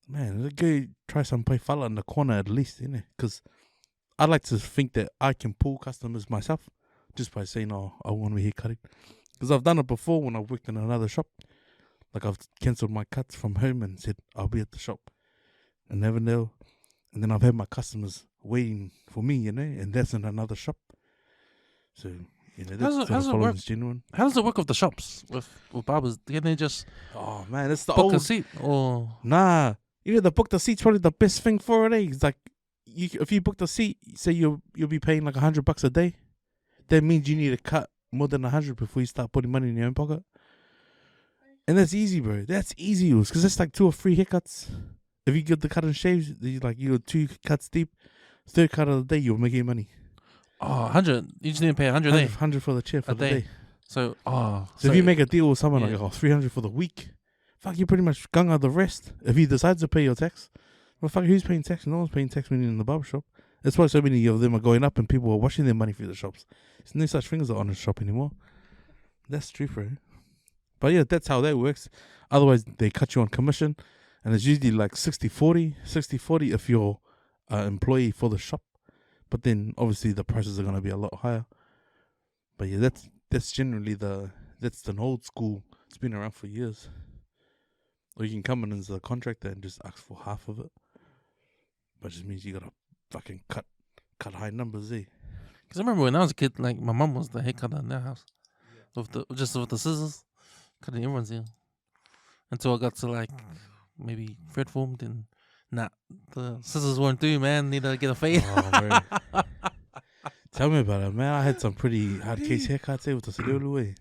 man, go try some pay fella in the corner at least, Because I like to think that I can pull customers myself. Just by saying, oh, I want my hair cutting. Because I've done it before when I worked in another shop. Like I've cancelled my cuts from home and said, I'll be at the shop in Avondale. And then I've had my customers waiting for me, and that's in another shop. So, that's how's it work? Genuine. How does it work with the shops, with barbers? Can they just oh man, it's the book a seat? Or nah, the book the seat's probably the best thing for it. It's like, if you book the seat, say you'll be paying like $100 a day. That means you need to cut more than 100 before you start putting money in your own pocket. And that's easy, bro. That's easy, because it's like 2 or 3 haircuts. If you get the cut and shaves, you're 2 cuts deep. 3rd cut of the day, you're making money. Oh, 100. You just need to pay 100 a day. 100 for the chair for the day. So if you make a deal with someone like 300 for the week, fuck, you pretty much gung out the rest. If he decides to pay your tax, well, fuck, who's paying tax? No one's paying tax when you're in the barbershop. That's why so many of them are going up and people are washing their money through the shops. There's no such thing as an honest shop anymore. That's true, bro. But yeah, that's how that works. Otherwise, they cut you on commission. And it's usually like 60-40. 60-40 if you're an employee for the shop. But then, obviously, the prices are going to be a lot higher. But yeah, that's generally that's an old school. It's been around for years. Or you can come in as a contractor and just ask for half of it. But it just means you got to fucking cut high numbers, Because I remember when I was a kid, like my mom was the hair cutter in their house, with the scissors. cutting everyone's hair. Until I got to like maybe thread formed and the scissors won't do, man. Need to get a fade. Oh, tell me about it, man. I had some pretty hard case haircuts with the Sidulu way.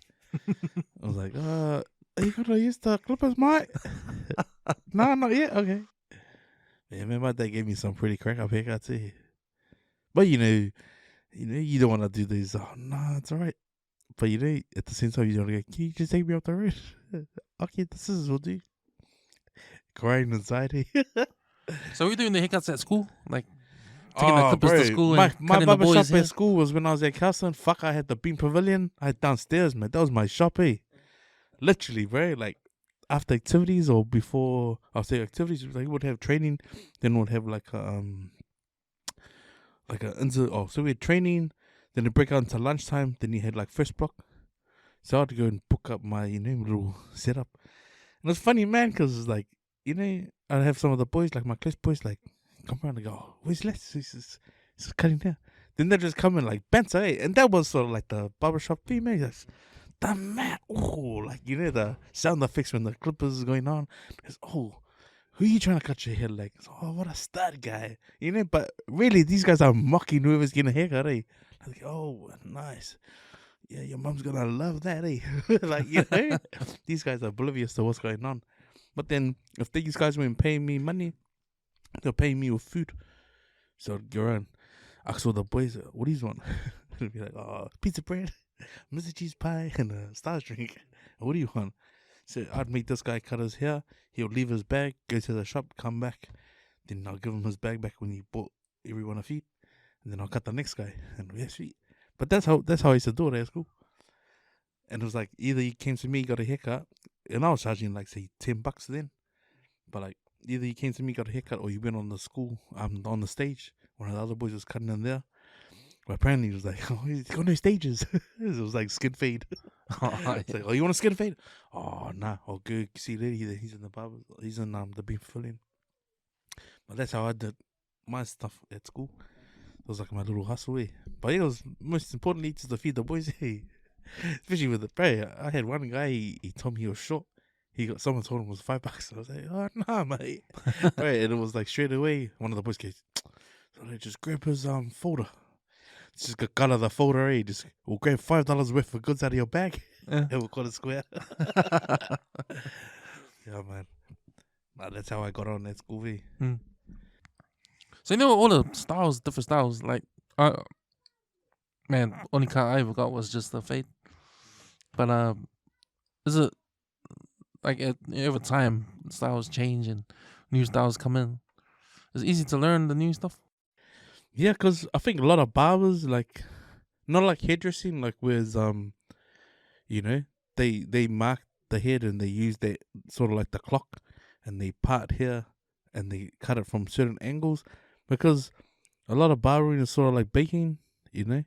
I was like, are you gonna use the clippers, mate? No, not yet. Okay. Yeah, man, my dad gave me some pretty crack up haircuts here. But you don't want to do these. Oh no, it's alright. But at the same time, you don't go, can you just take me off the road? Okay, the scissors will do. Crying anxiety. So we're doing the haircuts at school, like taking the clippers to school and my barbershop at school was when I was at Carlson. Fuck, I had the Beam Pavilion. I had downstairs, man. That was my shop, Literally, bro. Like after activities or before after activities, like we would have training, then we'd have so we had training, then it break out into lunchtime, then you had like first block. So I had to go and book up my little setup. And it's funny, man, because like I'd have some of the boys, like my class boys, like come around and go, oh, where's Les? He's cutting hair. Then they just come in like banter, and that was sort of like the barbershop theme, That's the man, like the sound effects when the clippers is going on. It's who are you trying to cut your hair like? Oh, what a stud guy, But really, these guys are mocking whoever's getting a haircut, Like, oh, nice. Yeah, your mom's gonna love that, Like, these guys are oblivious to what's going on. But then, if these guys weren't paying me money, they're paying me with food. So I'd go around, ask all the boys, what do you want? They'd be like, oh, pizza bread, Mr. Cheese pie, and a Stars drink. What do you want? So I'd make this guy cut his hair. He'll leave his bag, go to the shop, come back. Then I'll give him his bag back when he bought everyone a feed. And then I'll cut the next guy. And yeah, sweet. But that's how I used to do it at school. And it was like, either he came to me, got a haircut, and I was charging like, say, $10 then. But like, either he came to me, got a haircut, or you went on the school, on the stage. One of the other boys was cutting in there. But apparently he was like, oh, he's got no stages. It was like skin fade. It's like, oh, you want a skin fade? Oh, nah. Oh, good. See, Leti, he's in the barber. He's in the Beam Pavilion. But that's how I did my stuff at school. It was like my little hustle, But it was most importantly just to feed the boys, Especially with the bro. I had one guy, he told me he was short. Someone told him it was $5. I was like, oh, nah, mate. Right, and it was like straight away, one of the boys goes, so they just grab his folder. Just got out of the folder, we'll grab $5 worth of goods out of your bag. And we'll call it square. Yeah, man. That's how I got on at school, So all the styles, different styles, like, man, only cut I ever got was just the fade. But is it like over time styles change and new styles come in? Is it easy to learn the new stuff? Yeah, because I think a lot of barbers, like, not like hairdressing, like whereas they mark the head and they use that sort of like the clock and they part here and they cut it from certain angles, because a lot of barbering is sort of like baking. You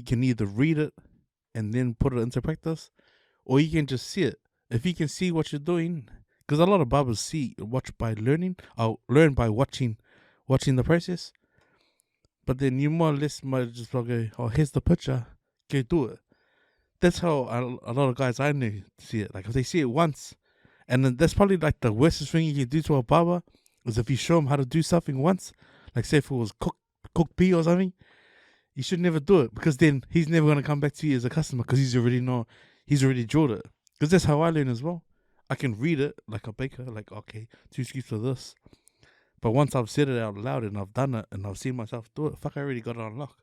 can either read it and then put it into practice, or you can just see it. If you can see what you're doing, because a lot of barbers watch by learning, or learn by watching the process. But then you more or less might just go, oh, here's the picture, go do it. That's how a lot of guys I know see it. Like if they see it once, and then that's probably like the worst thing you can do to a barber is if you show him how to do something once, like say if it was cook pea or something, you should never do it, because then he's never going to come back to you as a customer, because he's already drilled it. Because that's how I learn as well. I can read it like a baker, like, okay, 2 scoops of this. But once I've said it out loud and I've done it and I've seen myself do it, I already got it on lock.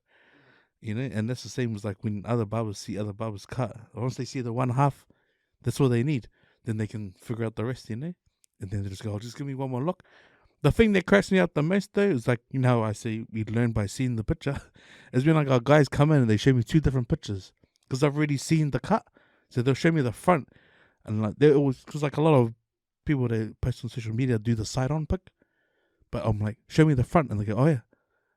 And that's the same as like when other barbers see other barbers cut. Once they see the one half, that's all they need. Then they can figure out the rest, And then they just go, oh, just give me one more look. The thing that cracks me up the most, though, is like, how I say we learn by seeing the picture, is when like our guys come in and they show me 2 different pictures, because I've already seen the cut. So they'll show me the front, and like they always, because like a lot of people that post on social media do the side-on pic, but I'm like, show me the front, and they go, oh yeah,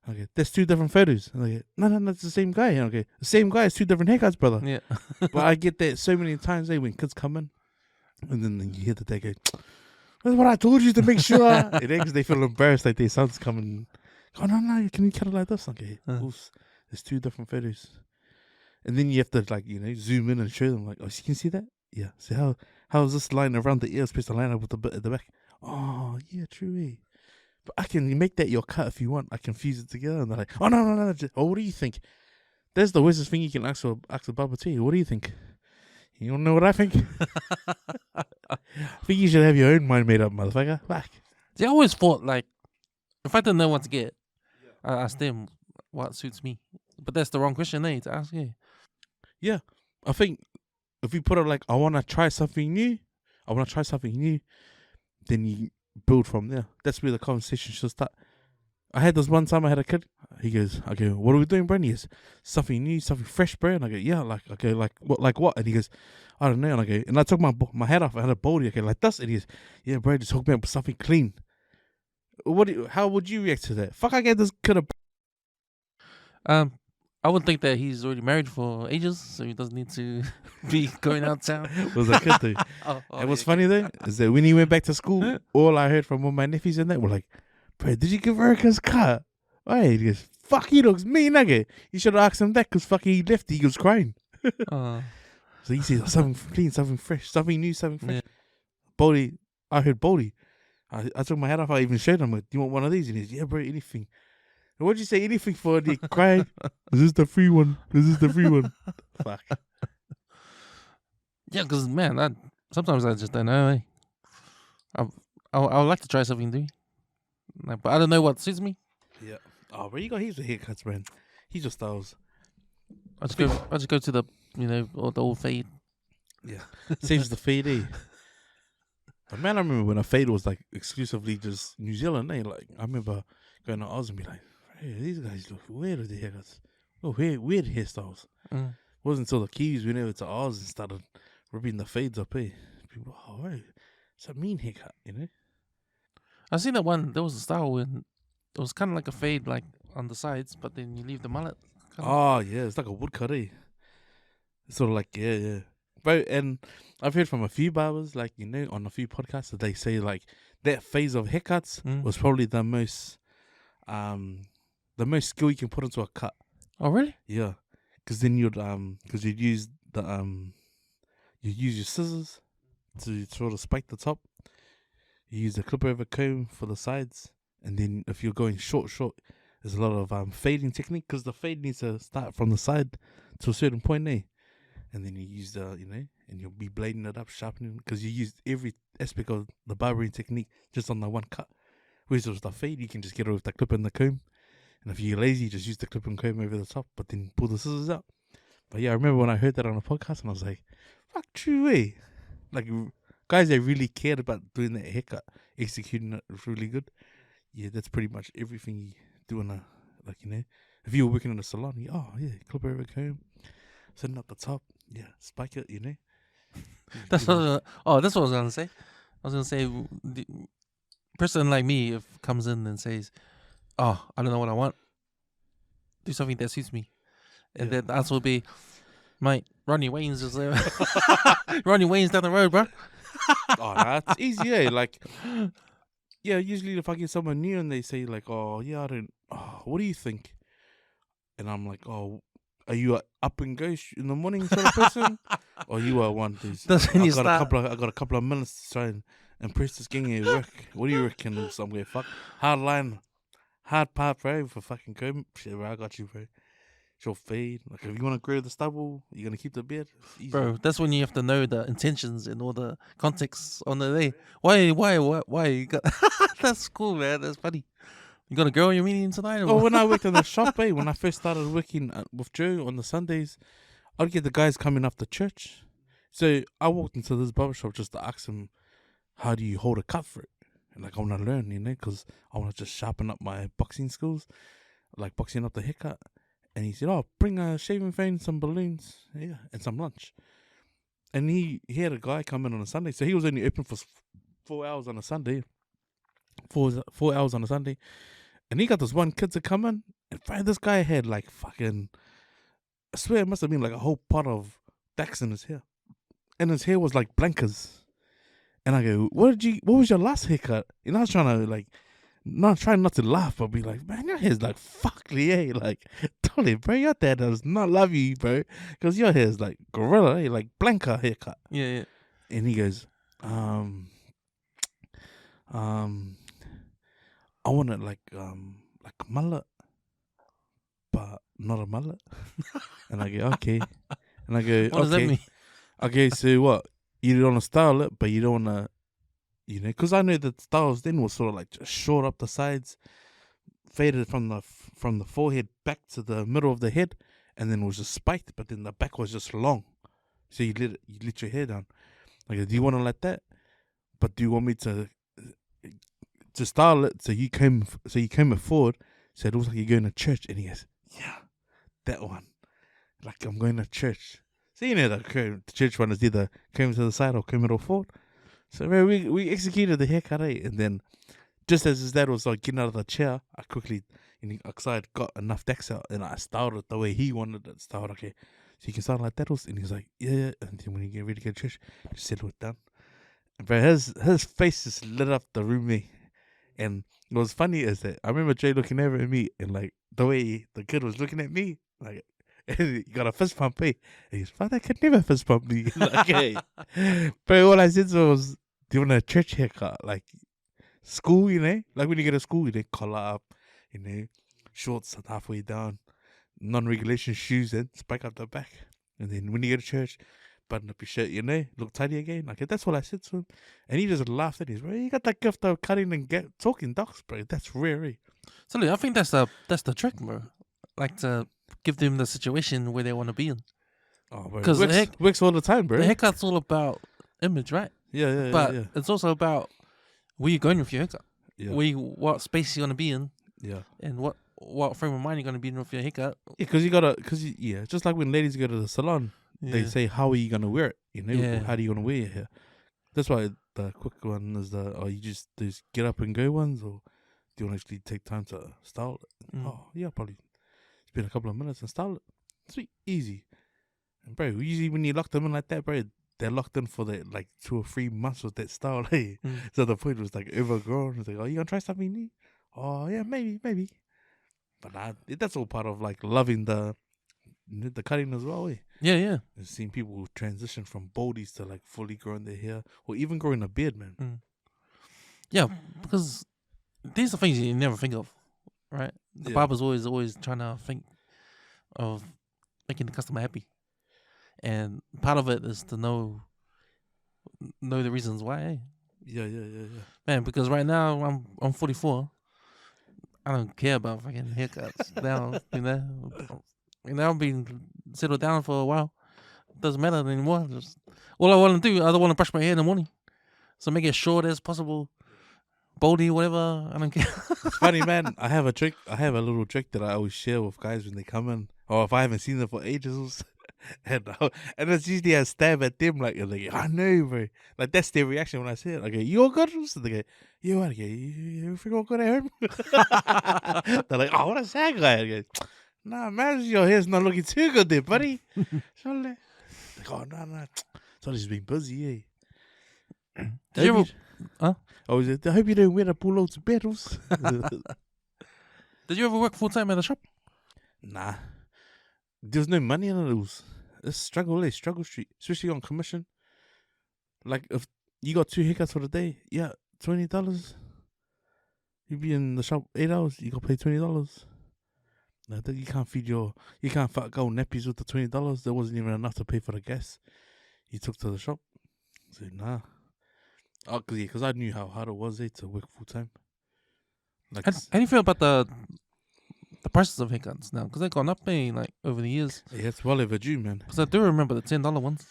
okay, there's 2 different photos, and they go, no, it's the same guy, and okay, the same guy has 2 different haircuts, brother. Yeah. But I get that so many times, when kids come in, and then you hear that they go, that's what I told you to make sure. Because they feel embarrassed, like their son's coming. Oh no, can you cut it like this? Okay, there's 2 different photos. And then you have to, like, zoom in and show them, like, oh, you can see that? Yeah. So how is this line around the ear supposed to line up with the bit at the back? Oh, yeah, true. But I can make that your cut if you want. I can fuse it together. And they're like, oh, no. Oh, what do you think? There's the wisest thing you can ask the barber too. What do you think? You don't know what I think? I think you should have your own mind made up, motherfucker. Fuck. See, I always thought, like, if I didn't know what to get, I asked them what suits me. But that's the wrong question, to ask you. Yeah. I think if you put it like, I want to try something new, then you build from there. That's where the conversation should start. I had this one time I had a kid. He goes, okay, what are we doing, bro? And he goes, something new, something fresh, bro. And I go, yeah, like what? And he goes, I don't know. And I go, and I took my hat off. I had a baldy. Okay, like this. And he goes, yeah, bro, just hook me up with something clean. How would you react to that? Fuck, I gave this kid a... I would think that he's already married for ages, so he doesn't need to be going out town. Was a kid though. And what's funny though is that when he went back to school, all I heard from all my nephews and that were like, bro, did you give Erica's car? Hey, he goes, fuck, he looks mean, nigga. You should have asked him that because fuck, he left. He was crying. So he said something clean, something fresh, something new, something fresh. Yeah. Baldy, I heard Baldy. I took my hat off. I even showed him, like, do you want one of these? And he's, yeah, bro, anything. And what'd you say anything for? And he cried. This is the free one. Fuck. Yeah, because, man, sometimes I just don't know. I would like to try something new. Like, but I don't know what suits me. Yeah. Oh, bro, you got heaps of haircuts, man. He's your styles. I just go to the, the old fade. Yeah. Saves the fade, eh? But man, I remember when a fade was like exclusively just New Zealand, eh? Like, I remember going to Oz and be like, hey, these guys look weird with the haircuts. Oh, weird hairstyles. It wasn't until the Kiwis went over to Oz and started ripping the fades up, eh? People, oh, hey, it's a mean haircut, I seen that one. There was a style when it was kind of like a fade, like on the sides, but then you leave the mullet. Oh, yeah, it's like a woodcut, eh? It's sort of like, yeah. Bro, and I've heard from a few barbers, like, on a few podcasts that they say, like, that phase of haircuts was probably the most skill you can put into a cut. Oh, really? Yeah. Because then you'd use your scissors to sort of spike the top. You use a clip over comb for the sides. And then if you're going short, there's a lot of fading technique because the fade needs to start from the side to a certain point, eh? And then you use and you'll be blading it up, sharpening, because you use every aspect of the barbering technique just on the one cut. Whereas with the fade, you can just get it with the clip and the comb. And if you're lazy, just use the clip and comb over the top, but then pull the scissors out. But yeah, I remember when I heard that on a podcast and I was like, fuck, true, eh? Like, guys that really cared about doing that haircut, executing it really good. Yeah, that's pretty much everything you do in if you were working in a salon, clip over comb, setting up the top, spike it, That's what I was gonna say. I was gonna say, the person like me, if comes in and says, "Oh, I don't know what I want," do something that suits me, and then the answer will be, "Mate, Ronnie Wayne's is there. Ronnie Wayne's down the road, bro." Oh, that's easy, eh? Like, yeah, usually if I get someone new and they say like, "Oh, yeah, what do you think?" And I'm like, "Oh, are you a up and go in the morning sort of person, or you are one who's I got a couple of minutes to try and impress this gang at work? What do you reckon? Somewhere, fuck, hard part, bro, for fucking comb. Shit, bro, I got you, bro. She'll fade. Like, if you want to grow the stubble, you're gonna keep the beard. Bro, that's when you have to know the intentions and all the context on the day. Why? You got... That's cool, man. That's funny. You got a girl you're meeting tonight? Or when I worked in the shop, when I first started working with Joe on the Sundays, I'd get the guys coming after church. So I walked into this barbershop just to ask him, how do you hold a cut for it? And like, I want to learn, because I want to just sharpen up my boxing skills, like boxing up the haircut. And he said, bring a shaving foam, some balloons, and some lunch. And he had a guy come in on a Sunday. So he was only open for 4 hours on a Sunday. 4 hours on a Sunday. And he got this one kid to come in. And this guy had like fucking, I swear it must have been like a whole pot of Dax in his hair. And his hair was like blankers. And I go, what was your last haircut? And I was trying to like not trying not to laugh, but be like, man, your hair's like fuckly, eh? Like, tell it, bro, your dad does not love you, bro, because your hair's like gorilla, eh? Like Blanca haircut. Yeah. And he goes, I want it like a mullet, but not a mullet. And I go, okay. And I go, What does that mean? Okay, so what? You don't want to style it, but you don't want to, because I know that styles then was sort of like just short up the sides, faded from the forehead back to the middle of the head, and then it was just spiked, but then the back was just long. So you let your hair down. Like, do you want to like that? But do you want me to style it so you came it forward, so it looks like you're going to church? And he goes, yeah, that one. Like I'm going to church. So the church one is either comb to the side or comb it all forward. So we executed the haircut, eh? And then just as his dad was like getting out of the chair, I quickly, because I had got enough decks out, and I styled it the way he wanted it styled. Okay, so you can style like that. And he's like, yeah. And then when you get ready to go to church, just settle it down. But his face just lit up the room, eh? And what was funny is that I remember Jay looking over at me, and like the way the kid was looking at me, like, and he got a fist pump, eh? And he's, father could never fist pump me. Like, hey. But all I said was, do you want a church haircut? Like school, like when you get to school, collar up, shorts halfway down, non-regulation shoes, and spike up the back. And then when you go to church, button up your shirt, look tidy again. Like, that's what I said to him. And he just laughed at me. Bro, you got that gift of cutting and talking dogs, bro. That's rare, eh? So I think that's the trick, bro. Like to give them the situation where they want to be in. Oh, bro. It works all the time, bro. The haircut's all about image, right? Yeah. But it's also about where you're going with your haircut. Yeah. What space you're going to be in. Yeah. And what frame of mind you're going to be in with your haircut. Yeah, because just like when ladies go to the salon, they say, how are you going to wear it? How do you want to wear your hair? That's why the quick one is you just get up and go ones, or do you want to actually take time to style it? Oh, yeah, probably spend a couple of minutes and style it. Sweet, easy. And bro, usually when you lock them in like that, bro, they're locked in for like 2 or 3 months with that style, hey. So the point was like overgrown. It's like, oh, you gonna try something new? Oh yeah, maybe. But that's all part of like loving the cutting as well, eh? Yeah. And seeing people transition from baldies to like fully growing their hair, or even growing a beard, man. Yeah, because these are things you never think of, right? The barber's always trying to think of making the customer happy, and part of it is to know the reasons why. Eh? Yeah. Man, because right now I'm 44. I don't care about fucking haircuts now. I've been settled down for a while. Doesn't matter anymore. Just all I want to do, I don't want to brush my hair in the morning, so make it short as possible, baldy, whatever. I don't care. It's funny, man. I have a little trick that I always share with guys when they come in, or if I haven't seen them for ages. And it's usually a stab at them, like I know, bro. Like that's their reaction when I say it. Like, you all good? So they go, you what? You think all good at home? They're like, oh, what a sad guy. I go, nah, man, your hair's not looking too good there, buddy. Like, oh, no. So he's been busy, eh? Did you ever? Huh? I hope you don't wear the polo to battles. Did you ever work full time at a shop? Nah. There's no money in it. It's struggle street, especially on commission. Like if you got 2 haircuts for the day, yeah, $20. You be in the shop 8 hours, you gotta pay $20. You can't go nappies with the $20. There wasn't even enough to pay for the gas you took to the shop. So nah. Oh, because I knew how hard it was to work full time. Like, how do you feel about the prices of haircuts now? Because they've gone up, like over the years. Yeah, it's well overdue, man. Because I do remember the $10 ones.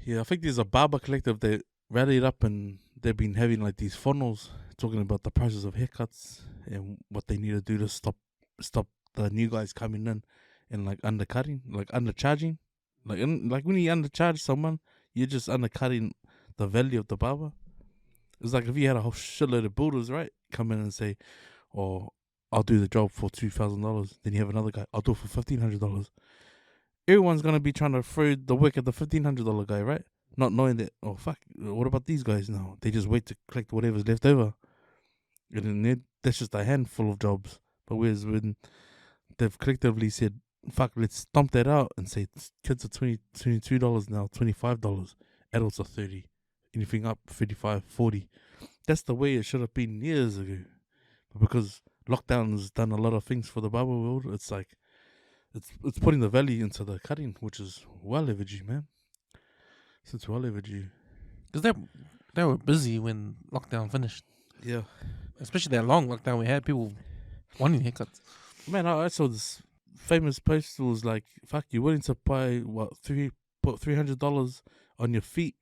Yeah, I think there's a barber collective that rallied up, and they've been having like these funnels talking about the prices of haircuts and what they need to do to stop the new guys coming in and like undercutting, like undercharging. Like when you undercharge someone, you're just undercutting the value of the barber. It's like if you had a whole shitload of builders, right, come in and say, oh, I'll do the job for $2,000. Then you have another guy, I'll do it for $1,500. Everyone's going to be trying to throw the work at the $1,500 guy, right? Not knowing that, oh, fuck, what about these guys now? They just wait to collect whatever's left over. And then that's just a handful of jobs. But whereas when they've collectively said, fuck, let's stomp that out and say kids are $22 now, $25, adults are 30, anything up 35, 40. That's the way it should have been years ago. But because lockdown has done a lot of things for the barber world, it's like it's putting the value into the cutting, which is well overdue, man. It's well overdue. Because they were busy when lockdown finished. Yeah. Especially that long lockdown we had, people wanting haircuts. Man, I saw this famous post. It was like, fuck, you're willing to pay, put $300 on your feet,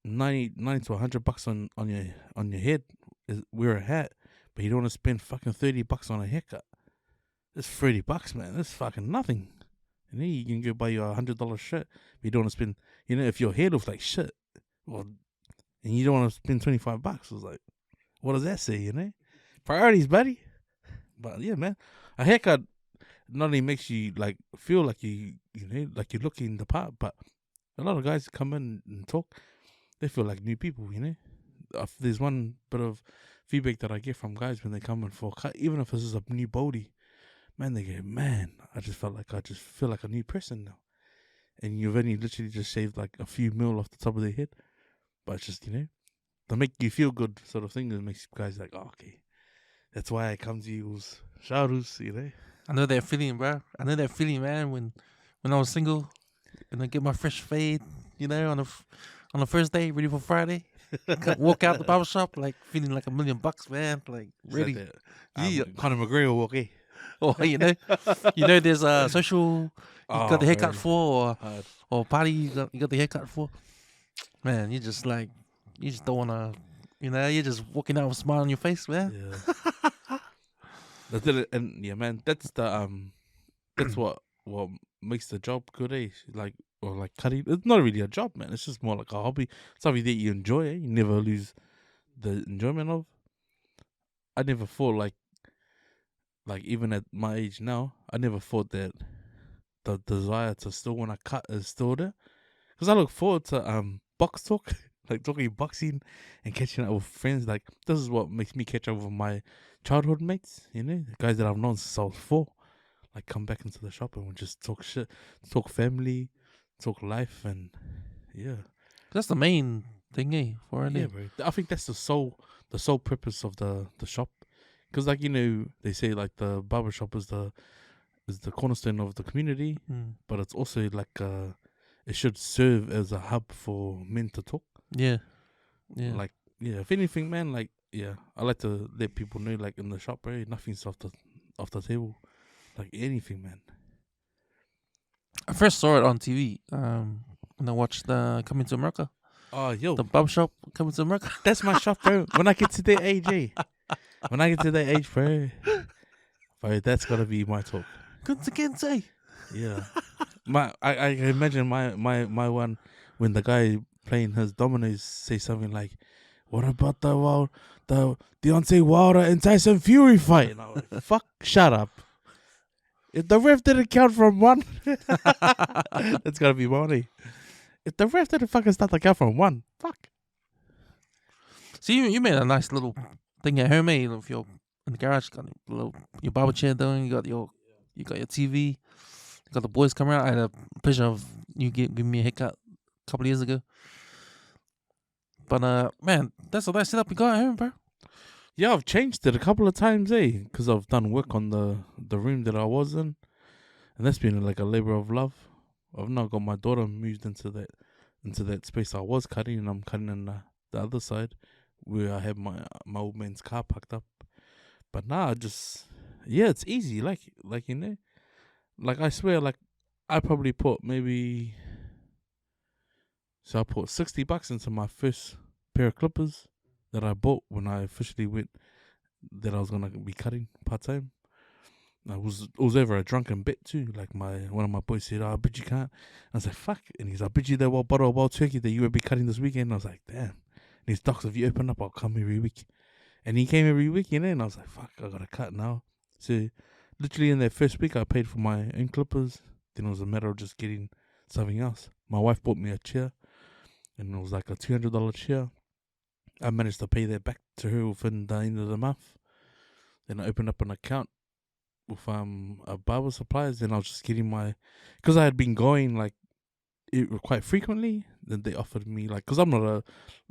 90 to $100 on your head, wear a hat, but you don't want to spend fucking $30 on a haircut. It's $30, man. That's fucking nothing. And then you can go buy your $100 shirt, but you don't want to spend, if your hair looks like shit, well, and you don't want to spend $25. It's like, what does that say, Priorities, buddy. But yeah, man, a haircut not only makes you like feel like like you're looking the part, but a lot of guys come in and talk, they feel like new people, There's one bit of feedback that I get from guys when they come in for a cut, even if this is a new body, man, they go, man, I just feel like a new person now. And you've only literally just shaved like a few mil off the top of their head, but it's just, to make you feel good sort of thing that makes guys like, oh, okay, that's why I come to you, Sharus, I know that feeling, bro. I know that feeling, man. When I was single, and I get my fresh fade, on the first day, ready for Friday, walk out the barbershop like feeling like $1 million, man. Like ready. Yeah, Conor McGregor walk, eh? Or there's a social you got the haircut for, or party you got the haircut for. Man, you just don't wanna, you're just walking out with a smile on your face, man. Yeah. That's it, and yeah, man, that's the that's what makes the job good, eh? Like cutting. It's not really a job, man. It's just more like a hobby, something that you enjoy, eh? You never lose the enjoyment of. I never thought like even at my age now, I never thought that the desire to still want to cut is still there, because I look forward to box talk. Like talking boxing and catching up with friends. Like this is what makes me catch up with my childhood mates, the guys that I've known since I was 4. Like come back into the shop and we'll just talk shit, talk family, talk life, and yeah. That's the main thing, eh? For yeah, bro. I think that's the sole purpose of the shop, because they say like the barbershop is the cornerstone of the community, but it's also like it should serve as a hub for men to talk. Yeah. Like, yeah, if anything, man, like, yeah, I like to let people know, like, in the shop, bro, nothing's off the table. Like, anything, man. I first saw it on TV when I watched Coming to America. Oh, yo. The Barbershop Coming to America. That's my shop, bro. When I get to that age, When I get to that age, bro, that's got to be my talk. Good say. Yeah. I imagine my one, when the guy playing his dominoes say something like, what about the Deontay Wilder and Tyson Fury fight? And I was like, fuck, shut up. If the ref didn't count from 1, it's gotta be money. If the ref didn't fucking start the count from 1, fuck. So you made a nice little thing at home, eh? If you're in the garage, you got your barber chair down, you got your TV, you got the boys coming out. I had a pleasure of you giving me a haircut a couple of years ago. But man, that's a nice setup you got at home, bro. Yeah, I've changed it a couple of times, because I've done work on the room that I was in, and that's been like a labor of love. I've now got my daughter moved into that space I was cutting, and I'm cutting in the other side where I have my old man's car parked up. But now it's easy, like I swear, like I probably put maybe. So I put $60 into my first pair of clippers that I bought when I officially went that I was gonna be cutting part time. It was over a drunken bet too. Like one of my boys said, "Oh, I bet you can't." I was like, "Fuck!" And he's like, "I bet you that bottle of wild turkey that you would be cutting this weekend." And I was like, "Damn!" And he's docs, if you open up, I'll come every week. And he came every week, and I was like, "Fuck! I gotta cut now." So literally in that first week, I paid for my own clippers. Then it was a matter of just getting something else. My wife bought me a chair. And it was like a $200 chair. I managed to pay that back to her within the end of the month. Then I opened up an account with a barber supplies. Then I was just getting because I had been going like quite frequently. Then they offered me like, because I'm not a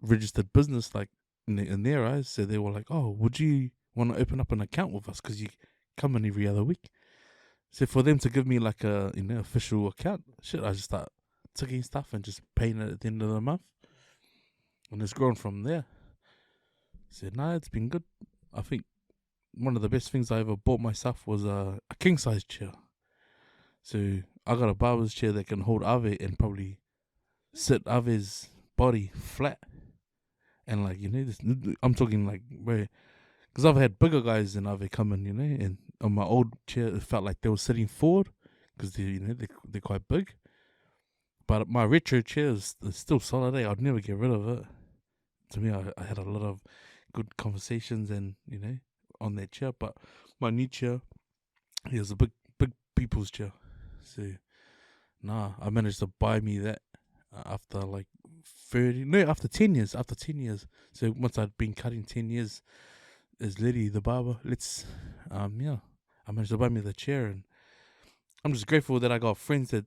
registered business like in their eyes, so they were like, oh, would you want to open up an account with us because you come in every other week? So for them to give me like a official account, shit, I just start taking stuff and just paying it at the end of the month, and it's grown from there. So it's been good. I think one of the best things I ever bought myself was a king size chair. So I got a barber's chair that can hold Ave and probably sit Ave's body flat. And like, I'm talking like where, because I've had bigger guys than Ave come in, and on my old chair it felt like they were sitting forward because they're quite big. But my retro chair is still solid. I'd never get rid of it. To me, I had a lot of good conversations and on that chair. But my new chair is a big people's chair. So I managed to buy me that after like 10 years. After 10 years. So once I'd been cutting 10 years as Leti the barber, I managed to buy me the chair, and I'm just grateful that I got friends that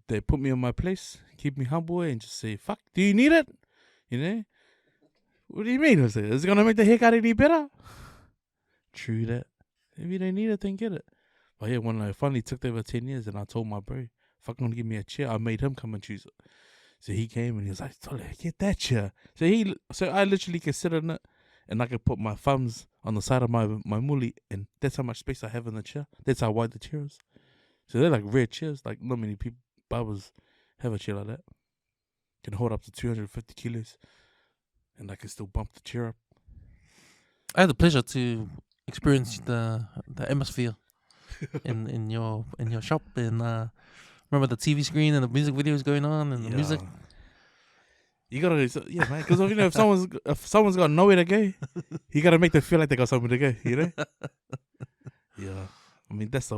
they put me on my place, keep me humble, and just say, fuck, do you need it? What do you mean? Is it gonna make the haircut any better? True that. If you don't need it, then get it. But yeah, when I finally took over 10 years and I told my bro, if I can give me a chair, I made him come and choose it. So he came and he was like, get that chair. So I literally can sit on it and I can put my thumbs on the side of my mully, and that's how much space I have in the chair. That's how wide the chair is. So they're like rare chairs. Like not many barbers have a chair like that. Can hold up to 250 kilos and I can still bump the chair up. I had the pleasure to experience the atmosphere in your shop, and remember the TV screen and the music videos going on and the music. You gotta, man. Because if someone's got nowhere to go, you gotta make them feel like they got somewhere to go. Yeah. I mean, that's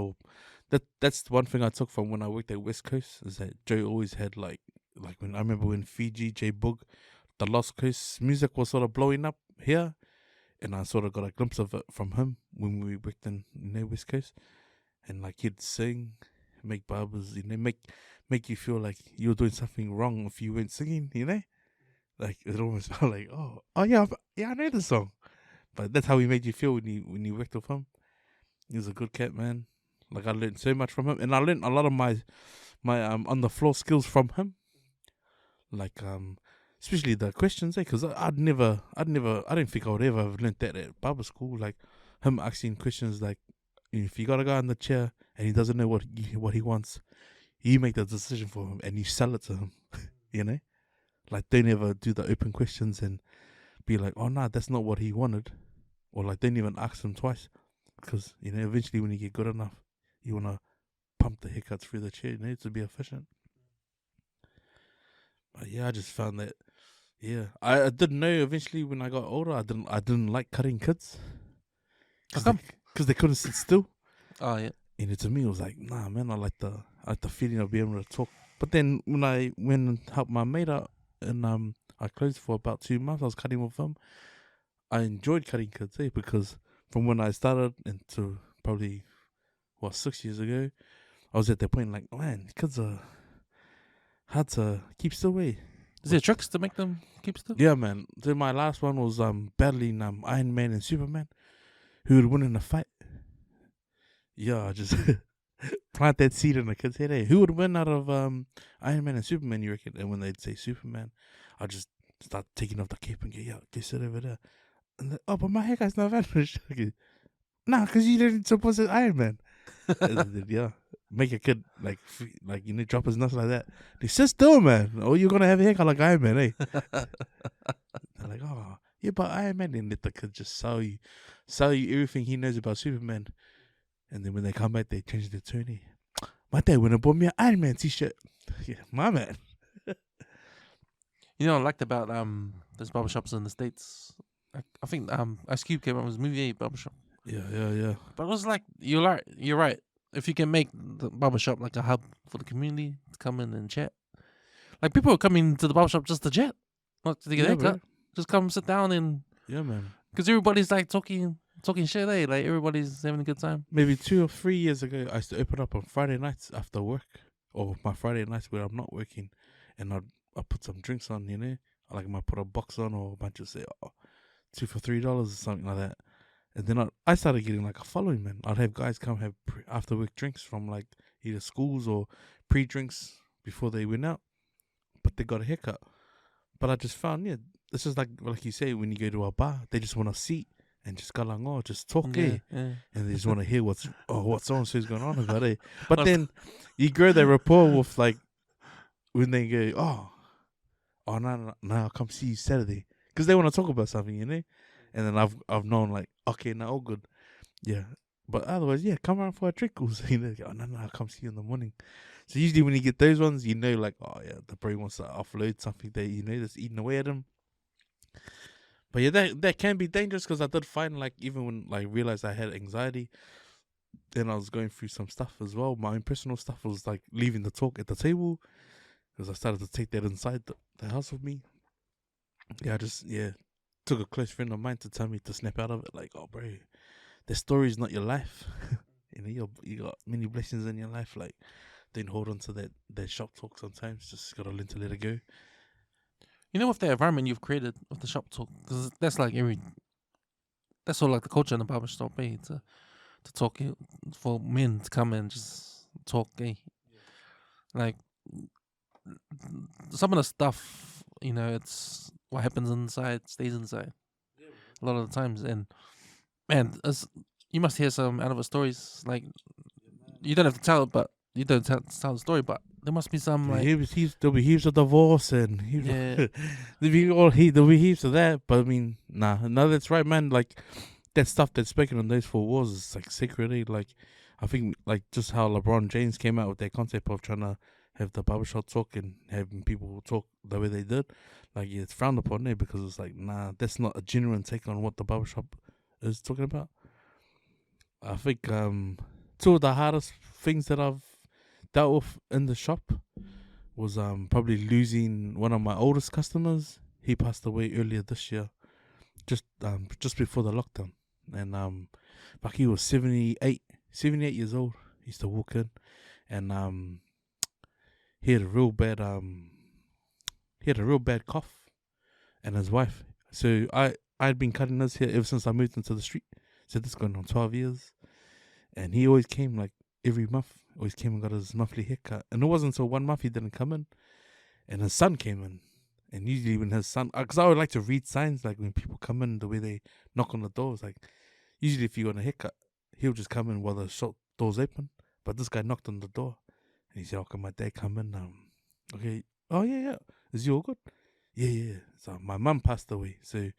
one thing I took from when I worked at West Coast, is that Joe always had like when I remember when Fiji, J Boog, the Lost Coast music was sort of blowing up here, and I sort of got a glimpse of it from him when we worked in West Coast, and like he'd sing, make barbers, make you feel like you were doing something wrong if you weren't singing, like it almost felt like oh yeah, I know the song, but that's how he made you feel when you worked with him. He was a good cat, man. Like I learned so much from him, and I learned a lot of my on the floor skills from him. Like especially the questions, because I didn't think I would ever have learned that at barber school. Like him asking questions like, if you got a guy in the chair and he doesn't know what he wants, you make the decision for him and you sell it to him. Like don't ever do the open questions and be like, oh no, that's not what he wanted, or like don't even ask him twice, because eventually when you get good enough, you wanna pump the haircuts through the chair, to be efficient. But yeah, I just found that. Yeah, I didn't know eventually when I got older. I didn't like cutting kids. How come? Because they couldn't sit still. Oh yeah. And to me, it was like, nah, man. I like the feeling of being able to talk. But then when I went and helped my mate out, and I closed for about 2 months, I was cutting with him. I enjoyed cutting kids, because from when I started into probably 6 years ago, I was at that point like, man, kids are hard to keep still. Is there tricks to make them keep still? Yeah, man. So my last one was battling Iron Man and Superman. Who would win in a fight? Yeah, I just plant that seed in the kid's head. Hey, who would win out of Iron Man and Superman, you reckon? And when they'd say Superman, I just start taking off the cape and go sit over there. And but my haircut's not vanished. Nah, because you didn't suppose it's Iron Man. Yeah, make a kid like drop his nuts like that. They sit still, man. Oh, you're gonna have a haircut like Iron Man, eh? They're like, oh, yeah, but Iron Man. And let the kid just sell you everything he knows about Superman. And then when they come back, they change their tune. My dad went and bought me an Iron Man t-shirt. Yeah, my man. I liked about there's barbershops in the States. I think Ice Cube came out with his movie Barbershop. Yeah. But it was like, you're right. If you can make the barbershop like a hub for the community to come in and chat. Like people are coming to the barbershop just to chat, not to get a haircut. just come sit down and yeah, man. Because everybody's like talking shit, eh? Like everybody's having a good time. Maybe 2 or 3 years ago, I used to open up on Friday nights after work, or my Friday nights where I'm not working, and I'd put some drinks on, you know, like I might put a box on, or I might just say, oh, 2 for $3 or something like that. And then I started getting like a following, man. I'd have guys come have after work drinks from like either schools or pre-drinks before they went out, but they got a haircut. But I just found, yeah, it's just like you say, when you go to a bar, they just want a seat and just galang, just talk, Yeah. and they just want to hear what's so-and-so's going on about it. But then you grow that rapport with like when they go, oh no, I'll come see you Saturday, because they want to talk about something, you know. And then I've known like, okay, now all good, yeah. But otherwise, yeah, come around for a drink. You know, oh no, I'll come see you in the morning. So usually when you get those ones, you know, like, oh yeah, the bro wants to offload something that, you know, that's eating away at him. But yeah, that can be dangerous, because I did find, like, even when I realized I had anxiety and I was going through some stuff as well, my own personal stuff was like leaving the talk at the table, because I started to take that inside the house with me. Yeah, I just took a close friend of mine to tell me to snap out of it, like, oh bro, the story is not your life. You know, you got many blessings in your life. Like, don't hold on to that shop talk sometimes. Just gotta learn to let it go. You know, with the environment you've created with the shop talk, because that's like that's all like the culture in the barbershop, eh? To talk, for men to come and just talk, eh? Like some of the stuff, you know, it's what happens inside stays inside a lot of the times, and man, you must hear some out of the stories. Like, you don't have to tell it, but you don't tell the story, but there must be some like there'll be heaps of divorce and heaps yeah. there'll be heaps of that. But I mean, no, that's right, man. Like, that stuff that's spoken on those 4 walls is like secretly. Like, I think like just how LeBron James came out with that concept of trying to have the barbershop talk and having people talk the way they did. Like, yeah, it's frowned upon there, because it's like, nah, that's not a genuine take on what the barbershop is talking about. I think 2 of the hardest things that I've dealt with in the shop was probably losing one of my oldest customers. He passed away earlier this year, just before the lockdown, and but he was 78 years old. He used to walk in, and he had a real bad cough, and his wife. So I'd been cutting his hair ever since I moved into the street. So this is going on 12 years, and he always came like every month. Always came and got his monthly haircut, and it wasn't until 1 month he didn't come in, and his son came in. And usually when his son, because I would like to read signs, like when people come in, the way they knock on the doors. Like, usually if you want a haircut, he'll just come in while the shop door's open. But this guy knocked on the door, and he said, "Oh, can my dad come in? Okay, oh yeah, is you all good? Yeah. So my mum passed away, so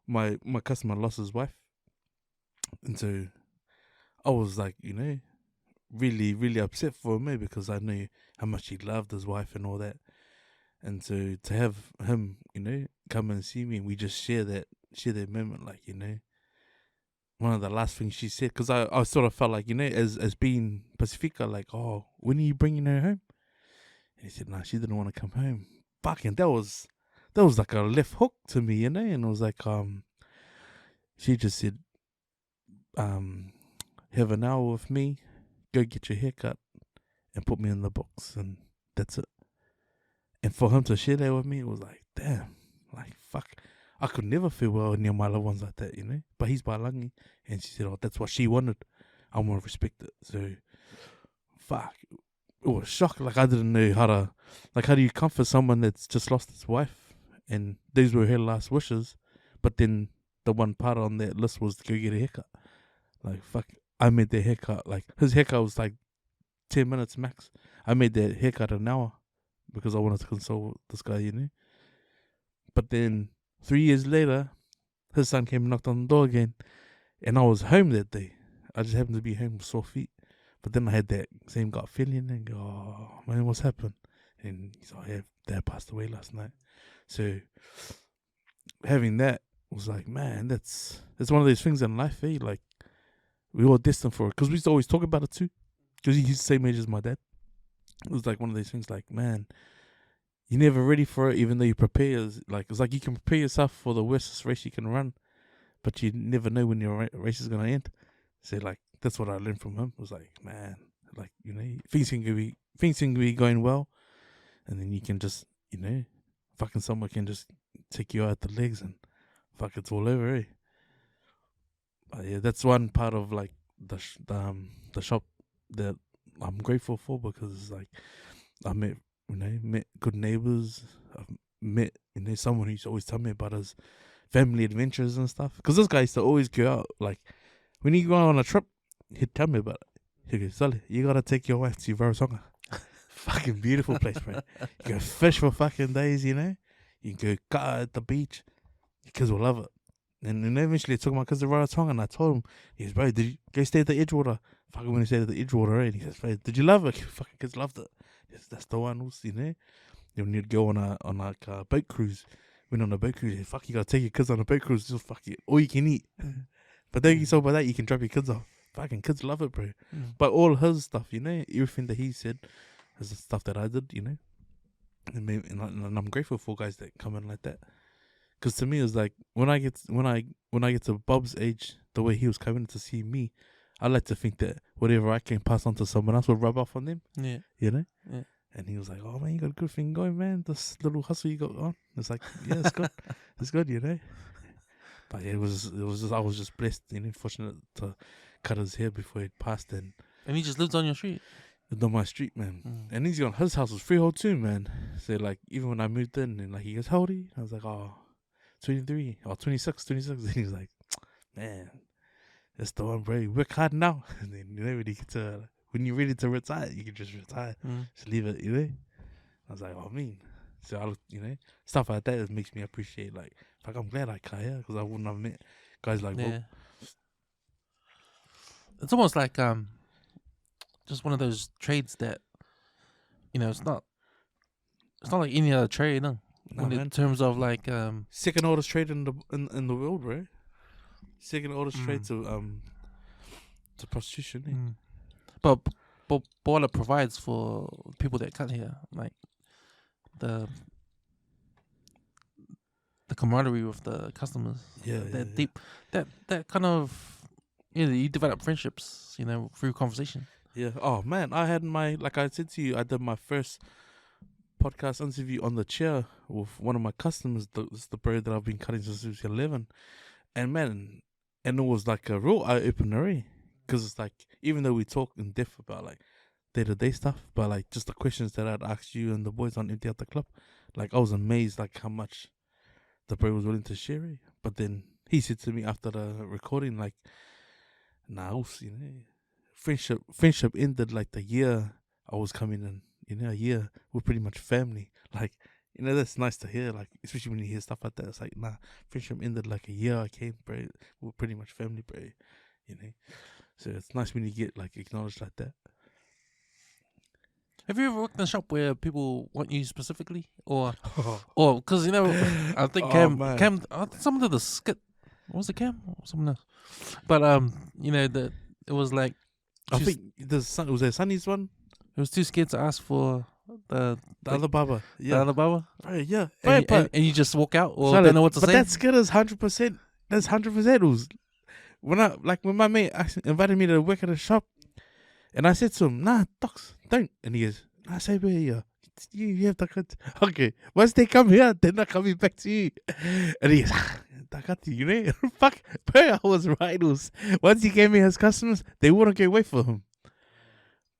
my customer lost his wife, and so I was like, you know, really, really upset for me, because I knew how much he loved his wife and all that. And so to have him, you know, come and see me, and we just share that moment, like, you know, one of the last things she said, because I sort of felt like, you know, as being Pacifica, like, oh, when are you bringing her home? And he said, nah, she didn't want to come home. Fucking, that was like a left hook to me, you know. And it was like, she just said, have an hour with me, go get your haircut, and put me in the box, and that's it. And for him to share that with me, it was like, damn, like, fuck. I could never feel well near my loved ones like that, you know. But he's Bailangi, and she said, oh, that's what she wanted. I want to respect it. So, fuck. It was shock. Like, I didn't know how do you comfort someone that's just lost his wife? And these were her last wishes. But then the one part on that list was to go get a haircut. Like, fuck. I made that haircut. Like, his haircut was like 10 minutes max. I made that haircut an hour, because I wanted to console this guy, you know. But then 3 years later, his son came and knocked on the door again, and I was home that day. I just happened to be home with sore feet. But then I had that same gut feeling and go, oh man, what's happened? And he's like, yeah, Dad passed away last night. So having that was like, man, that's one of those things in life, eh? Like, we were destined for it, because we used to always talk about it too, because he's the same age as my dad. It was like one of those things, like, man, you're never ready for it, even though you prepare. Like it's like you can prepare yourself for the worst race you can run, but you never know when your race is gonna end. So like that's what I learned from him. It was like, man, like things can be going well, and then you can just fucking someone can just take you out the legs and fuck it's all over. But yeah, that's one part of like the shop that I'm grateful for, because like I met good neighbors. I've met someone who's always tell me about his family adventures and stuff. Because this guy used to always go out, like when he go on a trip, he'd tell me about it. He goes, Sully, you gotta take your wife to Rarotonga. Fucking beautiful place, bro. You go fish for fucking days, you can go cut at the beach. Your kids will love it. And then eventually I took my kids to Rarotonga, and I told him, he goes, bro, did you go stay at the Edgewater? Fucking when he stayed at the Edgewater, and he says, bro, did you love it? Fucking kids loved it. Yes, that's the one, Then you'd go on a boat cruise. Went on a boat cruise. Fuck, you gotta take your kids on a boat cruise. Just fuck it, all you can eat. But then you saw by that, you can drop your kids off. Fucking kids love it, bro. But all his stuff, everything that he said is the stuff that I did, and I'm grateful for guys that come in like that. Because to me, it's like when I get to Bob's age, the way he was coming to see me, I like to think that whatever I can pass on to someone else will rub off on them. Yeah. Yeah. And he was like, "Oh man, you got a good thing going, man. This little hustle you got on." It's like, yeah, it's good. It's good, But yeah, it was just, I was just blessed, fortunate to cut his hair before he passed, and he just lived on your street. Lived on my street, man. And his house was freehold too, man. So like even when I moved in, and like he goes, "How old are you?" I was like, 23 or 26. And he was like, "Man, that's the one, bro. You work hard now." And then when you're ready to retire, you can just retire. Just leave it, I was like, "Oh, man." So I, stuff like that makes me appreciate. Like I'm glad I cut hair, because I wouldn't have met guys like Bob. It's almost like just one of those trades that it's not like any other trade, no. In terms of like second oldest trade in the world, bro. Second oldest trade to prostitution. But what it provides for people that cut here, like the camaraderie with the customers. Deep that kind of you develop friendships, through conversation. Yeah. Oh man, I had like I said to you, I did my first podcast interview on the chair with one of my customers. It's the bro that I've been cutting since he was 11, and man, and it was like a real eye opener, because it's like even though we talk in depth about like day-to-day stuff, but like just the questions that I'd ask you and the boys on Empty Out the Club, like I was amazed like how much the bro was willing to share. But then he said to me after the recording, like, "Nah, friendship ended like the year I was coming in. A year we're pretty much family." Like, that's nice to hear. Like, especially when you hear stuff like that, it's like, nah, friendship ended like a year I came, bro. We're pretty much family, bro. So it's nice when you get like acknowledged like that. Have you ever worked in a shop where people want you specifically, or because I think Cam, someone did the skit. What was it, Cam? Someone else. But that it was like, I think was there Sunny's one. It was too scared to ask for the other barber. Yeah. The other barber. Right, yeah. And you just walk out, or don't know what to say. But that skit is 100%. That's 100%. When my mate invited me to work at a shop, and I said to him, "Nah, docs, don't." And he goes, "I say, bro, you have to okay. Once they come here, they're not coming back to you." And he goes, "Takati, fuck, bro, I was right. Once he gave me his customers, they wouldn't go away for him."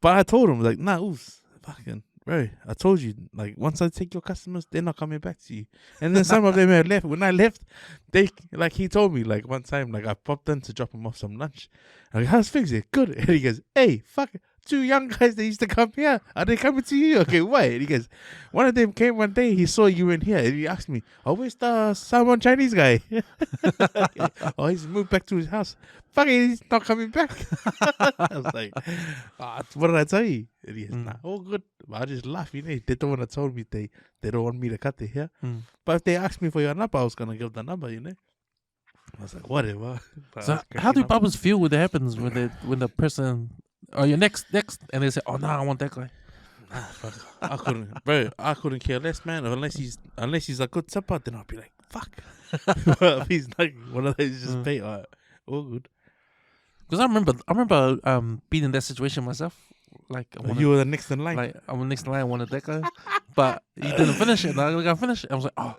But I told him, like, "Nah, fucking, bro, I told you, like, once I take your customers, they're not coming back to you." And then some of them had left. When I left, he told me, like, one time, like, I popped in to drop him off some lunch. I'm like, "How's things? Good." And he goes, "Hey, fuck, 2 young guys that used to come here, are they coming to you?" Okay, why? And he goes, "One of them came one day, he saw you in here, and he asked me, 'Oh, where's the Samoan Chinese guy?' Oh, he's moved back to his house. Fuck it, he's not coming back." I was like, "What did I tell you?" And he goes, "Nah, all good." But I just laugh, They don't want to tell me they don't want me to cut their hair. But if they asked me for your number, I was going to give the number, I was like, whatever. So how do barbers feel when that happens, when the person, "Oh, your next," and they say, "Oh, no, I want that guy"? Nah, fuck. I couldn't, bro. I couldn't care less, man. Unless he's a good tipper, then I'll be like, fuck. But if he's like one of those just pay, all good. Because I remember being in that situation myself. Like You were the next in line. Like I'm the next in line. I wanted that guy, but he didn't finish it. And I gotta finish it. I was like, oh,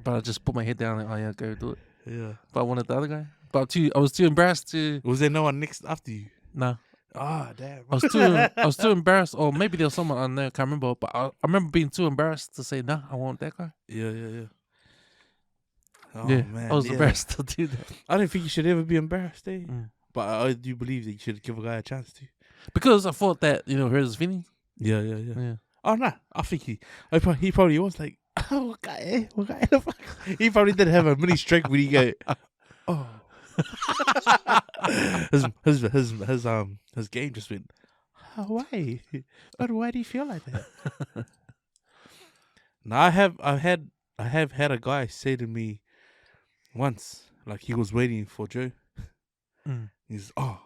but I just put my head down. Like, oh yeah, go do it. Yeah. But I wanted the other guy. But I was too embarrassed to. Was there no one next after you? No. Ah, damn. I was too embarrassed, or maybe there was someone on there. I can't remember. But I remember being too embarrassed to say, nah, I want that guy. Yeah. Oh Yeah, man, I was embarrassed to do that. I don't think you should ever be embarrassed, But I do believe that you should give a guy a chance to. Because I thought that, hurt his feelings. Yeah. Oh, nah. I think he probably was like, oh, what guy the fuck? He probably did have a mini stroke when he go, oh. his game just went, oh, why? But why do you feel like that? Now, I have had a guy say to me once, like he was waiting for Joe. He's, oh.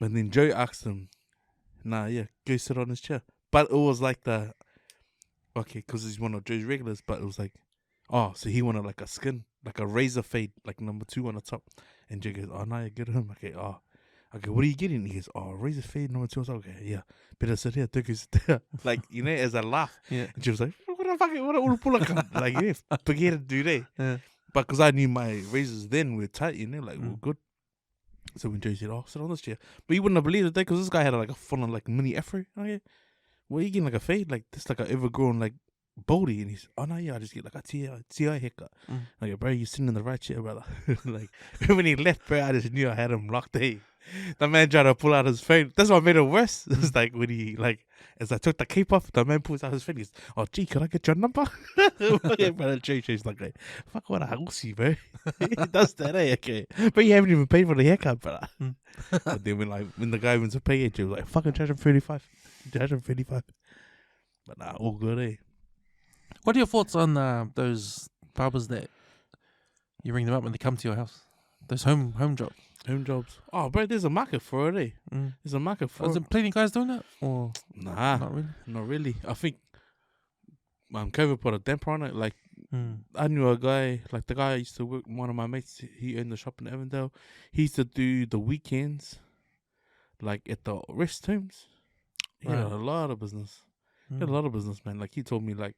And then Joe asked him, nah, yeah, go sit on his chair. But it was like because he's one of Joe's regulars, but it was like, oh, so he wanted like a skin, like a razor fade, like number 2 on the top. And Joe goes, oh, no, you get him. Okay, what are you getting? He goes, oh, razor fade number 2. I was like, okay, yeah, better sit here, take sit there. Like, as a laugh. Yeah. And she was like, what the fuck, what pull like, yeah, forget it, do they? Yeah. But because I knew my razors then were tight, like, we're good. So when Joe said, oh, sit on this chair. But he wouldn't have believed it, because this guy had like a full on like mini afro. Oh, yeah. Well, you getting like a fade? Like, this like an overgrown like baldy. And he's, oh, no, yeah, I just get like a TI haircut. Like, bro, you sitting in the right chair, brother. Like, when he left, bro, I just knew I had him locked in. The man tried to pull out his phone. That's what made it worse. It's like when he, like, as I took the cape off, the man pulls out his phone. He's, oh, gee, can I get your number? Okay, brother, Joe's like, fuck, what a housey, bro. He does that, okay. But you haven't even paid for the haircut, brother. But then when the guy went to pay it, he was like, fucking charge him 35. Charge him 35. But nah, all good, eh? What are your thoughts on those barbers that you ring them up when they come to your house? Those home jobs. Home jobs. Oh, bro, there's a market for it, eh? There's a market for it. Is there plenty of guys doing that? Or nah, not really. I think COVID put a damper on it. Like, I knew a guy, like the guy I used to work, one of my mates, he owned the shop in Avondale. He used to do the weekends, like at the rest homes. He had a lot of business. He had a lot of business, man. Like, he told me, like,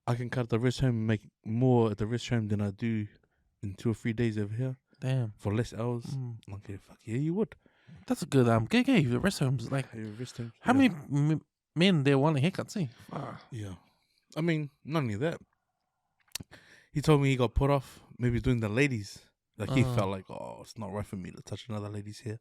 I can cut the rest home and make more at the rest home than I do in 2 or 3 days over here. Damn. For less hours. Okay, fuck yeah, you would. That's a good gig. The rest homes, like, rest homes, how many men there want a haircut? See, yeah. I mean, not only that. He told me he got put off maybe doing the ladies. Like, he felt like, oh, it's not right for me to touch another lady's hair.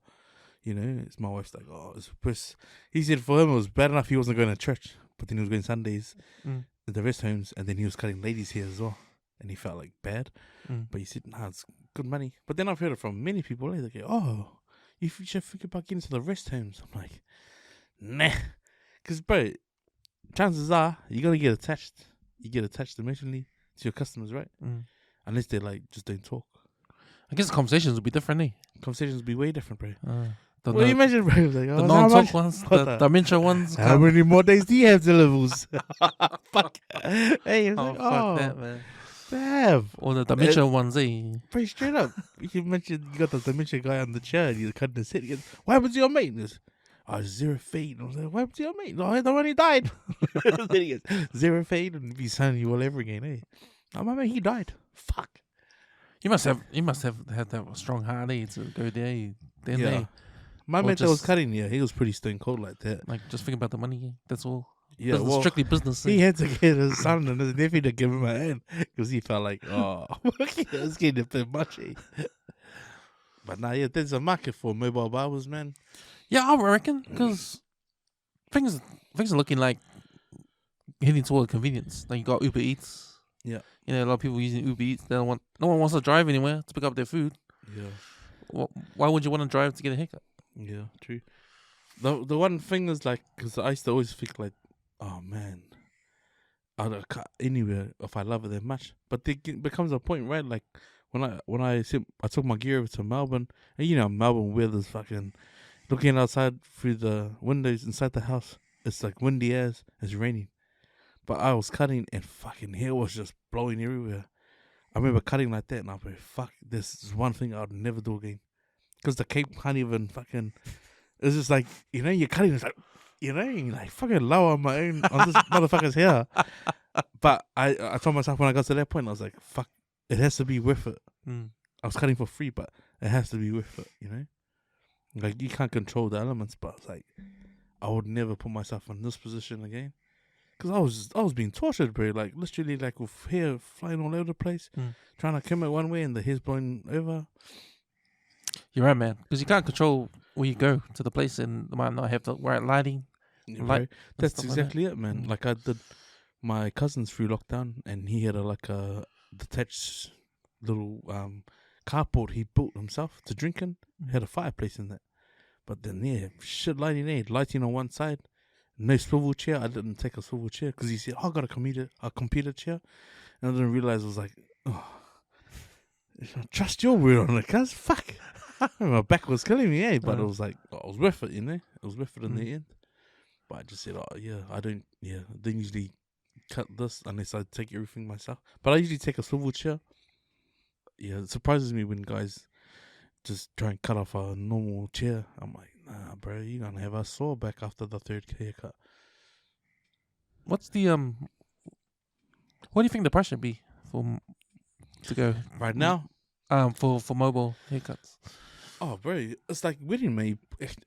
It's my wife's like, oh, it's piss. He said for him it was bad enough he wasn't going to church, but then he was going Sundays at the rest homes, and then he was cutting ladies' hair as well. And he felt like bad. But he said, nah, it's good money. But then I've heard it from many people. They go, oh, you should think about getting into the rest homes. I'm like, nah. Because, bro, chances are you're going to get attached. You get attached emotionally to your customers, right? Unless they, like, just don't talk. I guess the conversations would be different, eh? Conversations would be way different, bro. Well, imagine, bro. Like, the non-talk ones, the dementia ones. How many more days do you have to levels? Fuck. Hey, fuck that, man. Damn. Or the dementia ones, eh? Pretty straight up. You mentioned you got the dementia guy on the chair and he's cutting his head. He goes, what happened to your mate? He goes, oh, 0 fade. I was like, what happened to your mate? No, the one he died. Then he goes, 0 fade and be signing you all over again, eh? Oh, my mate, he died. Fuck. You must have had to have a strong heart, eh, to go there. Then yeah. My mate that was cutting, he was pretty stone cold like that. Like, just thinking about the money, eh? That's all. Yeah, well, strictly business. He had to get his son and his nephew to give him a hand because he felt like, oh, it's getting a bit much. Eh? But now, yeah, there's a market for mobile barbers, man. Yeah, I reckon, because things are looking like heading toward convenience. Like, you got Uber Eats. Yeah, a lot of people using Uber Eats. No one wants to drive anywhere to pick up their food. Yeah. Why would you want to drive to get a haircut? Yeah, true. The one thing is, like, because I used to always think like, oh man, I'll cut anywhere if I love it that much. But there becomes a point, right? Like when I took my gear over to Melbourne, and Melbourne weather's fucking looking outside through the windows inside the house. It's like windy as it's raining. But I was cutting and fucking hair was just blowing everywhere. I remember cutting like that and I was like, fuck, this is one thing I would never do again. Because the cape can't even fucking, it's just like, you know, you're cutting, it's like, you know, you're like fucking lower on this motherfucker's hair. But I told myself when I got to that point, I was like, fuck, it has to be worth it. I was cutting for free, but it has to be worth it, you know? Like, you can't control the elements, but it's like, I would never put myself in this position again. Because I was being tortured, bro. Like, literally, like, with hair flying all over the place. Trying to come out one way and the hair's blowing over. You're right, man. Because you can't control where you go to the place and they might not have the right lighting. Yeah, light that's exactly it, man. Like, I did my cousin's through lockdown and he had a detached little carport he built himself to drink in. Had a fireplace in that. But then, yeah, shit lighting there. Lighting on one side. No swivel chair. I didn't take a swivel chair because he said, I got a computer chair. And I didn't realize I was like, oh, trust your word on it, cuz. Fuck. My back was killing me, eh? But it was like, it was worth it, you know? It was worth it in the end. But I just said, I don't usually cut this unless I take everything myself. But I usually take a swivel chair. Yeah, it surprises me when guys just try and cut off a normal chair. I'm like, nah, bro, you're gonna have a sore back after the third haircut. What's the what do you think the price should be to go right now? For mobile haircuts. Oh, bro, it's like wedding may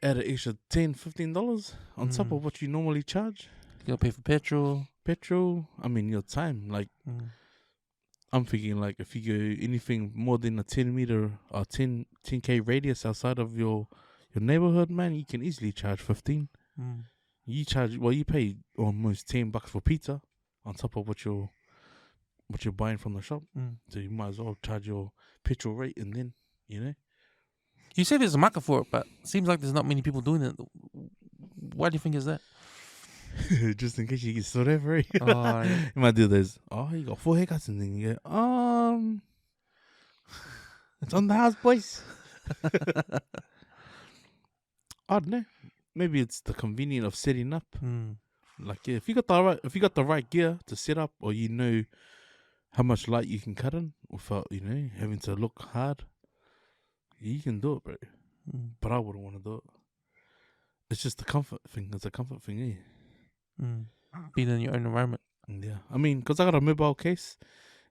add an extra $10-15 on top of what you normally charge. You gotta pay for petrol. I mean, your time. Like, I'm thinking like if you go anything more than a 10 or 10K radius outside of your neighborhood, man, you can easily charge 15. You pay almost $10 for pizza on top of what you're buying from the shop. So you might as well charge your petrol rate and then, you know. You say there's a market for it, but it seems like there's not many people doing it. Why do you think is that? Just in case you get sort of right. You might do this. Oh, you got 4 haircuts and then you go, it's on the house, boys. I don't know. Maybe it's the convenience of setting up. Like, yeah, if you got the right gear to set up, or you know how much light you can cut in without, you know, having to look hard, you can do it, bro. But I wouldn't want to do it. It's just a comfort thing. It's a comfort thing, eh? Being in your own environment. Yeah. I mean, because I got a mobile case,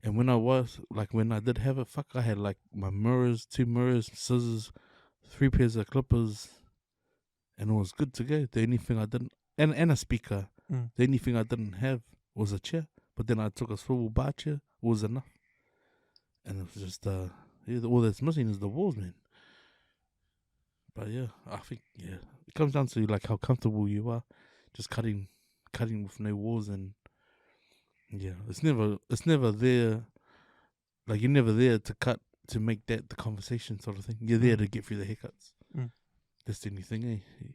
and when I did have it, I had like my mirrors, 2 mirrors, scissors, 3 pairs of clippers, and it was good to go. The only thing I didn't, and a speaker, the only thing I didn't have was a chair. But then I took a swivel bar chair, it was enough. And it was just, all that's missing is the walls, man. But yeah, I think, it comes down to like how comfortable you are, just cutting with no walls, and it's never there. Like, you're never there to cut to make that the conversation sort of thing. You're there to get through the haircuts. That's the only thing, eh?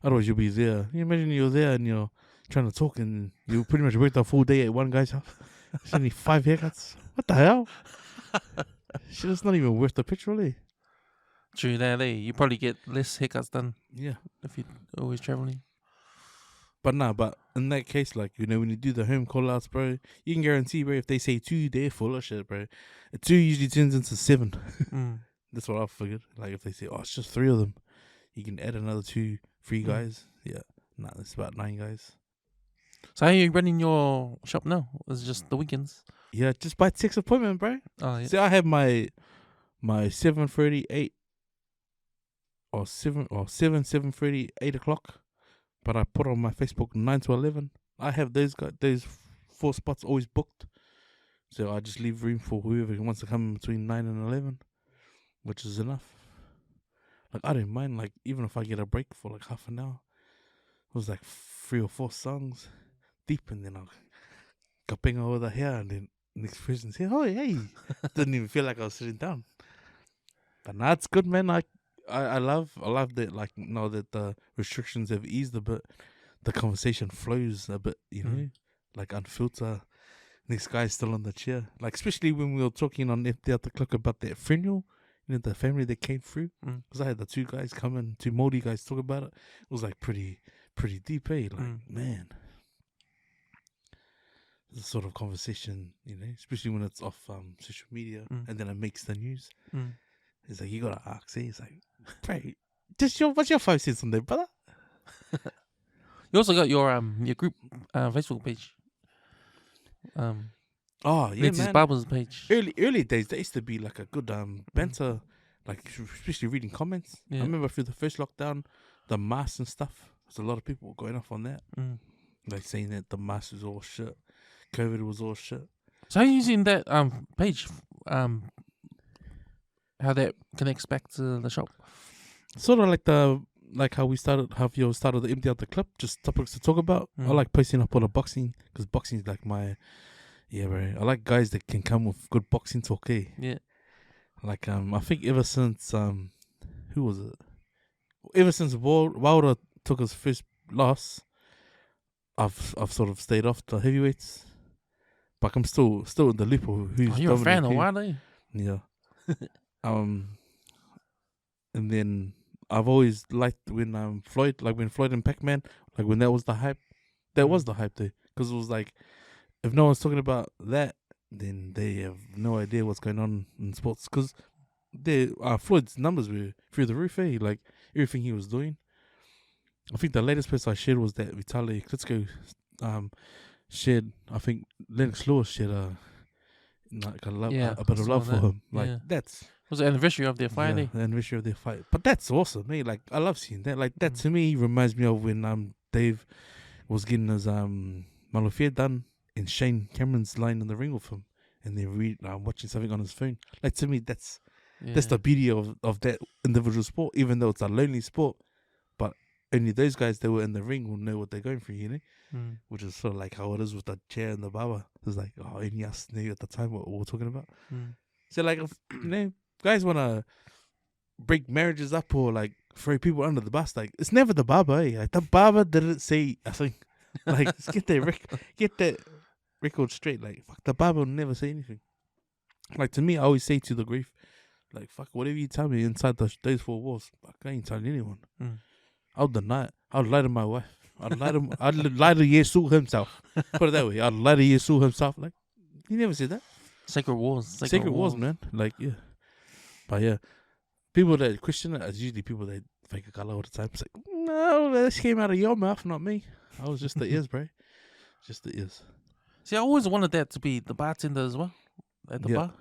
Otherwise, you'll be there. You imagine you're there and you're trying to talk, and you pretty much worked a full day at one guy's house. It's only 5 haircuts. What the hell? Shit, it's not even worth the petrol, eh? True that, eh? You probably get less haircuts done. Yeah. If you're always traveling. But in that case, like, you know, when you do the home call-outs, bro, you can guarantee, bro, if they say 2, they're full of shit, bro. A 2 usually turns into 7. That's what I figured. Like, if they say, it's just 3 of them, you can add another 2, 3 guys. Yeah. Nah, that's about 9 guys. So how are you running your shop now? Is it just the weekends? Yeah, just by text appointment, bro. Oh, yeah. See, I have my 7:30, 8, or 7:30, 8 o'clock. But I put on my Facebook 9 to 11. I have those 4 spots always booked. So I just leave room for whoever wants to come between 9 and 11, which is enough. Like, I don't mind, like, even if I get a break for like half an hour. It was like 3 or 4 songs deep, and then I'll cupping over the hair, and then next person say, "Oh, hey." Didn't even feel like I was sitting down. But now it's good, man. I love that, like, now that the restrictions have eased a bit, the conversation flows a bit, you know, like unfiltered. This guy's still on the chair, like, especially when we were talking on the other clip about that funeral, you know, the family that came through. Because I had the 2 guys come in, 2 Māori guys talk about it. It was like pretty pretty deep, eh? Like, man. The sort of conversation, especially when it's off social media and then it makes the news. It's like, you gotta ask, eh? It's like, bro, what's your 5 cents on there, brother? You also got your group Facebook page. Oh yeah, Leti's man. Barber's page. Early days, there used to be like a good banter, like especially reading comments. Yeah. I remember through the first lockdown, the masks and stuff. There's a lot of people going off on that, like saying that the mask was all shit, COVID was all shit. So how are you using that page? How that connects back to the shop? Sort of like how you started to empty out the clip, just topics to talk about. I like posting up all the boxing because boxing is like my. Yeah, bro. I like guys that can come with good boxing talk, eh? Yeah. Like, I think ever since, who was it? Ever since Wilder took his first loss, I've sort of stayed off the heavyweights. But I'm still in the loop of who's you're a fan of Wilder? Yeah. And then I've always liked when Floyd, like when Floyd and Pac-Man, like when that was the hype. That was the hype though. Because it was like, if no one's talking about that, then they have no idea what's going on in sports. Because Floyd's numbers were through the roof, eh? Like everything he was doing. I think the latest post I shared was that Vitaly Klitschko shared. I think Lennox Lewis shared a bit of love for him. Like that's. It was the anniversary of their fight. Yeah, the anniversary of their fight. But that's awesome, eh? Like I love seeing that. Like that to me reminds me of when Dave was getting his Malafia done. And Shane Cameron's lying in the ring with him, and they're watching something on his phone. Like to me, that's the beauty of that individual sport. Even though it's a lonely sport, but only those guys that were in the ring will know what they're going through, Which is sort of like how it is with the chair and the barber. It's like, only us knew at the time what we were talking about. So like, if guys want to break marriages up or like throw people under the bus, like it's never the barber. Eh? Like the barber didn't say a thing. Like get that record straight. Like fuck, the barber will never say anything. Like to me, I always say to the grief, like fuck, whatever you tell me inside those 4 walls, fuck, I ain't telling anyone. I'll deny it. I'll lie to my wife. I'd lie to Yesu himself. Put it that way. I'd lie to Yesu himself. Like he never said that. Sacred wars. Sacred wars, man. Like yeah. But yeah, people that question it is usually people that fake a color all the time. It's like, no, this came out of your mouth, not me. I was just the ears, bro. Just the ears. See, I always wanted that to be the bartender as well at the bar,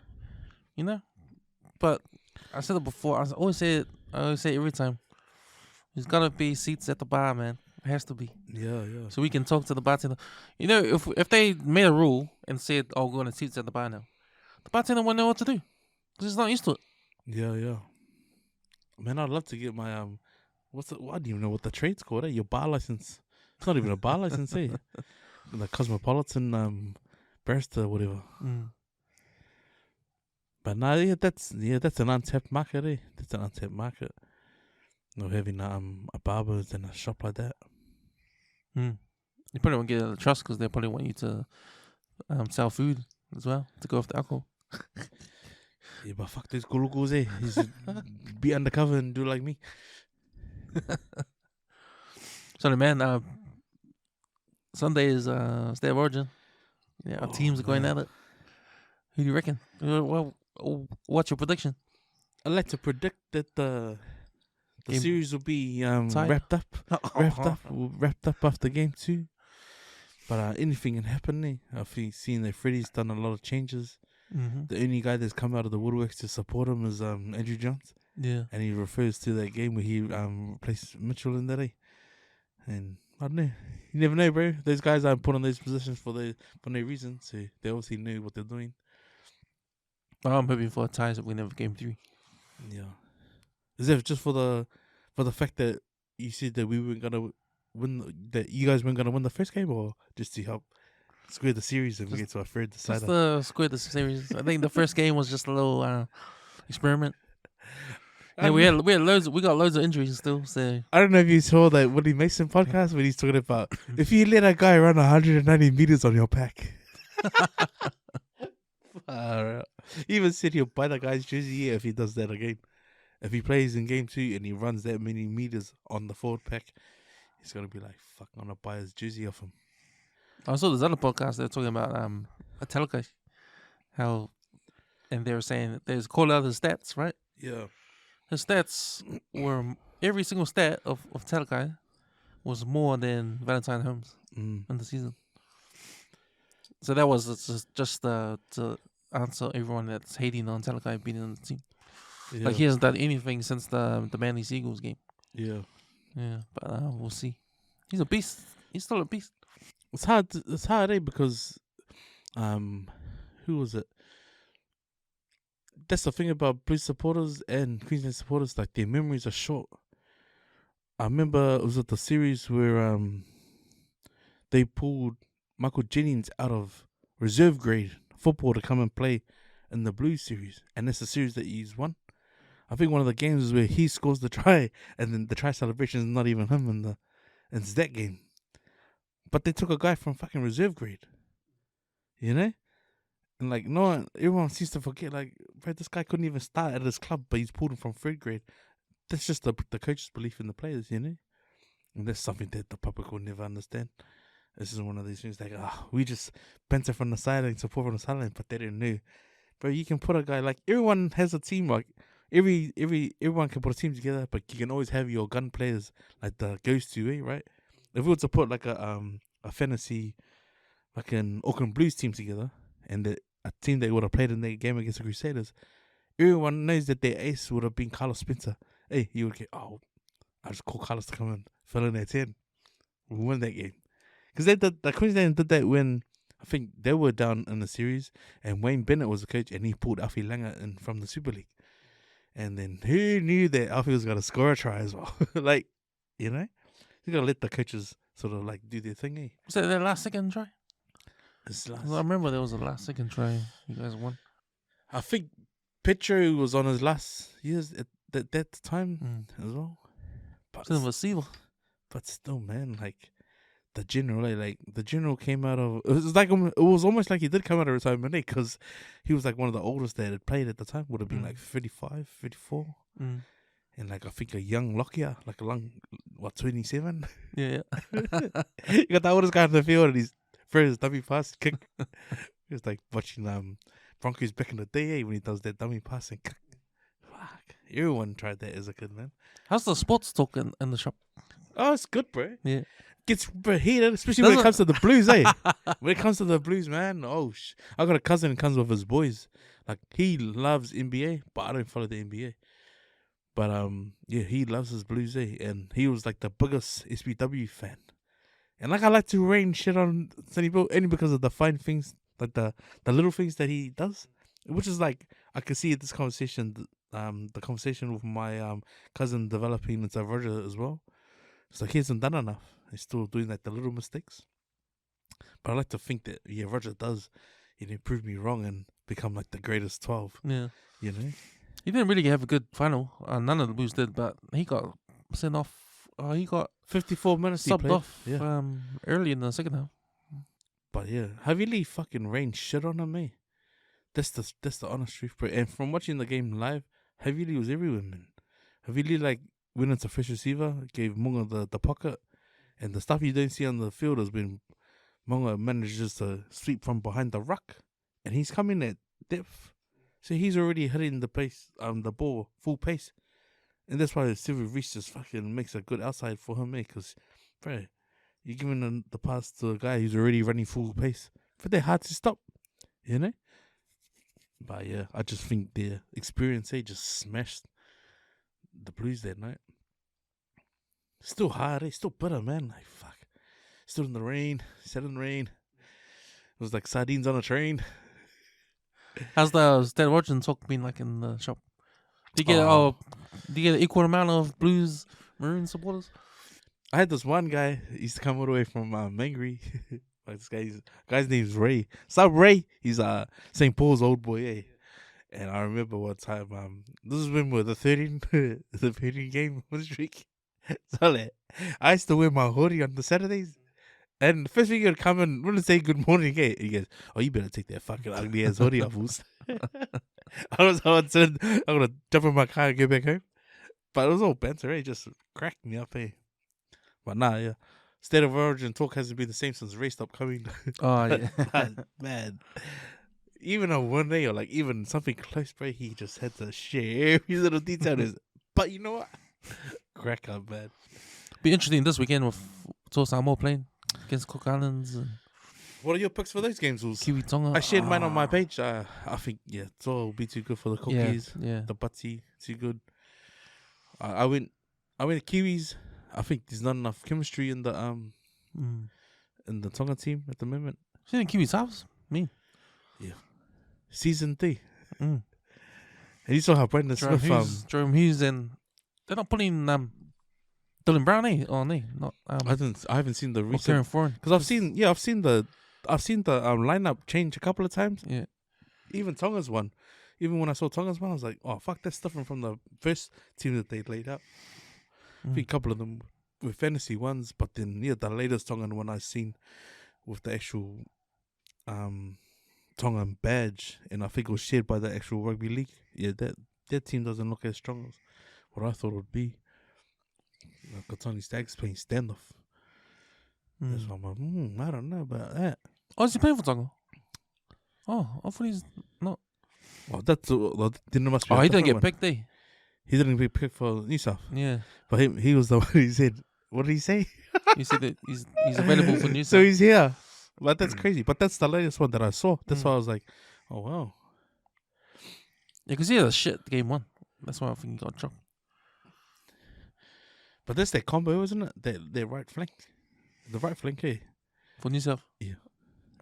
But I said it before. I always say it every time. There's gotta be seats at the bar, man. It has to be. Yeah. So we can talk to the bartender. If they made a rule and said, "Oh, we're gonna seats at the bar now," the bartender wouldn't know what to do because he's not used to it. Yeah. Man, I'd love to get my I don't even know what the trade's called. Your bar license. It's not even a bar license, eh? The Cosmopolitan barrister, whatever. But now, that's an untapped market, eh? That's an untapped market. No having a barber in a shop like that. You probably won't get a trust because they probably want you to sell food as well to go off the alcohol. Yeah, but fuck those gulugos, eh? You should be undercover and do like me. Sorry, man. Sunday is Day of Origin. Yeah, our teams are going at it. Who do you reckon? What's your prediction? I'd like to predict that the series will be wrapped up after game 2. But anything can happen. Eh? I've seen that Freddie's done a lot of changes. The only guy that's come out of the woodworks to support him is Andrew Jones. Yeah, and he refers to that game where he replaced Mitchell in that day. And I don't know. You never know, bro. Those guys aren't put in those positions for no reason, so they obviously know what they're doing. Well, I'm hoping for a tie so we never game 3. Yeah. Is it just for the fact that you said that we weren't gonna win, that you guys weren't gonna win the first game, or just to help square the series and we get to a third decider? Just to square the series. I think the first game was just a little experiment. Yeah, we got loads of injuries still. So I don't know if you saw that Willie Mason podcast when he's talking about if you let a guy run 190 meters on your pack. He even said he'll buy the guy's jersey if he does that again. If he plays in game 2 and he runs that many meters on the forward pack, He's gonna be like, "Fuck, I'm gonna buy his jersey off him." I saw this other podcast. They're talking about a Telka, how, and they were saying that there's called out his stats, right? Yeah. His stats were every single stat of Telka was more than Valentine Holmes in the season. So that was just to answer everyone that's hating on Telka being in the team. Yeah. Like he hasn't done anything since the Manly Seagulls game. Yeah. Yeah, but we'll see. He's a beast. He's still a beast. It's hard, because, who was it? That's the thing about Blues supporters and Queensland supporters, like their memories are short. I remember it was at the series where they pulled Michael Jennings out of reserve grade football to come and play in the Blues series, and that's the series that he's won. I think one of the games is where he scores the try, and then the try celebration is not even him, and it's that game. But they took a guy from fucking reserve grade, you know, and like everyone seems to forget, like, bro, this guy couldn't even start at his club, but he's pulled him from third grade. That's just the coach's belief in the players, you know, and that's something that the public will never understand. This is one of these things like, we just banter from the sideline, support from the sideline, but they didn't know. Bro, you can put a guy, like, everyone has a team, like, everyone can put a team together, but you can always have your gun players, like the go-to, right? If we were to put, like, a fantasy, like an Auckland Blues team together, and a team that would have played in their game against the Crusaders, everyone knows that their ace would have been Carlos Spencer. Hey, you would get, I just call Carlos to come and fill in their 10. We won that game. Because the Queensland did that when I think they were down in the series, and Wayne Bennett was the coach, and he pulled Alfie Langer in from the Super League. And then who knew that Alfie was going to score a try as well? Like, you know? You got to let the coaches sort of like do their thing, eh? Was that their last second try? I remember there was a last second try you guys won. I think Petro was on his last years at that time as well. But still, man, like the general came out of it was almost like he did come out of retirement, because he was like one of the oldest that had played at the time. Would have been like 35, 34. And like I think a young Lockyer, like 27? Yeah. You got the oldest guy in the field, and he's throws his dummy pass kick. He was like watching Broncos back in the day, when he does that dummy pass and kick. Fuck, everyone tried that as a kid, man. How's the sports talk in the shop? Oh, it's good, bro. Yeah. Gets heated, especially when it comes to the Blues, eh? When it comes to the Blues, man, I got a cousin who comes with his boys. Like, he loves NBA, but I don't follow the NBA. But, he loves his Blues, eh? And he was, like, the biggest SBW fan. And, like, I like to rain shit on Sonny Bill, only because of the fine things, like the little things that he does. Which is, like, I can see this conversation, the conversation with my cousin developing into Roger as well. It's like he hasn't done enough. He's still doing like the little mistakes. But I like to think that Roger does, prove me wrong and become like the greatest 12. Yeah. You know? He didn't really have a good final. None of the Blues did, but he got sent off. He got 54 minutes subbed off yeah. Early in the second half. But yeah, Havili fucking rained shit on him, eh? That's the honest truth, bro. And from watching the game live, Havili was everywhere, man. Havili like went into first receiver, gave Munga the pocket, and the stuff you don't see on the field is when Munga manages to sweep from behind the ruck, and he's coming at depth, so he's already hitting the ball full pace, and that's why Silver Reese just fucking makes a good outside for him, because, bro, you're giving the pass to a guy who's already running full pace, but they're hard to stop, you know. But yeah, I just think their experience, just smashed the Blues that night. Still hard, still bitter, man. Like, fuck. Still in the rain, sat in the rain. It was like sardines on a train. How's the Stan Watson talk been like in the shop? Do you get an equal amount of Blues Maroon supporters? I had this one guy, he used to come all the way from Mangere. Like this guy's name's Ray. Sup, Ray? He's St. Paul's old boy, eh? And I remember one time, this is when we were the 13 game streak. So like, I used to wear my hoodie on the Saturdays. And the first thing he'd come and wouldn't say good morning, eh? He goes, "Oh, you better take that fucking ugly ass hoodie off, Woos." I'm gonna jump in my car and get back home. But it was all banter, eh? Just cracked me up, eh? But nah, yeah. State of origin talk hasn't been the same since race stopped coming. Oh yeah. Man. Even on one day or like even something close, bro, he just had to share every little detail. But you know what? Crack up, man. Be interesting this weekend with Samoa playing against Cook Islands and What are your picks for those games, Wolves? Kiwi Tonga. I shared mine on my page. I think, Toa will be too good for the cookies. Yeah. The Butty, too good. I went Kiwis. I think there's not enough chemistry in the Tonga team at the moment. See the Kiwis house? Me. Yeah. Season 3. Mm. And you saw how Brendan Smith Jerome Hughes and they're not putting Dylan Brown, not I haven't seen the recent Karen Foreign. because I've seen the lineup change a couple of times. Yeah. Even Tonga's one. Even when I saw Tonga's one, I was like, oh fuck, that's different from the first team that they laid out. I think a couple of them were fantasy ones, but then the latest Tongan one I seen with the actual Tongan badge, and I think it was shared by the actual rugby league. Yeah, that team doesn't look as strong as what I thought it would be. Katani Stags playing standoff. That's why I'm like, I don't know about that. Oh, is he playing for Tonga? Oh, hopefully he's not. Well, then it must be. Oh, he didn't get one. picked, eh? He didn't get picked for New South. Yeah. But he was the one who said, what did he say? He said that he's available for New South. So he's here. But that's crazy. But that's the latest one that I saw. That's why I was like, oh, wow. Yeah, because he had a shit game one. That's why I think he got dropped. But that's their combo, isn't it? Their right flank. The right flank, eh? For New South? Yeah.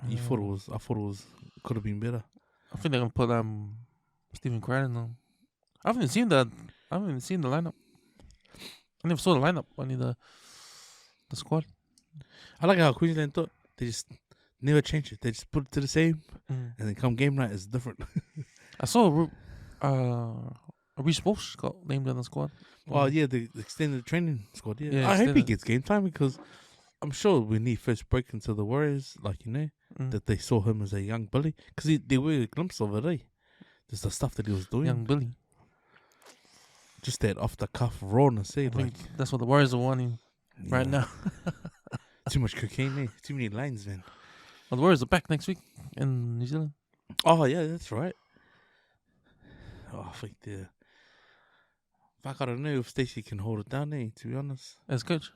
I thought it was, could have been better. I think they're going to put Stephen Crowden on. I haven't seen the lineup. I never saw the lineup. Only the squad. I like how Queensland thought they just never change it. They just put it to the same, and then come game night, it's different. I saw Reece Walsh got named on the squad. Oh yeah, the extended training squad. Yeah, I hope extended. he gets game time because I'm sure when he first broke into the Warriors, that they saw him as a young Billy because they were a glimpse of it. Just the stuff that he was doing. Young Billy. Just that off the cuff rawness. I think that's what the Warriors are wanting right now. Too much cocaine, eh? Too many lines, man. Well, the Warriors are back next week in New Zealand. Oh yeah, that's right. Oh, I think fuck, I don't know if Stacey can hold it down, eh? To be honest, As coach.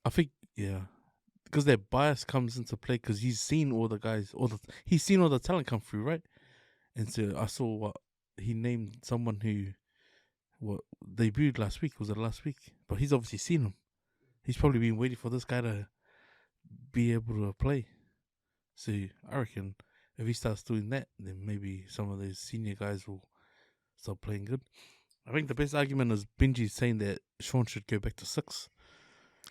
I think because their bias comes into play because he's seen all the guys, he's seen all the talent come through, right? And so I saw he named someone who debuted last week. Was it last week? But he's obviously seen him. He's probably been waiting for this guy to be able to play. So I reckon if he starts doing that, then maybe some of those senior guys will start playing good. I think the best argument is Benji saying that Sean should go back to 6.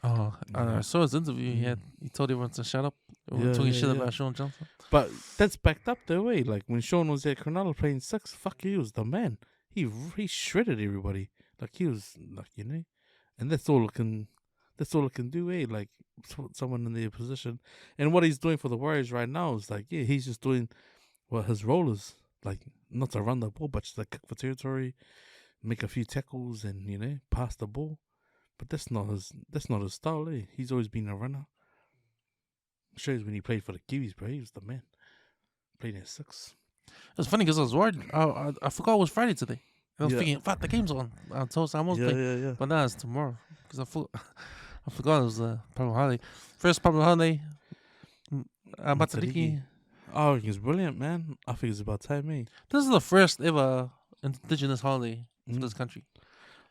Oh, I saw his interview. He told everyone to shut up. Talking shit about Sean Johnson. But that's backed up the way. Like when Sean was at Cronulla playing 6, fuck, he was the man. He shredded everybody. Like he was and that's all it can do, eh? Like put someone in their position. And what he's doing for the Warriors right now is like, he's just doing what his role is. Like not to run the ball, but just like kick for territory, make a few tackles, and pass the ball. But that's not his style, eh? He's always been a runner. Shows when he played for the Kiwis, bro. He was the man. Playing at 6. It's funny because I was worried. I forgot it was Friday today. I was thinking, fuck, the game's on. I told someone playing. But now it's tomorrow. Because I forgot it was a public holiday. First public holiday. Matariki. Oh, he's brilliant, man. I think it's about time, eh? This is the first ever Indigenous holiday for this country.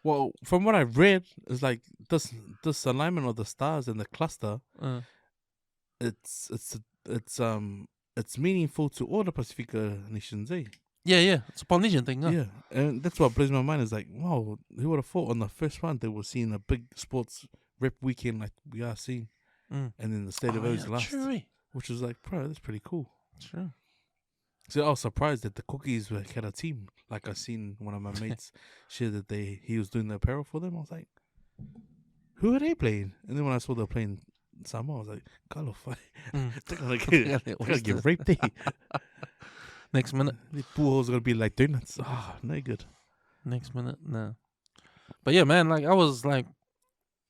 Well, from what I've read, it's like this alignment of the stars and the cluster. It's meaningful to all the Pacifica nations, eh? Yeah. It's a Polynesian thing, huh? Yeah, and that's what blows my mind. Is like, wow, who would have thought on the first one they were seeing a big sports rep weekend like we are seeing, and then the state of O's last, true, which was like, bro, that's pretty cool. True. So I was surprised that the Cookies had a team. Like I seen one of my mates share that he was doing the apparel for them. I was like, who are they playing? And then when I saw they were playing Samoa, I was like, Kalofai. They're gonna get raped. Next minute, the pool are gonna be like donuts. No good. Next minute, no. But yeah, man, like I was like,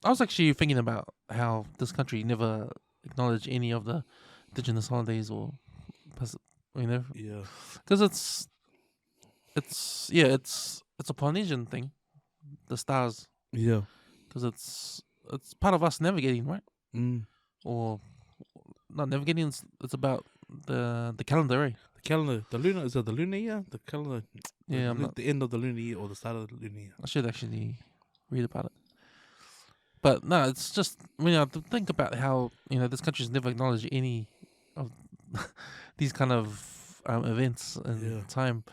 I was actually thinking about how this country never acknowledged any of the Indigenous holidays or, Yeah. because it's a Polynesian thing, the stars, Yeah. because it's part of us navigating, right? Or not navigating. It's about the calendar, eh? The calendar, the lunar, is it the lunar year? The calendar, Yeah, the end of the lunar year or the start of the lunar year. I should actually read about it. But no, it's just to think about how this country's never acknowledged any of these kind of events and time,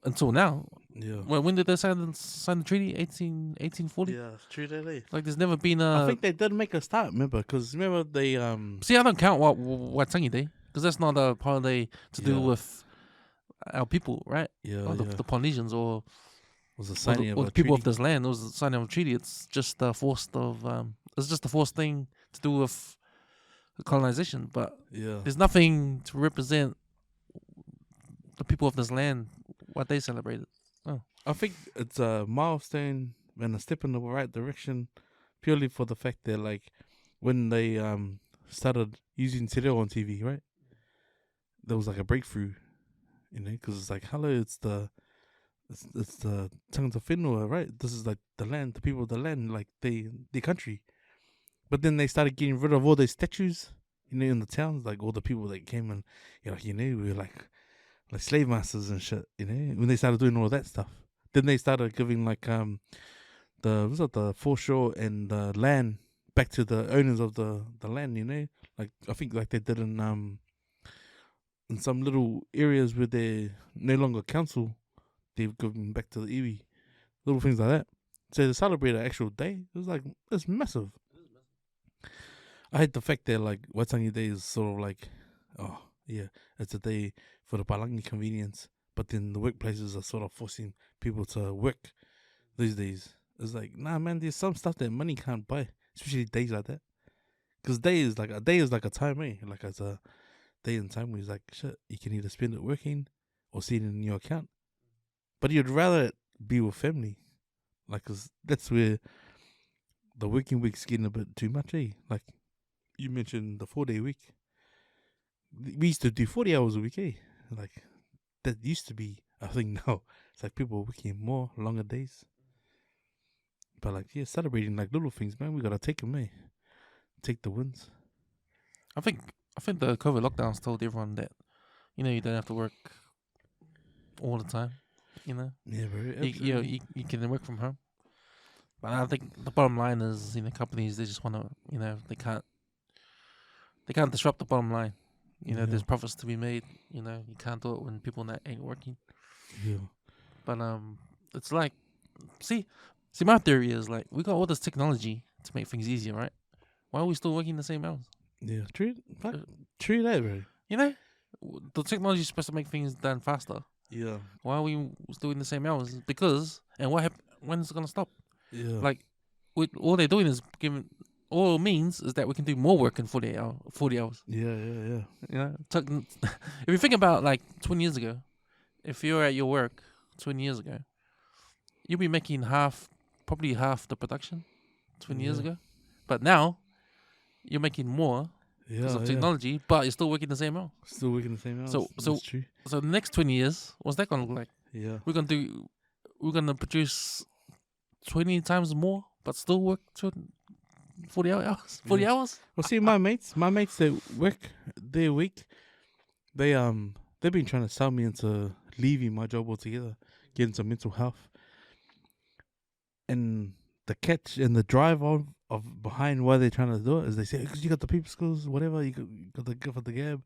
until now. Yeah. When did they sign the treaty? 1840. Yeah, it's true that day. Like there's never been a. I think they did make a start. Remember, because they See, I don't count Waitangi Day because that's not a holiday to do with our people, right? Yeah, or the Polynesians or. Was the signing or the people of this land. It was the signing of a treaty. It's just the forced thing to do with colonization. But there's nothing to represent the people of this land, what they celebrated. Oh. I think it's a milestone and a step in the right direction, purely for the fact that like when they started using te reo on TV, right? There was like a breakthrough, because it's like, hello, it's the tangata whenua, right? This is like the land, the people of the land, like their country. But then they started getting rid of all those statues, in the towns, like all the people that came and, we were like slave masters and shit, when they started doing all that stuff. Then they started giving like the foreshore and the land back to the owners of the land, like I think like they did in some little areas where they're no longer council. They've given back to the iwi, little things like that. So to celebrate an actual day, it's massive. I hate the fact that like Waitangi Day is sort of like, it's a day for the palangi convenience, but then the workplaces are sort of forcing people to work these days. It's like, nah, man, there's some stuff that money can't buy, especially days like that. Because a day is like a time, eh? Like it's a day in time where it's like, shit, you can either spend it working or see it in your account. But you'd rather be with family, like, cause that's where the working week's getting a bit too much, eh? Like, you mentioned the 4-day week. We used to do 40 hours a week, eh? Like, that used to be a thing now. It's like people are working more, longer days. But like, celebrating like little things, man. We gotta take them, eh? Take the wins. I think the COVID lockdowns told everyone that, you don't have to work all the time. Yeah, bro. You can work from home. But I think the bottom line is, companies, they just want to, they can't disrupt the bottom line. There's profits to be made. You can't do it when people ain't working. Yeah. But it's like, see, my theory is like we got all this technology to make things easier, right? Why are we still working the same hours? Yeah, true that, bro. The technology is supposed to make things done faster. Yeah. Why are we still in the same hours? Because, and when is it gonna stop? Yeah. Like, all they're doing is all it means is that we can do more work in 40 hours. Yeah. If you think about like 20 years ago, if you're at your work 20 years ago, you'll be making probably half the production 20 years ago. But now, you're making more because of technology, but you're still working the same hour. Still working the same hours. So true. So the next 20 years, what's that gonna look like? Yeah. We're gonna produce 20 times more, but still work 40 hours. 40 hours. Well, see, my mates that work their week, they've been trying to sell me into leaving my job altogether, getting some mental health, and the catch and the drive of behind why they're trying to do it is they say, because you got the people skills, whatever, you got the gift of the gab,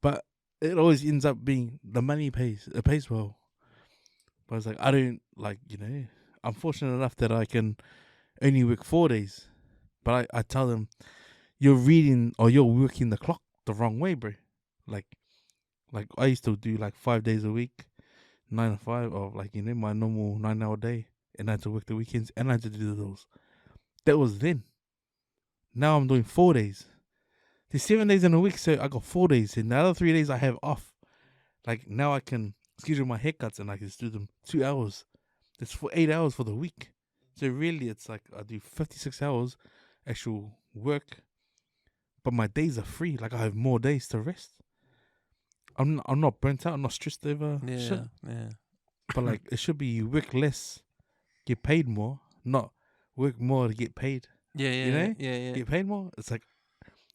but it always ends up being the money pays well. But it's like, I don't, like, I'm fortunate enough that I can only work 4 days, but I tell them, you're reading or you're working the clock the wrong way, bro. Like I used to do like 5 days a week, 9 to 5, or like, my normal 9-hour day, and I had to work the weekends, and I had to do those. That was then. Now I'm doing 4 days. There's 7 days in a week, so I got 4 days, and the other 3 days I have off. Like, now I can schedule my haircuts, and I can just do them 2 hours. That's for 8 hours for the week. So really, it's like I do 56 hours actual work, but my days are free. Like I have more days to rest. I'm not burnt out. I'm not stressed over shit. Yeah. But like it should be you work less, get paid more, not work more to get paid. Yeah. You know? Yeah. Get paid more. It's like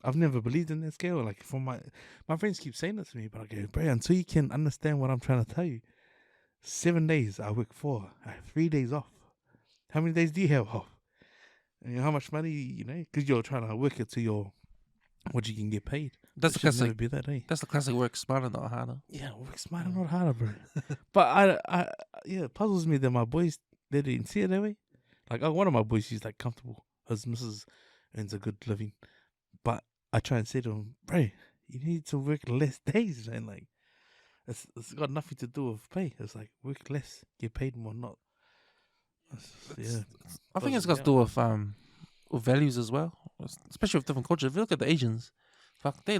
I've never believed in that scale. Like from my friends keep saying it to me, but I go, bro, until you can understand what I'm trying to tell you. 7 days I work 4. I have 3 days off. How many days do you have off? And how much money, you know? Because you're trying to work it to your what you can get paid. That's the classic. Never be that, eh? That's the classic. Work smarter, not harder. Yeah, work smarter, not harder, bro. But it puzzles me that my boys they didn't see it that way. Like one of my boys, he's like comfortable. His missus earns a good living, but I try and say to him, bro, you need to work less days, man. Like it's got nothing to do with pay. It's like work less, get paid more, not. I think it's got to do with values as well, especially with different cultures. If you look at the Asians, fuck, they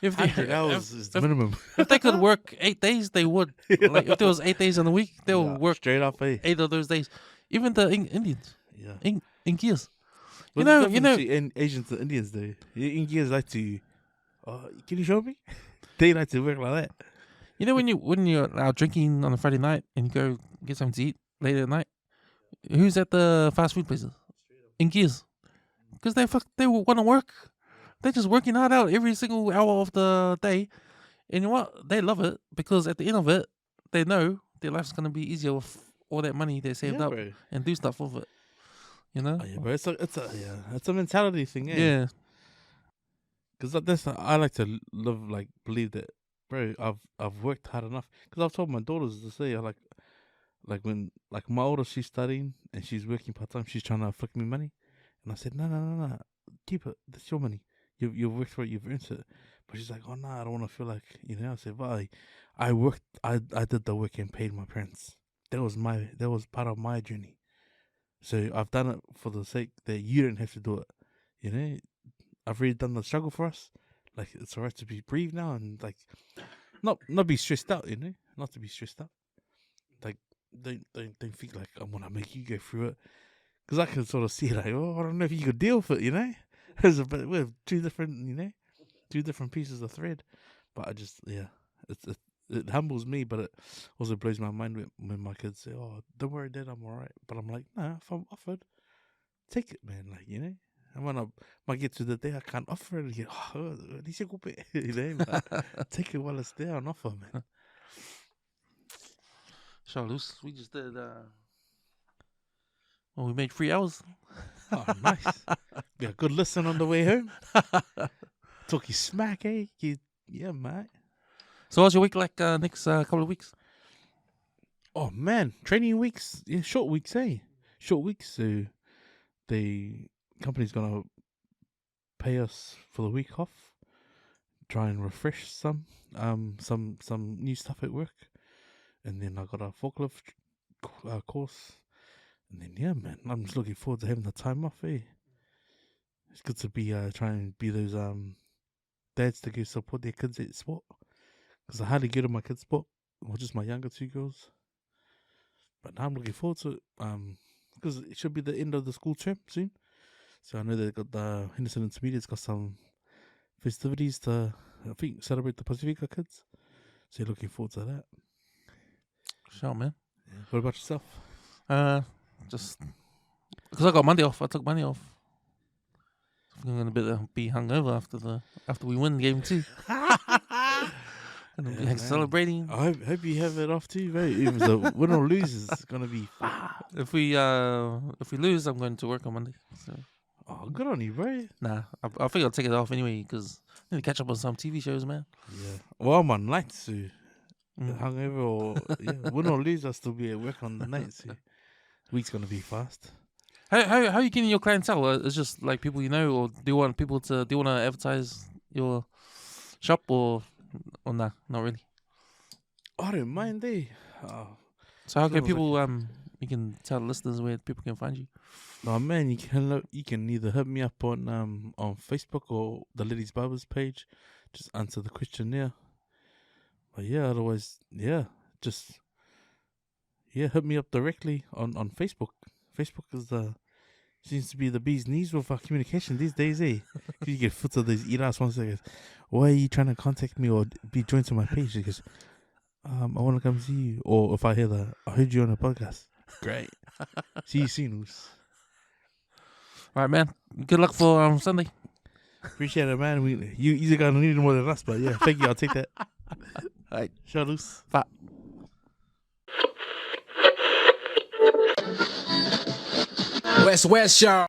if 100 hours is the minimum. If they could work 8 days, they would. Like if there was 8 days in a week, they would work straight up 8 of those days. Even the Indians, Ingias. You know, in Asians and Indians though. Indians like to. Can you show me? They like to work like that. You know when you're out drinking on a Friday night and you go get something to eat later at night, who's at the fast food places? Ingias, because they want to work. They're just working hard out every single hour of the day, and you know what? They love it because at the end of it, they know their life's gonna be easier with all that money they saved up and do stuff with it. You know? Oh, yeah, bro. It's a mentality thing. Yeah. Because I like to believe that, bro. I've worked hard enough. Because I've told my daughters to say, like when my oldest, she's studying and she's working part time. She's trying to flick me money, and I said, no, keep it. That's your money. You've worked for it. You've earned it. But she's like, oh no, I don't want to feel like I said, but I worked. I did the work and paid my parents. That was part of my journey. So I've done it for the sake that you don't have to do it. You know, I've really done the struggle for us. Like it's alright to be breathe now and like not be stressed out. You know, not to be stressed out. Like don't think like I'm gonna make you go through it. Because I can sort of see like, oh, I don't know if you could deal with it. You know, we have two different pieces of thread. But I just it humbles me, but it also blows my mind when my kids say, "Oh, don't worry, Dad, I'm alright." But I'm like, nah, if I'm offered, take it, man. Like and when I might get to the day I can't offer it, take it while it's there on offer, man. Charles, we just did. We made 3 hours. Oh, nice. Be a good listen on the way home. Talking smack, eh? Yeah, mate. So what's your week like next couple of weeks? Oh, man. Training weeks. Yeah, short weeks, eh? Short weeks. So the company's going to pay us for the week off. Try and refresh some new stuff at work. And then I got a forklift course. And then, yeah, man, I'm just looking forward to having the time off, eh? It's good to be trying to be those dads to go support their kids at sport. Because I hardly go to my kids' sport, or just my younger 2 girls. But now I'm looking forward to it. Because it should be the end of the school term soon. So I know they've got the Henderson Intermediate's got some festivities to, I think, celebrate the Pacifica kids. So looking forward to that. Sure, man. Yeah. What about yourself? Just because I got Monday off. I took Monday off. I'm gonna be hungover after we win game 2. And be celebrating. I hope you have it off too, mate. If it's a win or lose, it's gonna be. If we lose, I'm going to work on Monday. So. Oh, good on you, bro. Nah, I think I'll take it off anyway because I need to catch up on some TV shows, man. Yeah. Well, I'm on nights, so hungover or win or lose, I'll still be at work on the nights. So week's gonna be fast. How are you getting your clientele? It's just like people you know, or do you want to advertise your shop or nah, not really? I don't mind, eh? So how can people you can tell listeners where people can find you? No, man, you can either hit me up on Facebook or the Ladies Barbers page. Just answer the questionnaire. But yeah, otherwise, just hit me up directly on Facebook. Facebook is seems to be the bee's knees with communication these days, eh? You get filter these eat-ass ones that goes, why are you trying to contact me or be joined to my page? Because I want to come see you. Or if I heard you on a podcast. Great. See you soon, Oos. All right, man. Good luck for Sunday. Appreciate it, man. You either gonna need it more than us, but yeah, thank you. I'll take that. All right. Sure, Oos. Fat. WesWes, y'all.